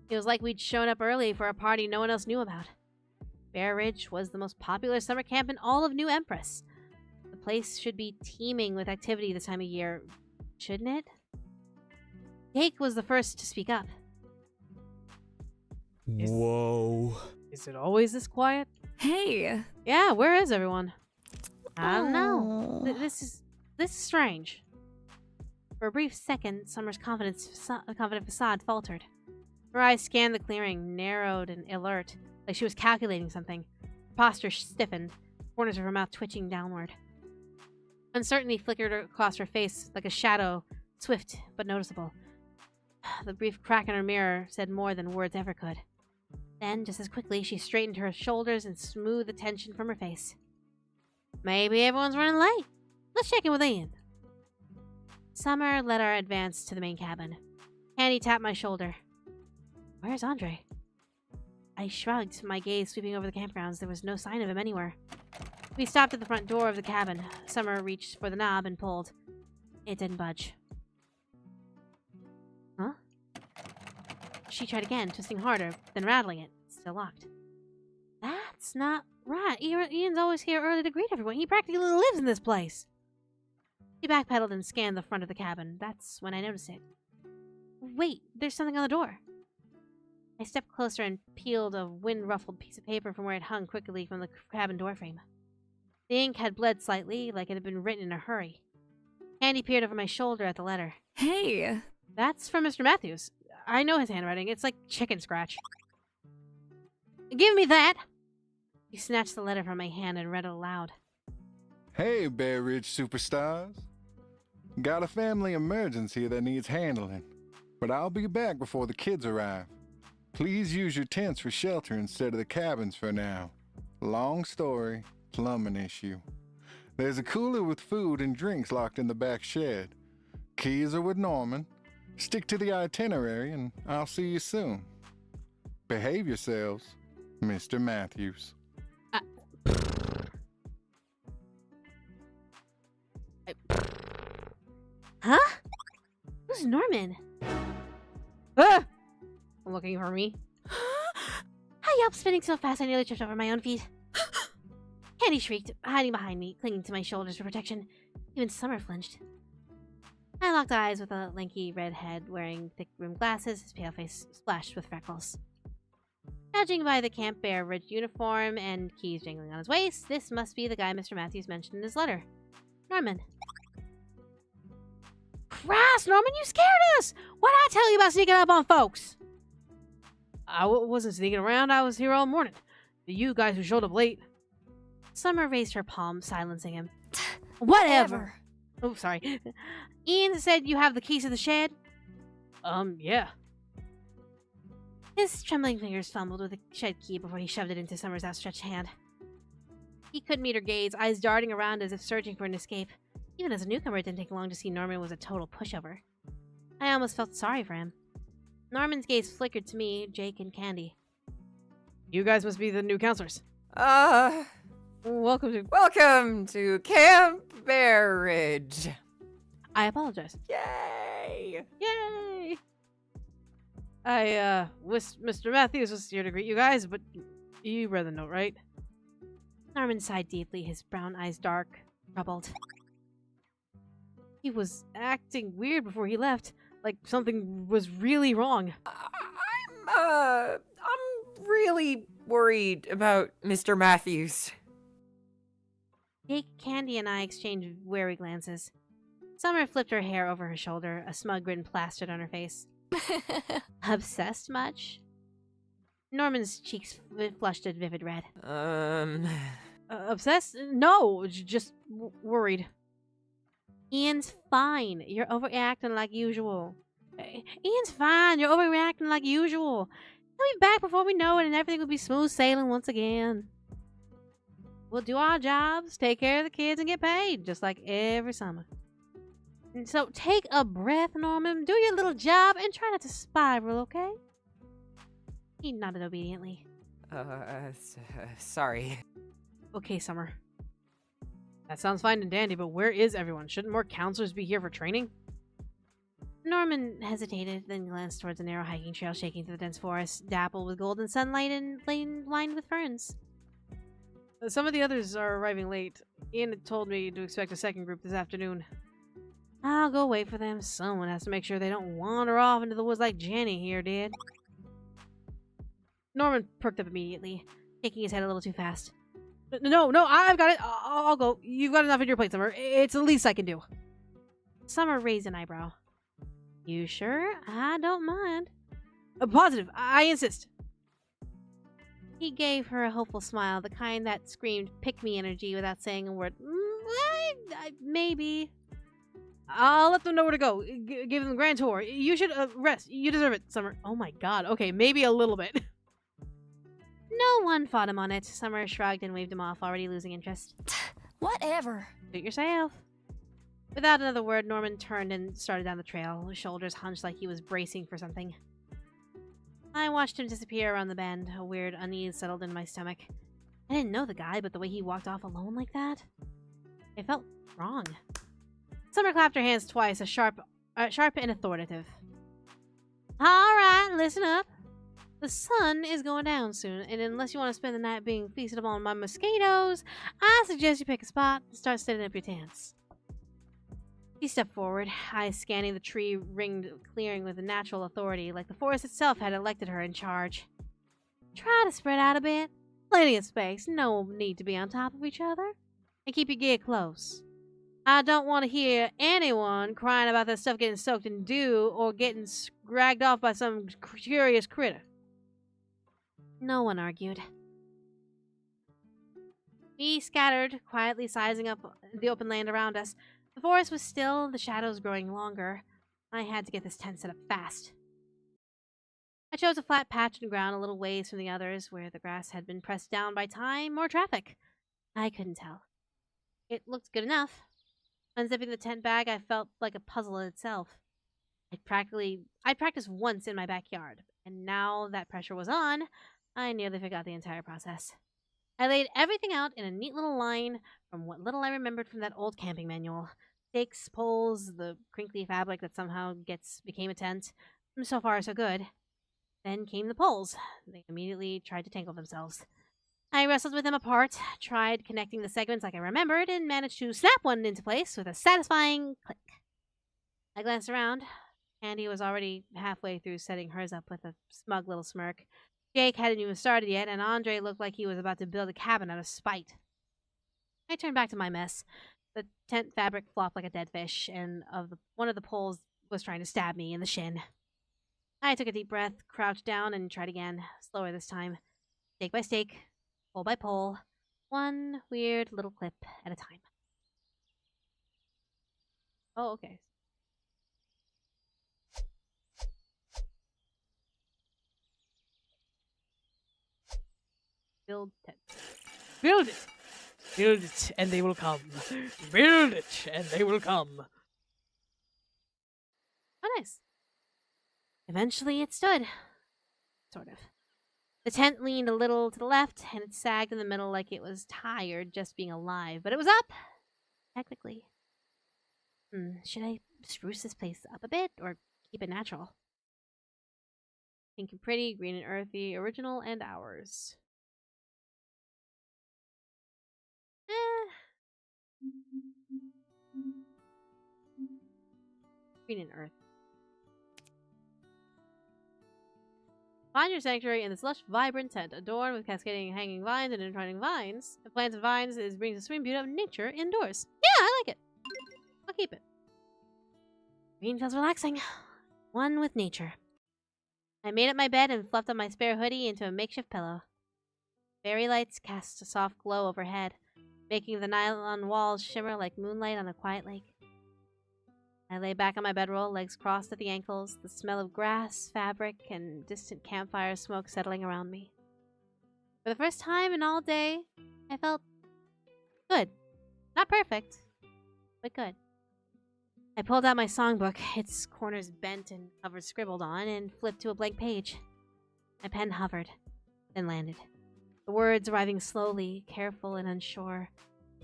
It was like we'd shown up early for a party no one else knew about. Bear Ridge was the most popular summer camp in all of New Empress. The place should be teeming with activity this time of year, shouldn't it? Jake was the first to speak up. Whoa. Is it always this quiet? Hey. Yeah, where is everyone? I don't Oh. know. This is strange. For a brief second, Summer's confident facade faltered. Her eyes scanned the clearing, narrowed and alert, like she was calculating something. Her posture stiffened, corners of her mouth twitching downward. Uncertainty flickered across her face like a shadow, swift but noticeable. The brief crack in her mirror said more than words ever could. Then, just as quickly, she straightened her shoulders and smoothed the tension from her face. Maybe everyone's running late. Let's check in with Ian. Summer led our advance to the main cabin. Candy tapped my shoulder. Where's Andre? I shrugged, my gaze sweeping over the campgrounds. There was no sign of him anywhere. We stopped at the front door of the cabin. Summer reached for the knob and pulled. It didn't budge. Huh? She tried again, twisting harder, then rattling it. Still locked. That's not right. Ian's always here early to greet everyone. He practically lives in this place. She backpedaled and scanned the front of the cabin. That's when I noticed it. Wait, there's something on the door. I stepped closer and peeled a wind-ruffled piece of paper from where it hung quickly from the cabin doorframe. The ink had bled slightly, like it had been written in a hurry. Candy peered over my shoulder at the letter. Hey! That's from Mr. Matthews. I know his handwriting. It's like chicken scratch. Give me that! He snatched the letter from my hand and read it aloud. Hey, Bear Ridge superstars. Got a family emergency that needs handling, but I'll be back before the kids arrive. Please use your tents for shelter instead of the cabins for now. Long story, plumbing issue. There's a cooler with food and drinks locked in the back shed. Keys are with Norman. Stick to the itinerary and I'll see you soon. Behave yourselves, Mr. Matthews. Huh? Who's Norman? Ah! Looking for me. Hi, up spinning so fast I nearly tripped over my own feet. Candy shrieked, hiding behind me, clinging to my shoulders for protection. Even Summer flinched. I locked eyes with a lanky redhead wearing thick rimmed glasses, his pale face splashed with freckles. Judging by the Camp Bear Ridge uniform and keys jingling on his waist, this must be the guy Mr. Matthews mentioned in his letter. Norman. Christ, Norman, you scared us! What'd I tell you about sneaking up on folks? I wasn't sneaking around. I was here all morning. You guys who showed up late. Summer raised her palm, silencing him. Whatever. Oh, sorry. Ian said you have the keys to the shed? Yeah. His trembling fingers fumbled with the shed key before he shoved it into Summer's outstretched hand. He couldn't meet her gaze, eyes darting around as if searching for an escape. Even as a newcomer, it didn't take long to see Norman was a total pushover. I almost felt sorry for him. Norman's gaze flickered to me, Jake, and Candy. You guys must be the new counselors. Welcome to Camp Bear Ridge. I apologize. Yay! Yay! I wish Mr. Matthews was here to greet you guys, but you read the note, right? Norman sighed deeply, his brown eyes dark, troubled. He was acting weird before he left, like something was really wrong. I'm really worried about Mr. Matthews. Jake, Candy, and I exchanged wary glances. Summer flipped her hair over her shoulder, a smug grin plastered on her face. Obsessed much? Norman's cheeks flushed a vivid red. Obsessed? No, just worried. Ian's fine. You're overreacting like usual. Ian's fine. You're overreacting like usual. He'll be back before we know it, and everything will be smooth sailing once again. We'll do our jobs, take care of the kids, and get paid, just like every summer. And so take a breath, Norman. Do your little job and try not to spiral, okay? He nodded obediently. Sorry. Okay, Summer. That sounds fine and dandy, but where is everyone? Shouldn't more counselors be here for training? Norman hesitated, then glanced towards a narrow hiking trail shaking through the dense forest, dappled with golden sunlight and lined with ferns. Some of the others are arriving late. Ian had told me to expect a second group this afternoon. I'll go wait for them. Someone has to make sure they don't wander off into the woods like Jenny here did. Norman perked up immediately, shaking his head a little too fast. No, I've got it. I'll go. You've got enough on your plate, Summer. It's the least I can do. Summer raised an eyebrow. You sure? I don't mind. Positive. I insist. He gave her a hopeful smile, the kind that screamed pick-me energy without saying a word. Maybe. I'll let them know where to go. Give them the grand tour. You should rest. You deserve it, Summer. Oh my god. Okay, maybe a little bit. No one fought him on it. Summer shrugged and waved him off, already losing interest. Whatever. Suit yourself. Without another word, Norman turned and started down the trail, his shoulders hunched like he was bracing for something. I watched him disappear around the bend. A weird unease settled in my stomach. I didn't know the guy, but the way he walked off alone like that, it felt wrong. Summer clapped her hands twice, sharp and authoritative. All right, listen up. The sun is going down soon, and unless you want to spend the night being feasted upon by mosquitoes, I suggest you pick a spot and start setting up your tents. He stepped forward, eyes scanning the tree-ringed clearing with a natural authority, like the forest itself had elected her in charge. Try to spread out a bit. Plenty of space, no need to be on top of each other. And keep your gear close. I don't want to hear anyone crying about that stuff getting soaked in dew or getting dragged off by some curious critter. No one argued. We scattered, quietly sizing up the open land around us. The forest was still, the shadows growing longer. I had to get this tent set up fast. I chose a flat patch of ground a little ways from the others, where the grass had been pressed down by time or traffic. I couldn't tell. It looked good enough. Unzipping the tent bag, I felt like a puzzle in itself. I'd practiced once in my backyard, and now that pressure was on, I nearly forgot the entire process. I laid everything out in a neat little line from what little I remembered from that old camping manual. Stakes, poles, the crinkly fabric that somehow became a tent. So far, so good. Then came the poles. They immediately tried to tangle themselves. I wrestled with them apart, tried connecting the segments like I remembered, and managed to snap one into place with a satisfying click. I glanced around. Candy was already halfway through setting hers up with a smug little smirk. Jake hadn't even started yet, and Andre looked like he was about to build a cabin out of spite. I turned back to my mess. The tent fabric flopped like a dead fish, and one of the poles was trying to stab me in the shin. I took a deep breath, crouched down, and tried again, slower this time. Stake by stake, pole by pole, one weird little clip at a time. Oh, okay. Build tent. Build it! Build it, and they will come. Build it, and they will come. Oh, nice. Eventually it stood. Sort of. The tent leaned a little to the left, and it sagged in the middle like it was tired just being alive. But it was up! Technically. Should I spruce this place up a bit, or keep it natural? Pink and pretty, green and earthy, original and ours. Green and earth. Find your sanctuary in this lush, vibrant tent, adorned with cascading hanging vines and entwining vines. The plants and vines brings a sweet beauty of nature indoors. Yeah, I like it. I'll keep it. Green feels relaxing. One with nature. I made up my bed and fluffed up my spare hoodie into a makeshift pillow. Fairy lights cast a soft glow overhead, making the nylon walls shimmer like moonlight on a quiet lake. I lay back on my bedroll, legs crossed at the ankles, the smell of grass, fabric, and distant campfire smoke settling around me. For the first time in all day, I felt good. Not perfect, but good. I pulled out my songbook, its corners bent and covers scribbled on, and flipped to a blank page. My pen hovered, then landed. The words arriving slowly, careful and unsure,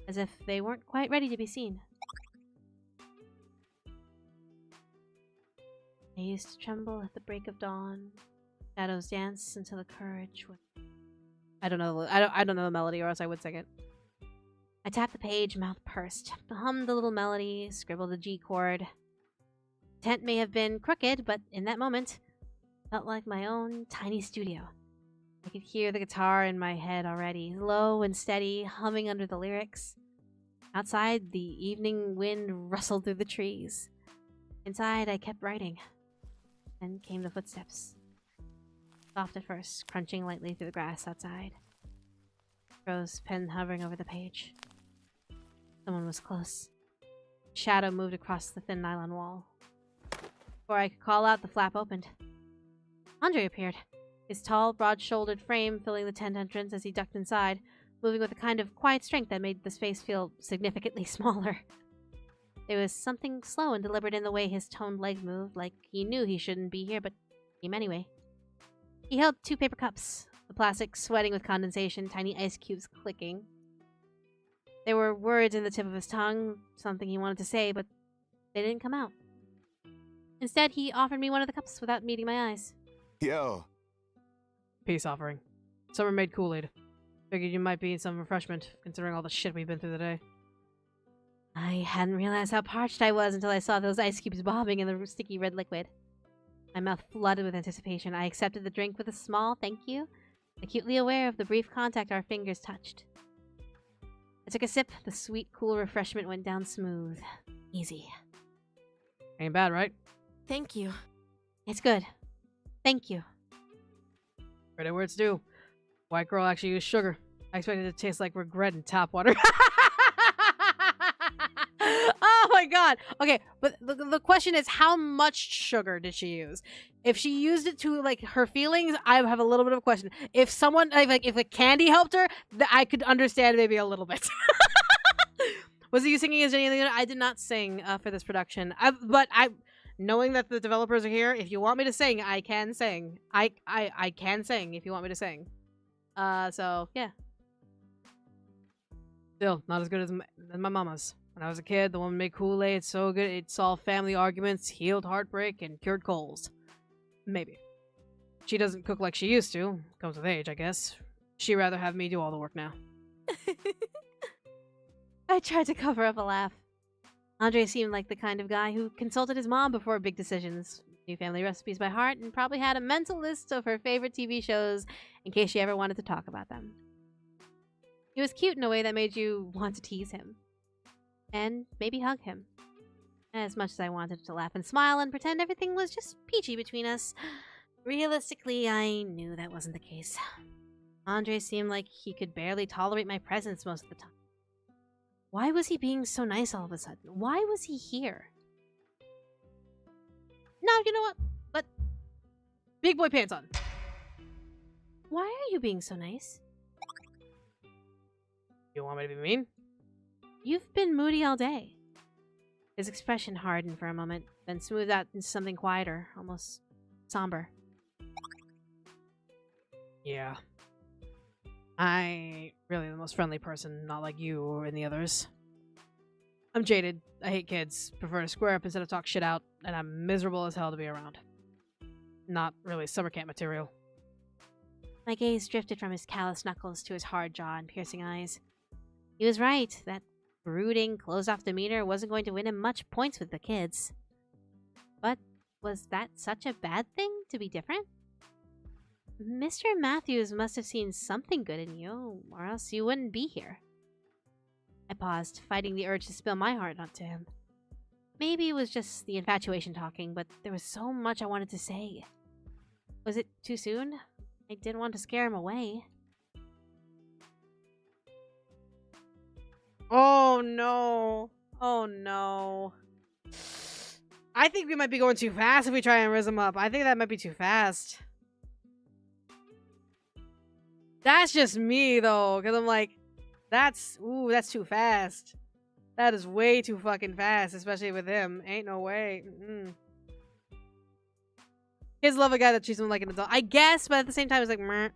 as if they weren't quite ready to be seen. I used to tremble at the break of dawn. Shadows dance until the courage would... I don't know the melody, or else I would sing it. I tapped the page, mouth pursed, hummed the little melody, scribbled the G chord. The tent may have been crooked, but in that moment, it felt like my own tiny studio. I could hear the guitar in my head already, low and steady, humming under the lyrics. Outside, the evening wind rustled through the trees. Inside, I kept writing. Then came the footsteps. Soft at first, crunching lightly through the grass outside. Rose, pen hovering over the page. Someone was close. A shadow moved across the thin nylon wall. Before I could call out, the flap opened. Andre appeared, his tall, broad-shouldered frame filling the tent entrance as he ducked inside, moving with a kind of quiet strength that made the space feel significantly smaller. There was something slow and deliberate in the way his toned legs moved, like he knew he shouldn't be here, but came anyway. He held 2 paper cups, the plastic sweating with condensation, tiny ice cubes clicking. There were words in the tip of his tongue, something he wanted to say, but they didn't come out. Instead, he offered me one of the cups without meeting my eyes. Yo. Peace offering. Summer-made Kool-Aid. Figured you might be in some refreshment, considering all the shit we've been through today. I hadn't realized how parched I was until I saw those ice cubes bobbing in the sticky red liquid. My mouth flooded with anticipation. I accepted the drink with a small thank you, acutely aware of the brief contact our fingers touched. I took a sip. The sweet, cool refreshment went down smooth. Easy. Ain't bad, right? Thank you. It's good. Thank you. Credit where it's due. White girl actually used sugar. I expected it to taste like regret and tap water. Oh my god. Okay, but the question is, how much sugar did she use? If she used it to, like, her feelings, I have a little bit of a question. If someone, like, if the candy helped her, I could understand maybe a little bit. Was it you singing as anything? I did not sing for this production. But knowing that the developers are here, if you want me to sing, I can sing. I can sing if you want me to sing. So, yeah. Still, not as good as my mama's. When I was a kid, the woman made Kool-Aid so good it solved family arguments, healed heartbreak, and cured colds. Maybe. She doesn't cook like she used to. Comes with age, I guess. She'd rather have me do all the work now. I tried to cover up a laugh. Andre seemed like the kind of guy who consulted his mom before big decisions, knew family recipes by heart, and probably had a mental list of her favorite TV shows in case she ever wanted to talk about them. He was cute in a way that made you want to tease him. And maybe hug him. As much as I wanted to laugh and smile and pretend everything was just peachy between us, realistically, I knew that wasn't the case. Andre seemed like he could barely tolerate my presence most of the time. Why was he being so nice all of a sudden? Why was he here? No, you know what? Let Big boy pants on. Why are you being so nice? You want me to be mean? You've been moody all day. His expression hardened for a moment, then smoothed out into something quieter, almost somber. Yeah. I ain't really the most friendly person, not like you or any others. I'm jaded. I hate kids. Prefer to square up instead of talk shit out, and I'm miserable as hell to be around. Not really summer camp material. My gaze drifted from his calloused knuckles to his hard jaw and piercing eyes. He was right. That brooding, closed-off demeanor wasn't going to win him much points with the kids. But was that such a bad thing to be different? Mr. Matthews must have seen something good in you, or else you wouldn't be here. I paused, fighting the urge to spill my heart onto him. Maybe it was just the infatuation talking, but there was so much I wanted to say. Was it too soon? I didn't want to scare him away. Oh no. Oh no. I think we might be going too fast if we try and riz him up. I think that might be too fast. That's just me though, because I'm like, that's too fast. That is way too fucking fast, especially with him. Ain't no way. Kids love a guy that treats them like an adult, I guess, but at the same time, it's like, meh.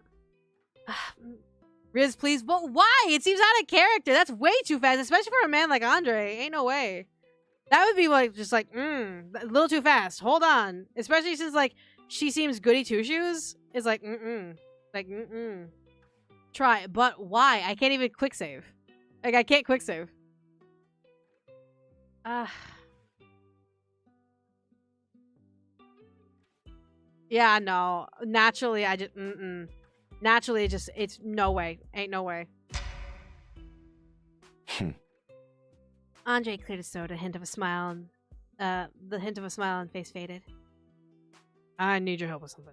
Riz, please. But why? It seems out of character. That's way too fast, especially for a man like Andre. Ain't no way. That would be like, just like, a little too fast. Hold on. Especially since, like, she seems goody two-shoes. It's like, Like, Try it. But why? I can't even quick save. Like, I can't quick save. Yeah, no. Naturally, I just, Naturally, it's no way. Ain't no way. Andre cleared his throat, a hint of a smile, and, the hint of a smile and face faded. I need your help with something.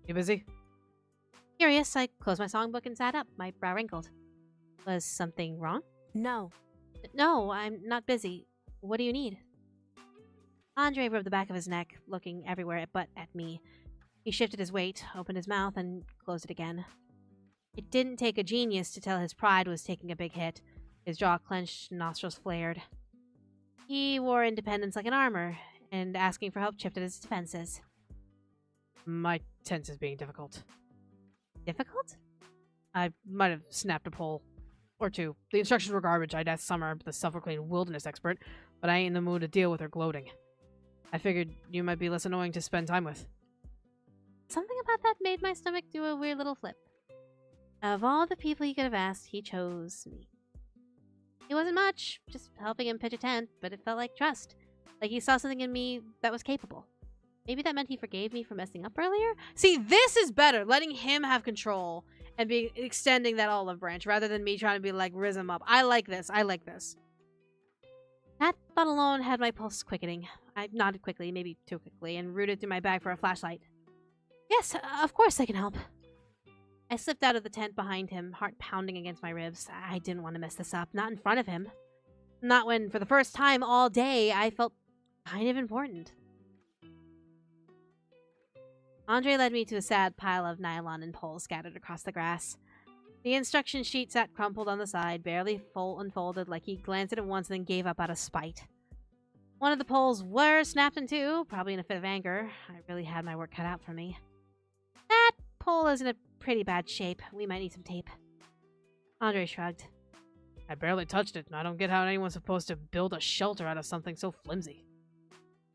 You busy? Curious, I closed my songbook and sat up, my brow wrinkled. Was something wrong? No. No, I'm not busy. What do you need? Andre rubbed the back of his neck, looking everywhere but at me. He shifted his weight, opened his mouth, and closed it again. It didn't take a genius to tell his pride was taking a big hit. His jaw clenched, nostrils flared. He wore independence like an armor, and asking for help shifted his defenses. My tense is being difficult. Difficult? I might have snapped a pole. Or two. The instructions were garbage. I'd asked Summer, the self-proclaimed wilderness expert, but I ain't in the mood to deal with her gloating. I figured you might be less annoying to spend time with. Something about that made my stomach do a weird little flip. Of all the people he could have asked, he chose me. It wasn't much, just helping him pitch a tent, but it felt like trust. Like he saw something in me that was capable. Maybe that meant he forgave me for messing up earlier? See, this is better. Letting him have control and be extending that olive branch rather than me trying to be like, riz him up. I like this. I like this. That thought alone had my pulse quickening. I nodded quickly, maybe too quickly, and rooted through my bag for a flashlight. Yes, of course I can help. I slipped out of the tent behind him, heart pounding against my ribs. I didn't want to mess this up, not in front of him. Not when, for the first time all day, I felt kind of important. Andre led me to a sad pile of nylon and poles scattered across the grass. The instruction sheet sat crumpled on the side, barely unfolded, like he glanced at it once and then gave up out of spite. One of the poles were snapped in two, probably in a fit of anger. I really had my work cut out for me. That pole is in a pretty bad shape. We might need some tape. Andre shrugged. I barely touched it, and I don't get how anyone's supposed to build a shelter out of something so flimsy.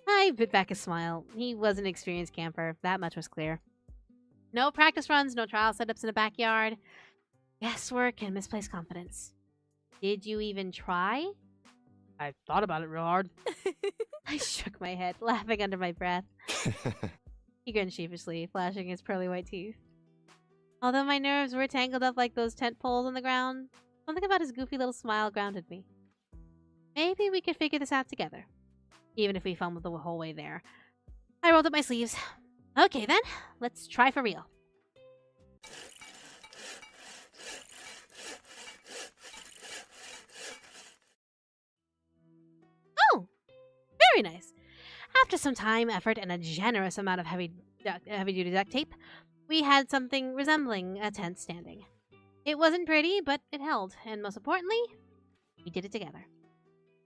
I bit back a smile. He was an experienced camper. That much was clear. No practice runs, no trial setups in the backyard. Guesswork and misplaced confidence. Did you even try? I thought about it real hard. I shook my head, laughing under my breath. He grinned sheepishly, flashing his pearly white teeth. Although my nerves were tangled up like those tent poles on the ground, something about his goofy little smile grounded me. Maybe we could figure this out together, even if we fumbled the whole way there. I rolled up my sleeves. Okay then, let's try for real. Oh, very nice. After some time, effort, and a generous amount of heavy-duty duct tape, we had something resembling a tent standing. It wasn't pretty, but it held, and most importantly, we did it together.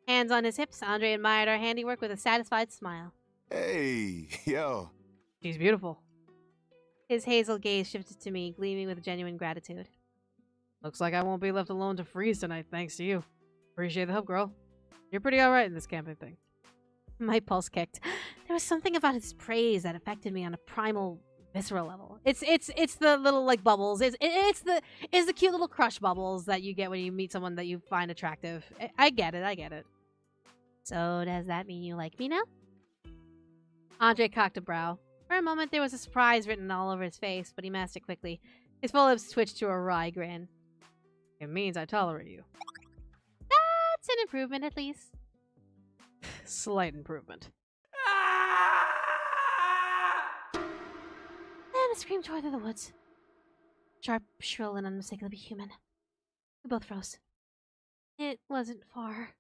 Hands on his hips, Andre admired our handiwork with a satisfied smile. Hey, yo. She's beautiful. His hazel gaze shifted to me, gleaming with genuine gratitude. Looks like I won't be left alone to freeze tonight, thanks to you. Appreciate the help, girl. You're pretty alright in this camping thing. My pulse kicked. There was something about his praise that affected me on a primal, visceral level. It's the little like bubbles. It's the cute little crush bubbles that you get when you meet someone that you find attractive. I get it. So does that mean you like me now? Andre cocked a brow. For a moment there was a surprise written all over his face, but he masked it quickly. His full lips twitched to a wry grin. It means I tolerate you. That's an improvement at least. Slight improvement. Then a scream tore through the woods. Sharp, shrill, and unmistakably human. We both froze. It wasn't far.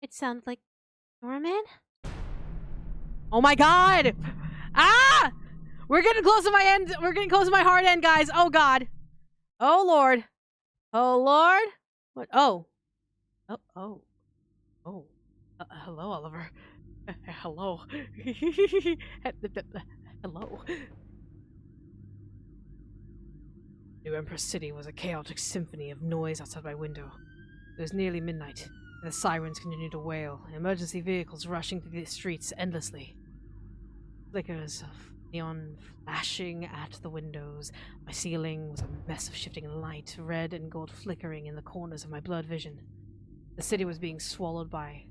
It sounded like Norman? Oh my god! Ah! We're getting close to my end. We're getting close to my hard end, guys. Oh god. Oh lord. Oh lord. What? Oh. Oh. Hello, Oliver. Hello. Hello. New Empress City was a chaotic symphony of noise outside my window. It was nearly midnight, and the sirens continued to wail, emergency vehicles rushing through the streets endlessly. Flickers of neon flashing at the windows. My ceiling was a mess of shifting light, red and gold flickering in the corners of my blurred vision. The city was being swallowed by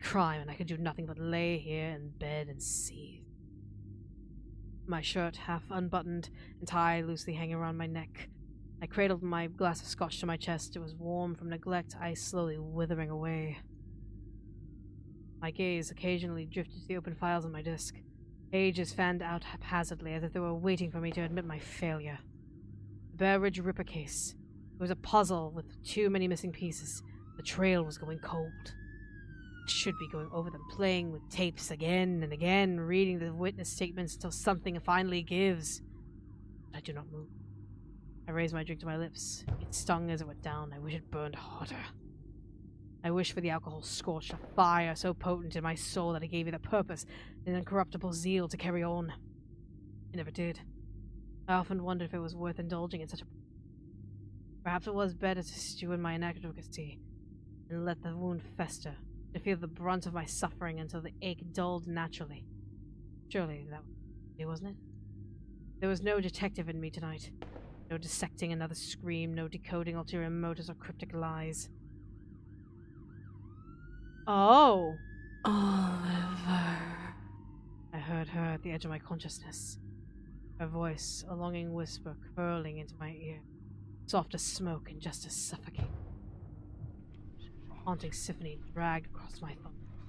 crime, and I could do nothing but lay here in bed and seethe. My shirt half unbuttoned and tie loosely hanging around my neck. I cradled my glass of scotch to my chest. It was warm from neglect, ice slowly withering away. My gaze occasionally drifted to the open files on my disk. Pages fanned out haphazardly as if they were waiting for me to admit my failure. The Bear Ridge Ripper case. It was a puzzle with too many missing pieces. The trail was going cold. I should be going over them, playing with tapes again and again, reading the witness statements until something finally gives. But I do not move. I raised my drink to my lips. It stung as it went down. I wish it burned harder. I wish for the alcohol scorched a fire so potent in my soul that it gave me the purpose and incorruptible zeal to carry on. It never did. I often wondered if it was worth indulging in such a... Perhaps it was better to stew in my inadequacy and let the wound fester, to feel the brunt of my suffering until the ache dulled naturally. Surely that was it, wasn't it? There was no detective in me tonight. No dissecting another scream, no decoding ulterior motives or cryptic lies. Oh! Oliver. I heard her at the edge of my consciousness. Her voice, a longing whisper curling into my ear. Soft as smoke and just as suffocating. Haunting symphony dragged across my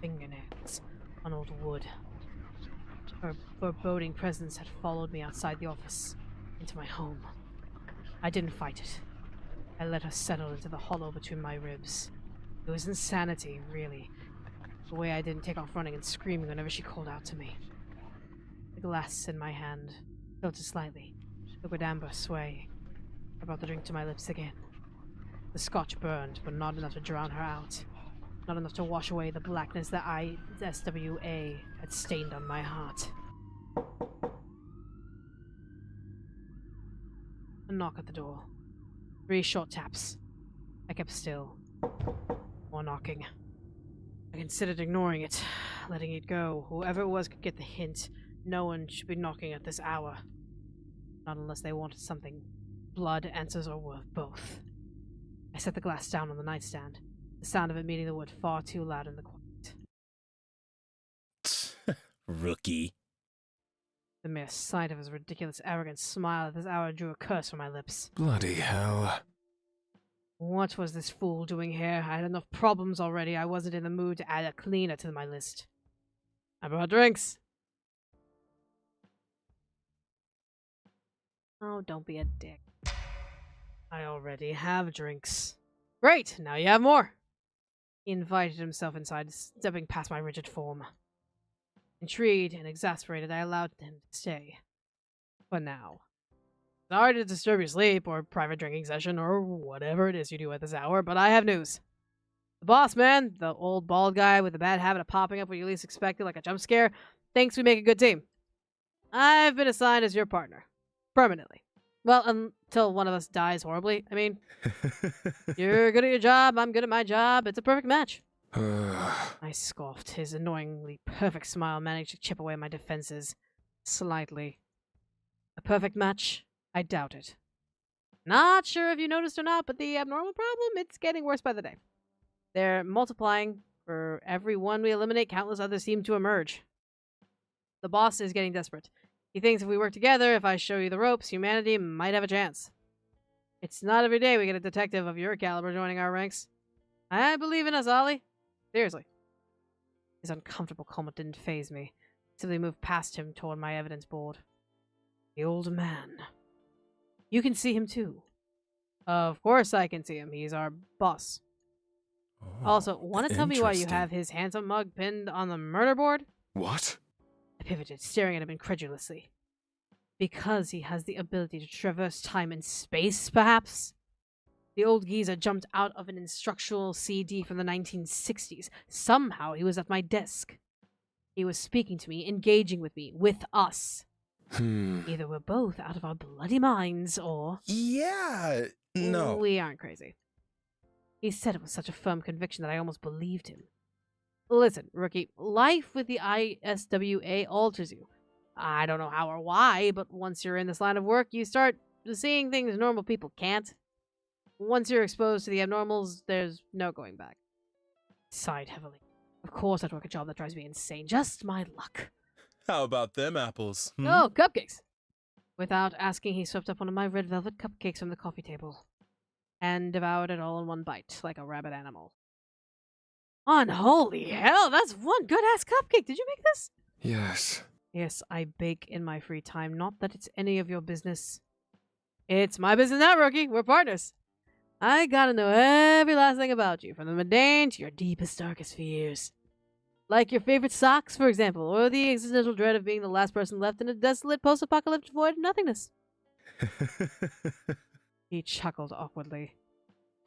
fingernails on old wood. Her foreboding presence had followed me outside the office, into my home. I didn't fight it. I let her settle into the hollow between my ribs. It was insanity, really. The way I didn't take off running and screaming whenever she called out to me. The glass in my hand tilted slightly, liquid amber swaying. I brought the drink to my lips again. The scotch burned, but not enough to drown her out. Not enough to wash away the blackness that SWA had stained on my heart. A knock at the door. 3 short taps. I kept still. More knocking. I considered ignoring it, letting it go. Whoever it was could get the hint. No one should be knocking at this hour. Not unless they wanted something. Blood, answers, or worth both. I set the glass down on the nightstand. the sound of it meeting the wood far too loud in the quiet. Rookie. The mere sight of his ridiculous, arrogant smile at this hour drew a curse from my lips. Bloody hell. What was this fool doing here? I had enough problems already. I wasn't in the mood to add a cleaner to my list. I brought drinks. Oh, don't be a dick. I already have drinks. Great, now you have more. He invited himself inside, stepping past my rigid form. Intrigued and exasperated, I allowed him to stay. For now. Sorry to disturb your sleep, or private drinking session, or whatever it is you do at this hour, but I have news. The boss man, the old bald guy with the bad habit of popping up when you least expect it like a jump scare, thinks we make a good team. I've been assigned as your partner. Permanently. Well, until one of us dies horribly. I mean, you're good at your job, I'm good at my job. It's a perfect match. I scoffed. His annoyingly perfect smile managed to chip away my defenses. Slightly. A perfect match? I doubt it. Not sure if you noticed or not, but the abnormal problem, it's getting worse by the day. They're multiplying. For every one we eliminate, countless others seem to emerge. The boss is getting desperate. He thinks if we work together, if I show you the ropes, humanity might have a chance. It's not every day we get a detective of your caliber joining our ranks. I believe in us, Ollie. Seriously. His uncomfortable comment didn't faze me. Simply moved past him toward my evidence board. The old man. You can see him too. Of course I can see him. He's our boss. Also, want to tell me why you have his handsome mug pinned on the murder board? What? I pivoted, staring at him incredulously. Because he has the ability to traverse time and space, perhaps? The old geezer jumped out of an instructional CD from the 1960s. Somehow he was at my desk. He was speaking to me, engaging with me, with us. Either we're both out of our bloody minds, or... Yeah, no. We aren't crazy. He said it with such a firm conviction that I almost believed him. Listen, rookie, life with the ISWA alters you. I don't know how or why, but once you're in this line of work, you start seeing things normal people can't. Once you're exposed to the abnormals, there's no going back. Sighed heavily. Of course I'd work a job that drives me insane. Just my luck. How about them apples? Oh, cupcakes! Without asking, he swept up one of my red velvet cupcakes from the coffee table and devoured it all in one bite, like a rabid animal. Unholy hell, that's one good-ass cupcake! Did you make this? Yes. Yes, I bake in my free time. Not that it's any of your business. It's my business now, rookie. We're partners. I gotta know every last thing about you, from the mundane to your deepest, darkest fears. Like your favorite socks, for example, or the existential dread of being the last person left in a desolate post-apocalyptic void of nothingness. He chuckled awkwardly.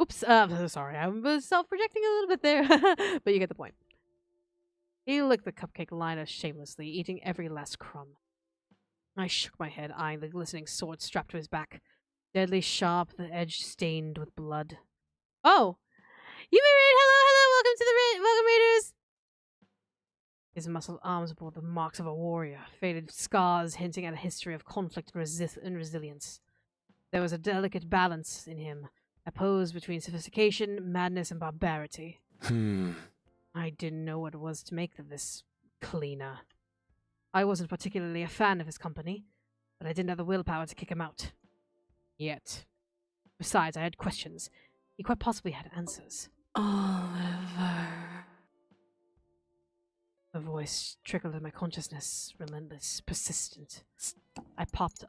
Oops, sorry, I was self-projecting a little bit there, but you get the point. He licked the cupcake liner shamelessly, eating every last crumb. I shook my head, eyeing the glistening sword strapped to his back, deadly sharp, the edge stained with blood. Oh! You may read! Hello, welcome to the welcome readers! His muscled arms bore the marks of a warrior, faded scars hinting at a history of conflict and resilience. There was a delicate balance in him, a pose between sophistication, madness, and barbarity. I didn't know what it was to make of this cleaner. I wasn't particularly a fan of his company, but I didn't have the willpower to kick him out. Yet. Besides, I had questions. He quite possibly had answers. Oliver. The voice trickled in my consciousness, relentless, persistent. I popped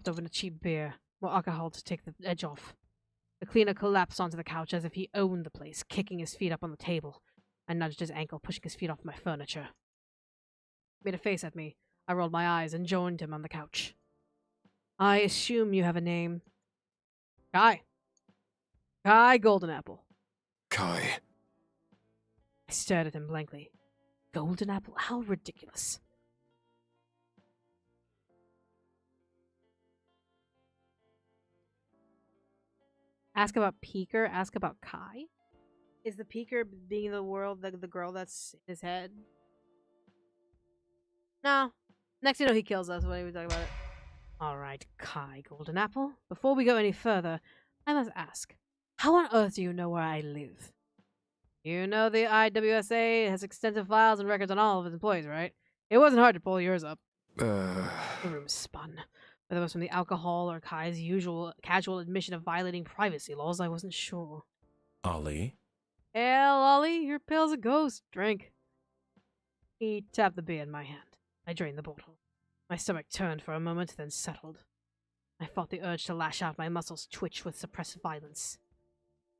open a cheap beer, more alcohol to take the edge off. The cleaner collapsed onto the couch as if he owned the place, kicking his feet up on the table. I nudged his ankle, pushing his feet off my furniture. He made a face at me. I rolled my eyes and joined him on the couch. I assume you have a name. Kai. Kai Golden Apple. Kai. I stared at him blankly. Golden Apple? How ridiculous. Ask about Peeker, ask about Kai? Is the Peeker being the world the girl that's in his head? No. Next you know he kills us when we talk about it. Alright, Kai Golden Apple. Before we go any further, I must ask, how on earth do you know where I live? You know the IWSA has extensive files and records on all of its employees, right? It wasn't hard to pull yours up. The room spun. Whether it was from the alcohol or Kai's usual casual admission of violating privacy laws, I wasn't sure. Ollie? Hell, Ollie, you're pale as a ghost. Drink. He tapped the beer in my hand. I drained the bottle. My stomach turned for a moment, then settled. I fought the urge to lash out. My muscles twitched with suppressed violence.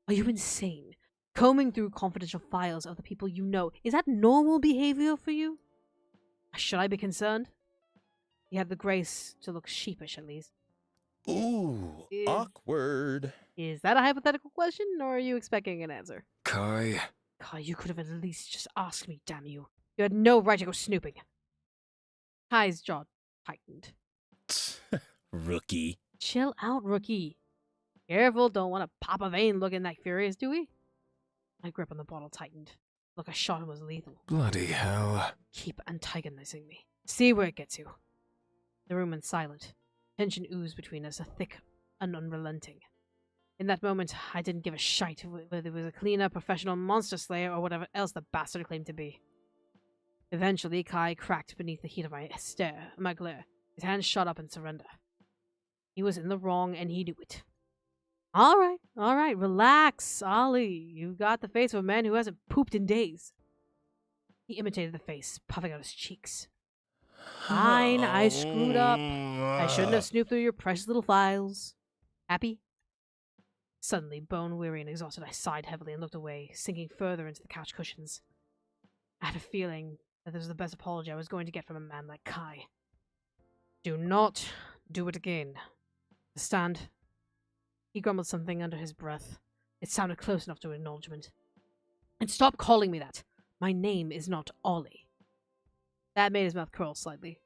Are you insane? Combing through confidential files of the people you know, is that normal behavior for you? Should I be concerned? He had the grace to look sheepish, at least. Ooh, awkward. Is that a hypothetical question, or are you expecting an answer? Kai. Kai, you could have at least just asked me, damn you. You had no right to go snooping. Kai's jaw tightened. Rookie. Chill out, rookie. Careful, don't want to pop a vein looking that furious, do we? My grip on the bottle tightened. Look, I shot him was lethal. Bloody hell. Keep antagonizing me. See where it gets you. The room went silent. Tension oozed between us, a thick and unrelenting. In that moment, I didn't give a shite whether it was a cleaner, professional monster slayer, or whatever else the bastard claimed to be. Eventually, Kai cracked beneath the heat of my stare, my glare. His hands shot up in surrender. He was in the wrong, and he knew it. All right, relax, Ollie. You got the face of a man who hasn't pooped in days. He imitated the face, puffing out his cheeks. Fine, I screwed up. I shouldn't have snooped through your precious little files. Happy? Suddenly, bone-weary and exhausted, I sighed heavily and looked away, sinking further into the couch cushions. I had a feeling that this was the best apology I was going to get from a man like Kai. Do not do it again. Understand? He grumbled something under his breath. It sounded close enough to acknowledgement. And stop calling me that. My name is not Ollie. That made his mouth curl slightly.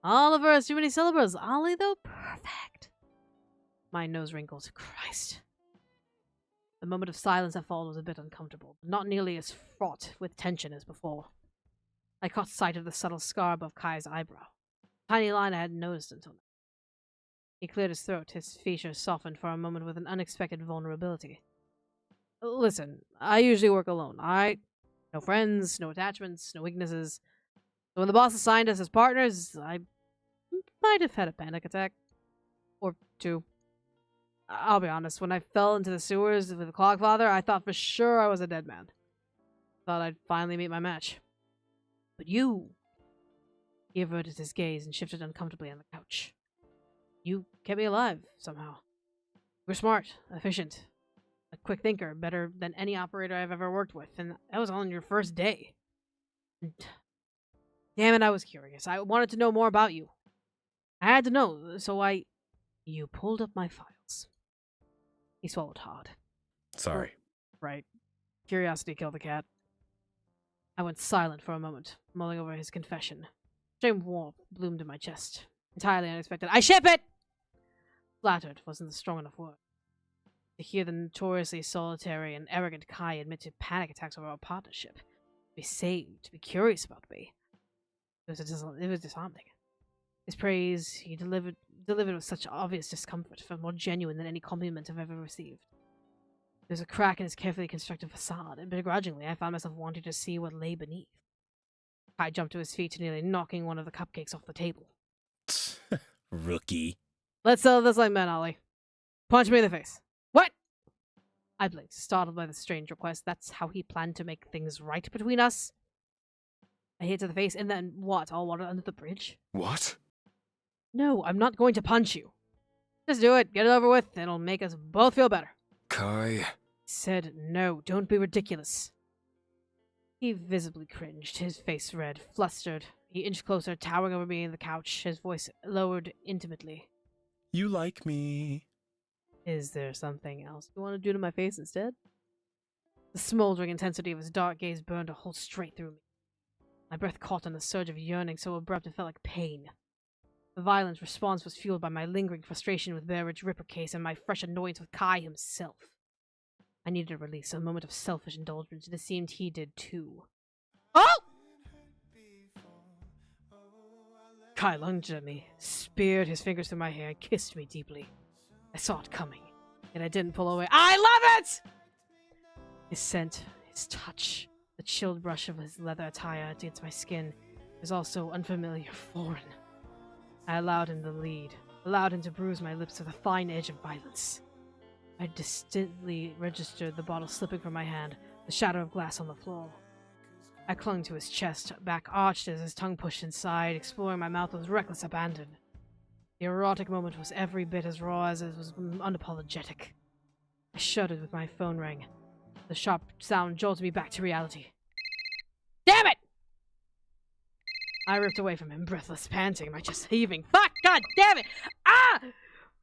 Oliver has too many syllables. Ollie, though? Perfect. My nose wrinkled. Christ. The moment of silence that followed was a bit uncomfortable, but not nearly as fraught with tension as before. I caught sight of the subtle scar above Kai's eyebrow. A tiny line I hadn't noticed until now. He cleared his throat, his features softened for a moment with an unexpected vulnerability. Listen, I usually work alone. No friends, no attachments, no weaknesses. So when the boss assigned us as partners, I might have had a panic attack. Or two. I'll be honest, when I fell into the sewers with the Clogfather, I thought for sure I was a dead man. Thought I'd finally meet my match. But you... He averted his gaze and shifted uncomfortably on the couch. You kept me alive, somehow. You were smart, efficient, a quick thinker, better than any operator I've ever worked with, and that was on your first day. And damn it, I was curious. I wanted to know more about you. I had to know, so You pulled up my files. He swallowed hard. Sorry. Right. Curiosity killed the cat. I went silent for a moment, mulling over his confession. Shame warmth bloomed in my chest. Entirely unexpected. I ship it! Flattered wasn't the strong enough word. To hear the notoriously solitary and arrogant Kai admit to panic attacks over our partnership, to be saved, to be curious about me, it was disarming. His praise he delivered with such obvious discomfort felt more genuine than any compliment I've ever received. There was a crack in his carefully constructed facade, and begrudgingly I found myself wanting to see what lay beneath. Kai jumped to his feet, nearly knocking one of the cupcakes off the table. Rookie. Let's settle this like men, Ollie. Punch me in the face. What? I blinked, startled by the strange request. That's how he planned to make things right between us? I hit to the face, and then what? All water under the bridge? What? No, I'm not going to punch you. Just do it. Get it over with. It'll make us both feel better. Kai. He said, no, don't be ridiculous. He visibly cringed, his face red, flustered. He inched closer, towering over me on the couch, his voice lowered intimately. You like me. Is there something else you want to do to my face instead? The smoldering intensity of his dark gaze burned a hole straight through me. My breath caught on a surge of yearning so abrupt it felt like pain. The violent response was fueled by my lingering frustration with Bear Ridge Ripper case and my fresh annoyance with Kai himself. I needed a release, a moment of selfish indulgence, and it seemed he did too. Oh! Kai lunged at me, speared his fingers through my hair, and kissed me deeply. I saw it coming, and I didn't pull away. I love it! His scent, His touch, the chilled brush of his leather attire against my skin, was also unfamiliar, foreign. I allowed him to lead, allowed him to bruise my lips with a fine edge of violence. I distinctly registered the bottle slipping from my hand, the shadow of glass on the floor. I clung to his chest, back arched as his tongue pushed inside, exploring my mouth with reckless abandon. The erotic moment was every bit as raw as it was unapologetic. I shuddered with my phone rang. The sharp sound jolted me back to reality. Damn it! I ripped away from him, breathless, panting, my chest heaving. Fuck! God damn it! Ah!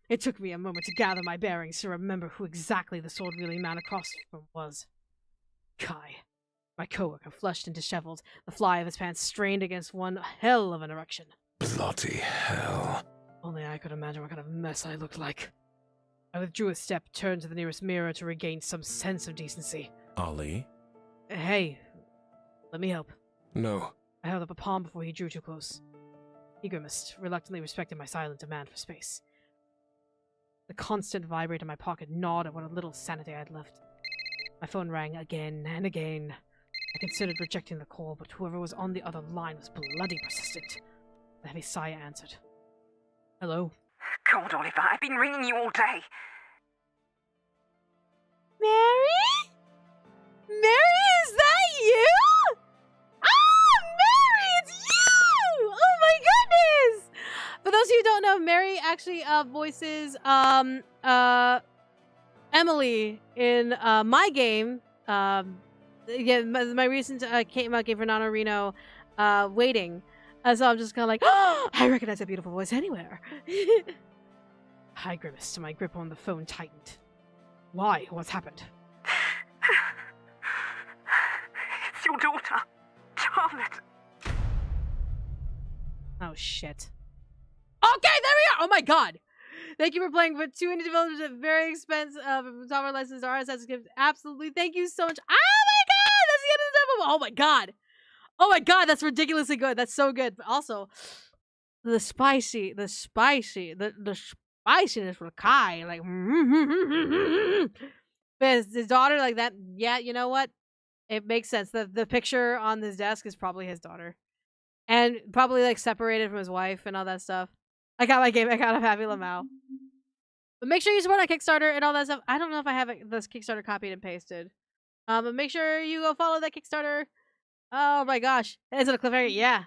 It took me a moment to gather my bearings, to remember who exactly the sword-wielding man across from was. Kai. My coworker, flushed and disheveled, the fly of his pants strained against one hell of an erection. Bloody hell. Only I could imagine what kind of mess I looked like. I withdrew a step, turned to the nearest mirror to regain some sense of decency. Ali? Hey, let me help. No. I held up a palm before he drew too close. He grimaced, reluctantly respecting my silent demand for space. The constant vibrate in my pocket gnawed at what little sanity I had left. My phone rang again and again. I considered rejecting the call, but whoever was on the other line was bloody persistent. The heavy sigh answered. Hello? God, Oliver, I've been ringing you all day. Mary? Mary, is that you? Ah, Mary, it's you! Oh my goodness! For those of you who don't know, Mary actually voices Emily in my game. Yeah, my recent game for Nano Reno, Waiting. So I'm just kind of like, oh, I recognize that beautiful voice anywhere. I grimaced, my grip on the phone tightened. Why? What's happened? It's your daughter, Charlotte. Oh, shit. Okay, there we are! Oh my god! Thank you for playing with 2 indie developers at very expensive software licensed RSS gift. Absolutely, thank you so much. Oh my god! That's the end of the demo! Oh my god! Oh my god, that's ridiculously good. That's so good. But also, the spiciness with Kai, like, but his daughter, like that. Yeah, you know what? It makes sense. The picture on his desk is probably his daughter, and probably like separated from his wife and all that stuff. I got my game. I got a Happy Lamau. But make sure you support our Kickstarter and all that stuff. I don't know if I have this Kickstarter copied and pasted. But make sure you go follow that Kickstarter. Oh my gosh. Is it a cliffhanger? Yeah.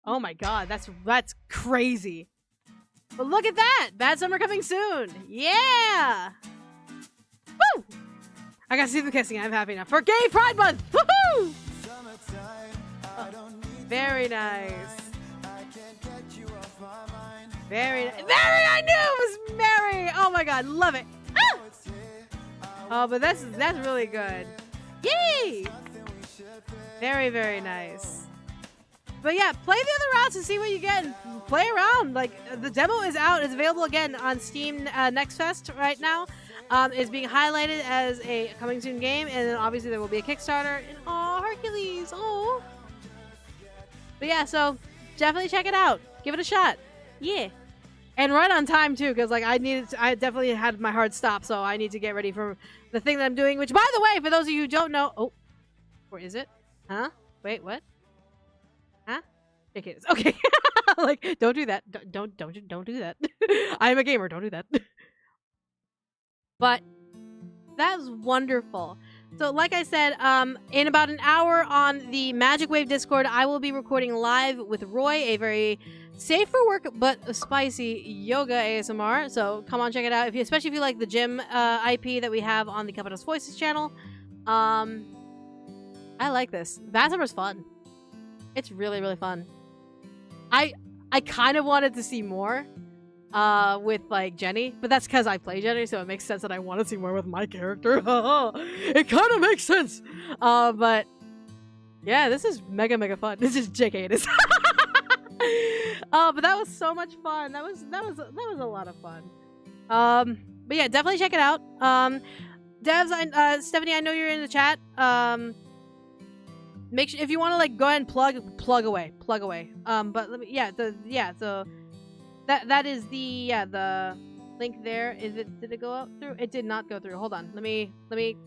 Oh my god. That's crazy. But look at that. Bad Summer coming soon. Yeah. Woo! I got to see the kissing. I'm happy now. For Gay Pride Month. Woohoo! Very nice. Very, I knew it was Mary. Oh my god, love it. Ah! Oh, but that's really good. Yay! Very, very nice. But yeah, play the other routes and see what you get. And play around. Like, the demo is out. It's available again on Steam Next Fest right now. It's being highlighted as a coming soon game, and then obviously there will be a Kickstarter. And oh, Hercules! Oh. But yeah, so definitely check it out. Give it a shot. Yeah. And right on time too, because like I definitely had my hard stop, so I need to get ready for the thing that I'm doing. Which, by the way, for those of you who don't know, oh, where is it? Huh? Wait, what? Huh? It is okay. Like, don't do that. Don't do that. I am a gamer. Don't do that. But that's wonderful. So, like I said, in about an hour on the Magic Wave Discord, I will be recording live with Roy, a very safe for work but spicy yoga ASMR. So come on, check it out. Especially if you like the gym IP that we have on the Capital's Voices channel. I like this. Bad Summer's fun. It's really, really fun. I kind of wanted to see more with like Jenny, but that's because I play Jenny, so it makes sense that I want to see more with my character. It kind of makes sense. But yeah, this is mega fun. This is JK. It is. But that was so much fun. That was a lot of fun. But yeah, definitely check it out. Devs, Stephanie, I know you're in the chat. Make sure if you want to like go ahead and plug away. But let me, so that is the link there. Did it go out through? It did not go through. Hold on. Let me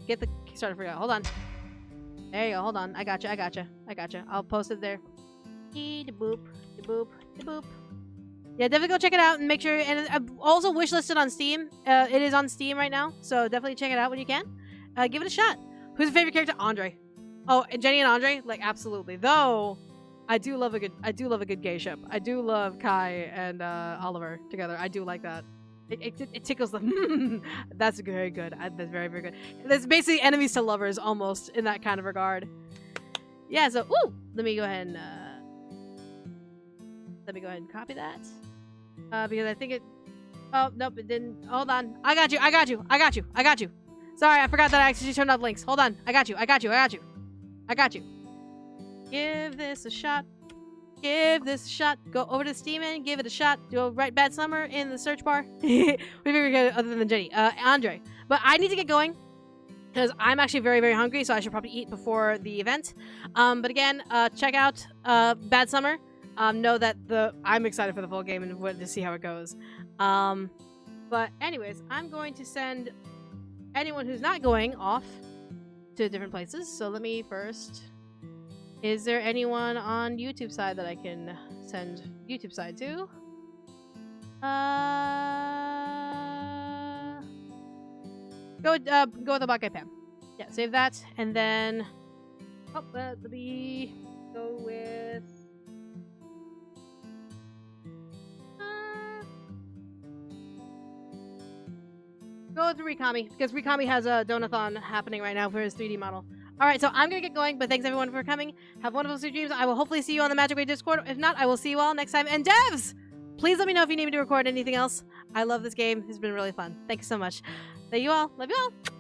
get the Kickstarter for you. Hold on. There you go. Hold on. I got you. I'll post it there. Da boop, da boop, da boop. Yeah, definitely go check it out and make sure. And also wishlisted on Steam. It is on Steam right now, so definitely check it out when you can. Give it a shot. Who's your favorite character? Andre. Oh, and Jenny and Andre, like absolutely. Though, I do love a good gay ship. I do love Kai and Oliver together. I do like that. It tickles them. That's very good. That's very, very good. That's basically enemies to lovers almost in that kind of regard. Yeah. So, let me go ahead and copy that. Because I think it. Oh nope, it didn't. Hold on. I got you. Sorry, I forgot that I actually turned off links. Hold on. I got you. Give this a shot. Go over to Steam and give it a shot. Go write Bad Summer in the search bar. Who's your favorite other than Jenny? Andre. But I need to get going because I'm actually very, very hungry, so I should probably eat before the event. But again, check out Bad Summer. Know that I'm excited for the full game and to see how it goes. But anyways, I'm going to send anyone who's not going off to different places. So let me first. Is there anyone on YouTube side that I can send YouTube side to? Go with the Buckeye Pam. Yeah, save that, and then let me go with. Go with Rikami, because Rikami has a donathon happening right now for his 3D model. Alright, so I'm gonna get going, but thanks everyone for coming. Have wonderful sweet dreams. I will hopefully see you on the Magic Way Discord. If not, I will see you all next time. And devs! Please let me know if you need me to record anything else. I love this game. It's been really fun. Thank you so much. Thank you all. Love you all.